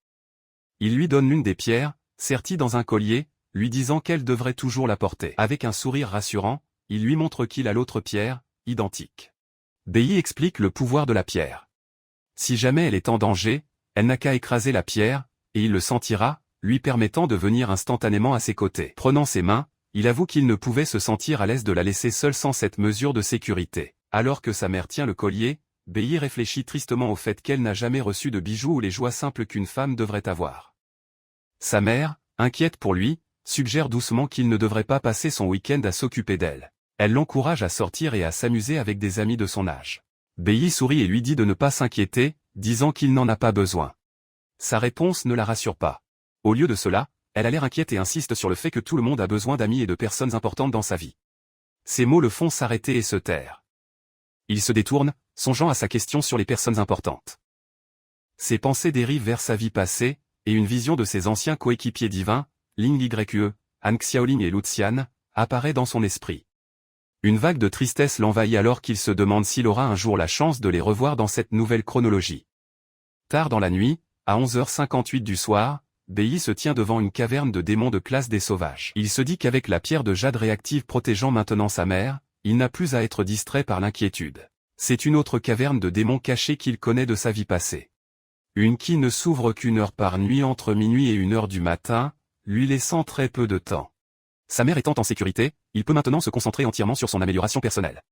Il lui donne l'une des pierres, sertie dans un collier, lui disant qu'elle devrait toujours la porter. Avec un sourire rassurant, il lui montre qu'il a l'autre pierre, identique. Bei explique le pouvoir de la pierre. Si jamais elle est en danger, elle n'a qu'à écraser la pierre, et il le sentira, lui permettant de venir instantanément à ses côtés. Prenant ses mains, il avoue qu'il ne pouvait se sentir à l'aise de la laisser seule sans cette mesure de sécurité. Alors que sa mère tient le collier, Bei réfléchit tristement au fait qu'elle n'a jamais reçu de bijoux ou les joies simples qu'une femme devrait avoir. Sa mère, inquiète pour lui, suggère doucement qu'il ne devrait pas passer son week-end à s'occuper d'elle. Elle l'encourage à sortir et à s'amuser avec des amis de son âge. Bei sourit et lui dit de ne pas s'inquiéter, disant qu'il n'en a pas besoin. Sa réponse ne la rassure pas. Au lieu de cela, elle a l'air inquiète et insiste sur le fait que tout le monde a besoin d'amis et de personnes importantes dans sa vie. Ces mots le font s'arrêter et se taire. Il se détourne, songeant à sa question sur les personnes importantes. Ses pensées dérivent vers sa vie passée, et une vision de ses anciens coéquipiers divins, Ling Yue, Han Xiaoling et Lu Xian, apparaît dans son esprit. Une vague de tristesse l'envahit alors qu'il se demande s'il aura un jour la chance de les revoir dans cette nouvelle chronologie. Tard dans la nuit, à 11h58 du soir, Bei se tient devant une caverne de démons de classe des sauvages. Il se dit qu'avec la pierre de jade réactive protégeant maintenant sa mère, il n'a plus à être distrait par l'inquiétude. C'est une autre caverne de démons cachée qu'il connaît de sa vie passée. Une qui ne s'ouvre qu'une heure par nuit entre minuit et 1h du matin, lui laissant très peu de temps. Sa mère étant en sécurité, il peut maintenant se concentrer entièrement sur son amélioration personnelle.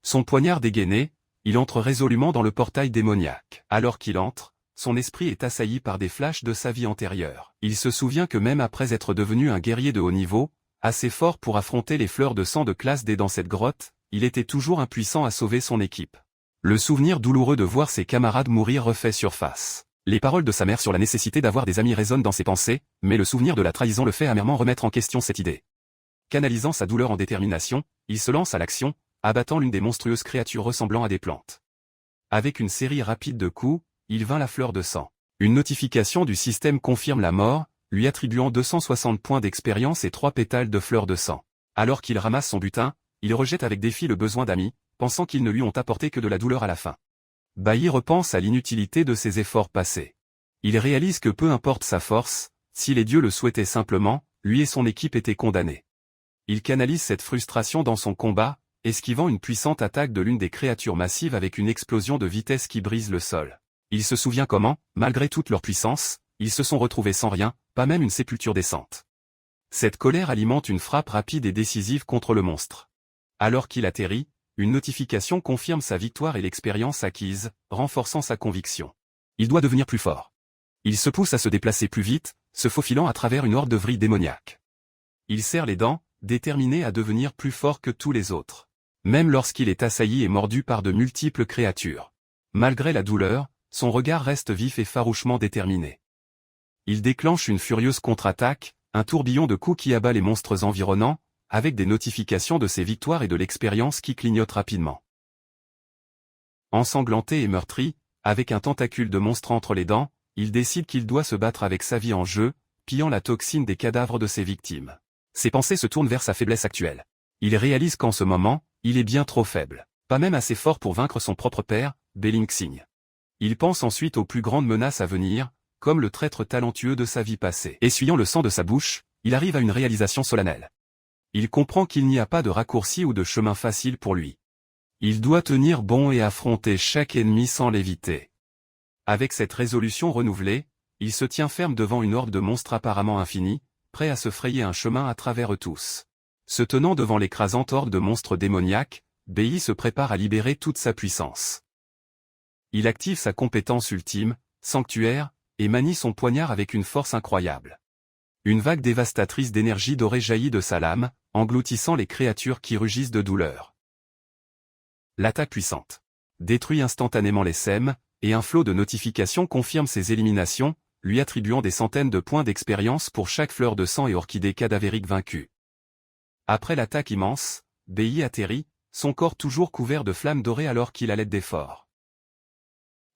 Son poignard dégainé, il entre résolument dans le portail démoniaque. Alors qu'il entre, son esprit est assailli par des flashs de sa vie antérieure. Il se souvient que même après être devenu un guerrier de haut niveau, assez fort pour affronter les fleurs de sang de classe D dans cette grotte, il était toujours impuissant à sauver son équipe. Le souvenir douloureux de voir ses camarades mourir refait surface. Les paroles de sa mère sur la nécessité d'avoir des amis résonnent dans ses pensées, mais le souvenir de la trahison le fait amèrement remettre en question cette idée. Canalisant sa douleur en détermination, il se lance à l'action, abattant l'une des monstrueuses créatures ressemblant à des plantes. Avec une série rapide de coups, il vainc la fleur de sang. Une notification du système confirme la mort, lui attribuant 260 points d'expérience et 3 pétales de fleurs de sang. Alors qu'il ramasse son butin, il rejette avec défi le besoin d'amis, pensant qu'ils ne lui ont apporté que de la douleur à la fin. Bailly repense à l'inutilité de ses efforts passés. Il réalise que peu importe sa force, si les dieux le souhaitaient simplement, lui et son équipe étaient condamnés. Il canalise cette frustration dans son combat, esquivant une puissante attaque de l'une des créatures massives avec une explosion de vitesse qui brise le sol. Il se souvient comment, malgré toute leur puissance, ils se sont retrouvés sans rien, pas même une sépulture décente. Cette colère alimente une frappe rapide et décisive contre le monstre. Alors qu'il atterrit, une notification confirme sa victoire et l'expérience acquise, renforçant sa conviction. Il doit devenir plus fort. Il se pousse à se déplacer plus vite, se faufilant à travers une horde de vrilles démoniaques. Il serre les dents, déterminé à devenir plus fort que tous les autres. Même lorsqu'il est assailli et mordu par de multiples créatures. Malgré la douleur, son regard reste vif et farouchement déterminé. Il déclenche une furieuse contre-attaque, un tourbillon de coups qui abat les monstres environnants, avec des notifications de ses victoires et de l'expérience qui clignotent rapidement. Ensanglanté et meurtri, avec un tentacule de monstre entre les dents, il décide qu'il doit se battre avec sa vie en jeu, pillant la toxine des cadavres de ses victimes. Ses pensées se tournent vers sa faiblesse actuelle. Il réalise qu'en ce moment, il est bien trop faible, pas même assez fort pour vaincre son propre père, Beling Xing. Il pense ensuite aux plus grandes menaces à venir, comme le traître talentueux de sa vie passée. Essuyant le sang de sa bouche, il arrive à une réalisation solennelle. Il comprend qu'il n'y a pas de raccourci ou de chemin facile pour lui. Il doit tenir bon et affronter chaque ennemi sans l'éviter. Avec cette résolution renouvelée, il se tient ferme devant une horde de monstres apparemment infinis, prêt à se frayer un chemin à travers eux tous. Se tenant devant l'écrasante horde de monstres démoniaques, Bailly se prépare à libérer toute sa puissance. Il active sa compétence ultime, Sanctuaire, et manie son poignard avec une force incroyable. Une vague dévastatrice d'énergie dorée jaillit de sa lame, engloutissant les créatures qui rugissent de douleur. L'attaque puissante détruit instantanément les SEM, et un flot de notifications confirme ses éliminations, lui attribuant des centaines de points d'expérience pour chaque fleur de sang et orchidée cadavérique vaincue. Après l'attaque immense, Bailly atterrit, son corps toujours couvert de flammes dorées alors qu'il allait d'efforts.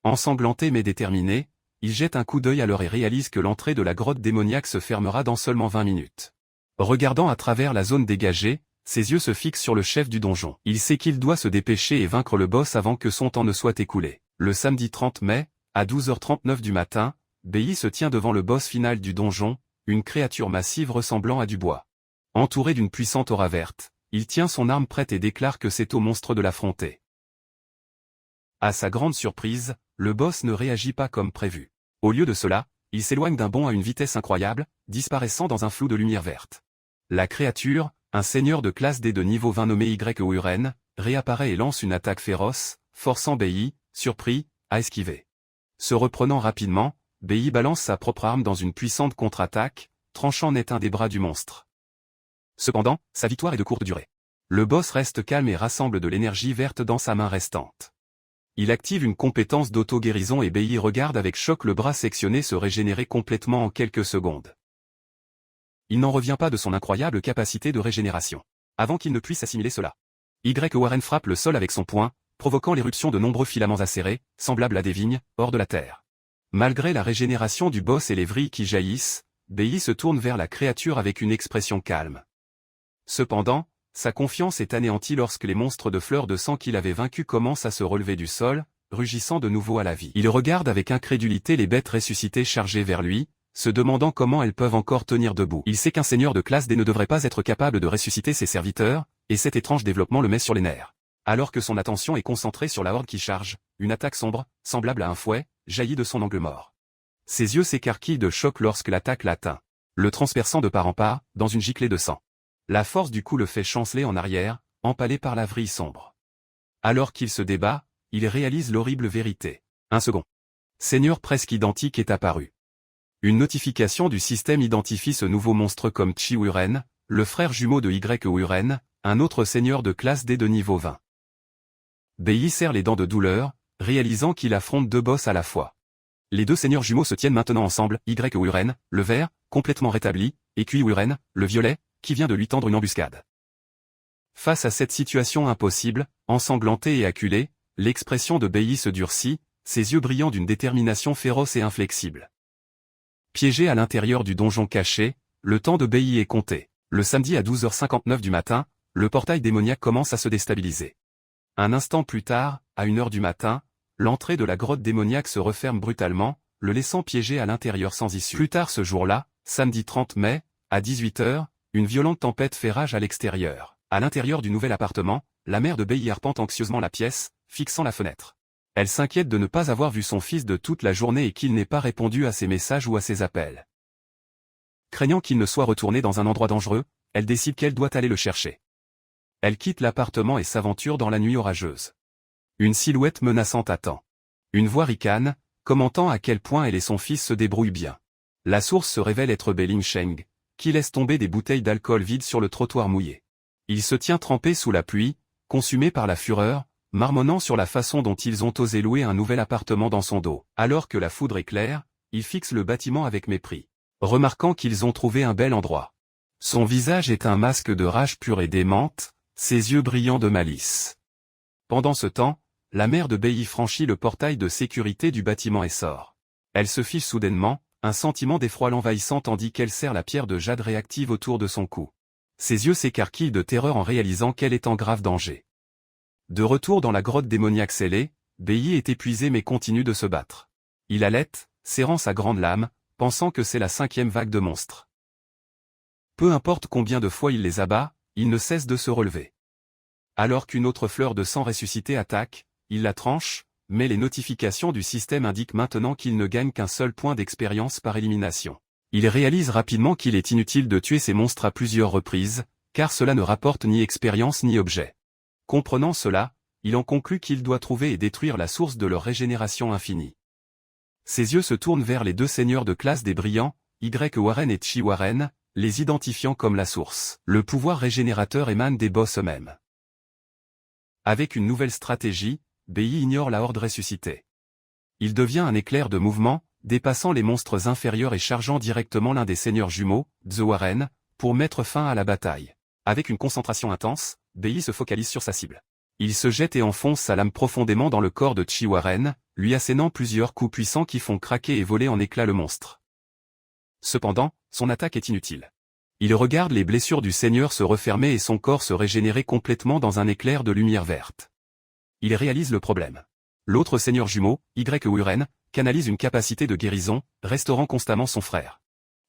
Ensanglanté mais déterminé, il jette un coup d'œil à l'heure et réalise que l'entrée de la grotte démoniaque se fermera dans seulement 20 minutes. Regardant à travers la zone dégagée, ses yeux se fixent sur le chef du donjon. Il sait qu'il doit se dépêcher et vaincre le boss avant que son temps ne soit écoulé. Le samedi 30 mai, à 12h39 du matin, Bailly se tient devant le boss final du donjon, une créature massive ressemblant à du bois. Entouré d'une puissante aura verte, il tient son arme prête et déclare que c'est au monstre de l'affronter. À sa grande surprise, le boss ne réagit pas comme prévu. Au lieu de cela, il s'éloigne d'un bond à une vitesse incroyable, disparaissant dans un flou de lumière verte. La créature, un seigneur de classe D de niveau 20 nommé Y-Uren, réapparaît et lance une attaque féroce, forçant Bailly, surpris, à esquiver. Se reprenant rapidement, Bailly balance sa propre arme dans une puissante contre-attaque, tranchant net un des bras du monstre. Cependant, sa victoire est de courte durée. Le boss reste calme et rassemble de l'énergie verte dans sa main restante. Il active une compétence d'auto-guérison et Bailly regarde avec choc le bras sectionné se régénérer complètement en quelques secondes. Il n'en revient pas de son incroyable capacité de régénération. Avant qu'il ne puisse assimiler cela, Y-Uren frappe le sol avec son poing, provoquant l'éruption de nombreux filaments acérés, semblables à des vignes, hors de la terre. Malgré la régénération du boss et les vrilles qui jaillissent, Bailly se tourne vers la créature avec une expression calme. Cependant, sa confiance est anéantie lorsque les monstres de fleurs de sang qu'il avait vaincus commencent à se relever du sol, rugissant de nouveau à la vie. Il regarde avec incrédulité les bêtes ressuscitées chargées vers lui, se demandant comment elles peuvent encore tenir debout. Il sait qu'un seigneur de classe D ne devrait pas être capable de ressusciter ses serviteurs, et cet étrange développement le met sur les nerfs. Alors que son attention est concentrée sur la horde qui charge, une attaque sombre, semblable à un fouet, jaillit de son angle mort. Ses yeux s'écarquillent de choc lorsque l'attaque l'atteint, le transperçant de part en part, dans une giclée de sang. La force du coup le fait chanceler en arrière, empalé par la vrille sombre. Alors qu'il se débat, il réalise l'horrible vérité. Un second seigneur presque identique est apparu. Une notification du système identifie ce nouveau monstre comme Chi-Uren, le frère jumeau de Y-Uren, un autre seigneur de classe D de niveau 20. Bailly serre les dents de douleur, réalisant qu'il affronte deux boss à la fois. Les deux seigneurs jumeaux se tiennent maintenant ensemble, Y-Uren, le vert, complètement rétabli, et Qui-Uren, le violet, qui vient de lui tendre une embuscade. Face à cette situation impossible, ensanglanté et acculé, l'expression de Bailly se durcit, ses yeux brillant d'une détermination féroce et inflexible. Piégé à l'intérieur du donjon caché, le temps de Bailly est compté. Le samedi à 12h59 du matin, le portail démoniaque commence à se déstabiliser. Un instant plus tard, à 1 heure du matin, l'entrée de la grotte démoniaque se referme brutalement, le laissant piégé à l'intérieur sans issue. Plus tard ce jour-là, samedi 30 mai, à 18 h, une violente tempête fait rage à l'extérieur. À l'intérieur du nouvel appartement, la mère de Bailey arpente anxieusement la pièce, fixant la fenêtre. Elle s'inquiète de ne pas avoir vu son fils de toute la journée et qu'il n'ait pas répondu à ses messages ou à ses appels. Craignant qu'il ne soit retourné dans un endroit dangereux, elle décide qu'elle doit aller le chercher. Elle quitte l'appartement et s'aventure dans la nuit orageuse. Une silhouette menaçante attend. Une voix ricane, commentant à quel point elle et son fils se débrouillent bien. La source se révèle être Beling Sheng, qui laisse tomber des bouteilles d'alcool vides sur le trottoir mouillé. Il se tient trempé sous la pluie, consumé par la fureur, marmonnant sur la façon dont ils ont osé louer un nouvel appartement dans son dos. Alors que la foudre éclaire, il fixe le bâtiment avec mépris, remarquant qu'ils ont trouvé un bel endroit. Son visage est un masque de rage pure et démente, ses yeux brillants de malice. Pendant ce temps, la mère de Bailey franchit le portail de sécurité du bâtiment et sort. Elle se fiche soudainement, un sentiment d'effroi l'envahissant tandis qu'elle serre la pierre de jade réactive autour de son cou. Ses yeux s'écarquillent de terreur en réalisant qu'elle est en grave danger. De retour dans la grotte démoniaque scellée, Bailey est épuisé mais continue de se battre. Il halète, serrant sa grande lame, pensant que c'est la 5e vague de monstres. Peu importe combien de fois il les abat, il ne cesse de se relever. Alors qu'une autre fleur de sang ressuscitée attaque, il la tranche, mais les notifications du système indiquent maintenant qu'il ne gagne qu'un seul point d'expérience par élimination. Il réalise rapidement qu'il est inutile de tuer ces monstres à plusieurs reprises, car cela ne rapporte ni expérience ni objet. Comprenant cela, il en conclut qu'il doit trouver et détruire la source de leur régénération infinie. Ses yeux se tournent vers les 2 seigneurs de classe des brillants, Y. Warren et Chi Warren, les identifiant comme la source. Le pouvoir régénérateur émane des boss eux-mêmes. Avec une nouvelle stratégie, Bailey ignore la horde ressuscitée. Il devient un éclair de mouvement, dépassant les monstres inférieurs et chargeant directement l'un des seigneurs jumeaux, The Warren, pour mettre fin à la bataille. Avec une concentration intense, Bailey se focalise sur sa cible. Il se jette et enfonce sa lame profondément dans le corps de Chi Warren, lui assénant plusieurs coups puissants qui font craquer et voler en éclats le monstre. Cependant, son attaque est inutile. Il regarde les blessures du seigneur se refermer et son corps se régénérer complètement dans un éclair de lumière verte. Il réalise le problème. L'autre seigneur jumeau, Y. Warren, canalise une capacité de guérison, restaurant constamment son frère.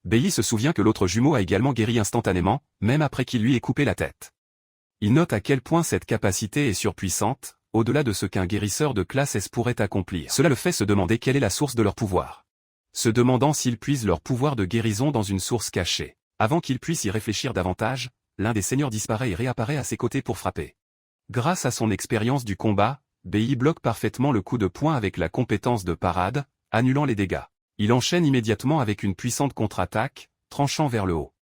Bailey se souvient que l'autre jumeau a également guéri instantanément, même après qu'il lui ait coupé la tête. Il note à quel point cette capacité est surpuissante, au-delà de ce qu'un guérisseur de classe S pourrait accomplir. Cela le fait se demander quelle est la source de leur pouvoir. Se demandant s'ils puisent leur pouvoir de guérison dans une source cachée. Avant qu'il puisse y réfléchir davantage, l'un des seigneurs disparaît et réapparaît à ses côtés pour frapper. Grâce à son expérience du combat, Bailey bloque parfaitement le coup de poing avec la compétence de parade, annulant les dégâts. Il enchaîne immédiatement avec une puissante contre-attaque, tranchant vers le haut.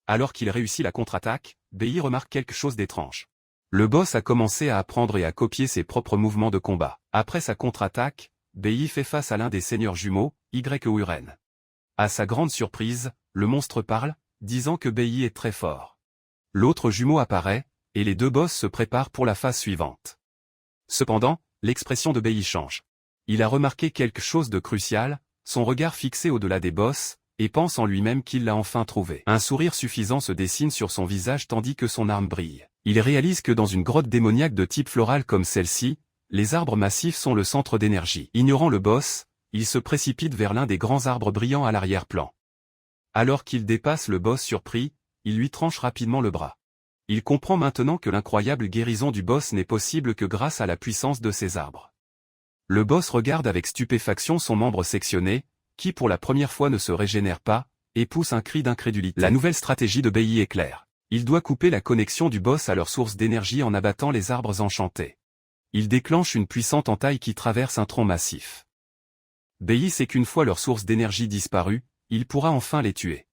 Alors qu'il réussit la contre-attaque, Bailey remarque quelque chose d'étrange. Le boss a commencé à apprendre et à copier ses propres mouvements de combat. Après sa contre-attaque, Bailey fait face à l'un des seigneurs jumeaux, Y. Warren. À sa grande surprise, le monstre parle, disant que Bailey est très fort. L'autre jumeau apparaît, et les 2 boss se préparent pour la phase suivante. Cependant, l'expression de Bailey change. Il a remarqué quelque chose de crucial, son regard fixé au-delà des boss, et pense en lui-même qu'il l'a enfin trouvé. Un sourire suffisant se dessine sur son visage tandis que son arme brille. Il réalise que dans une grotte démoniaque de type floral comme celle-ci, les arbres massifs sont le centre d'énergie. Ignorant le boss, il se précipite vers l'un des grands arbres brillants à l'arrière-plan. Alors qu'il dépasse le boss surpris, il lui tranche rapidement le bras. Il comprend maintenant que l'incroyable guérison du boss n'est possible que grâce à la puissance de ces arbres. Le boss regarde avec stupéfaction son membre sectionné, qui pour la première fois ne se régénère pas, et pousse un cri d'incrédulité. La nouvelle stratégie de Bailey est claire. Il doit couper la connexion du boss à leur source d'énergie en abattant les arbres enchantés. Il déclenche une puissante entaille qui traverse un tronc massif. Bailey sait qu'une fois leur source d'énergie disparue, il pourra enfin les tuer.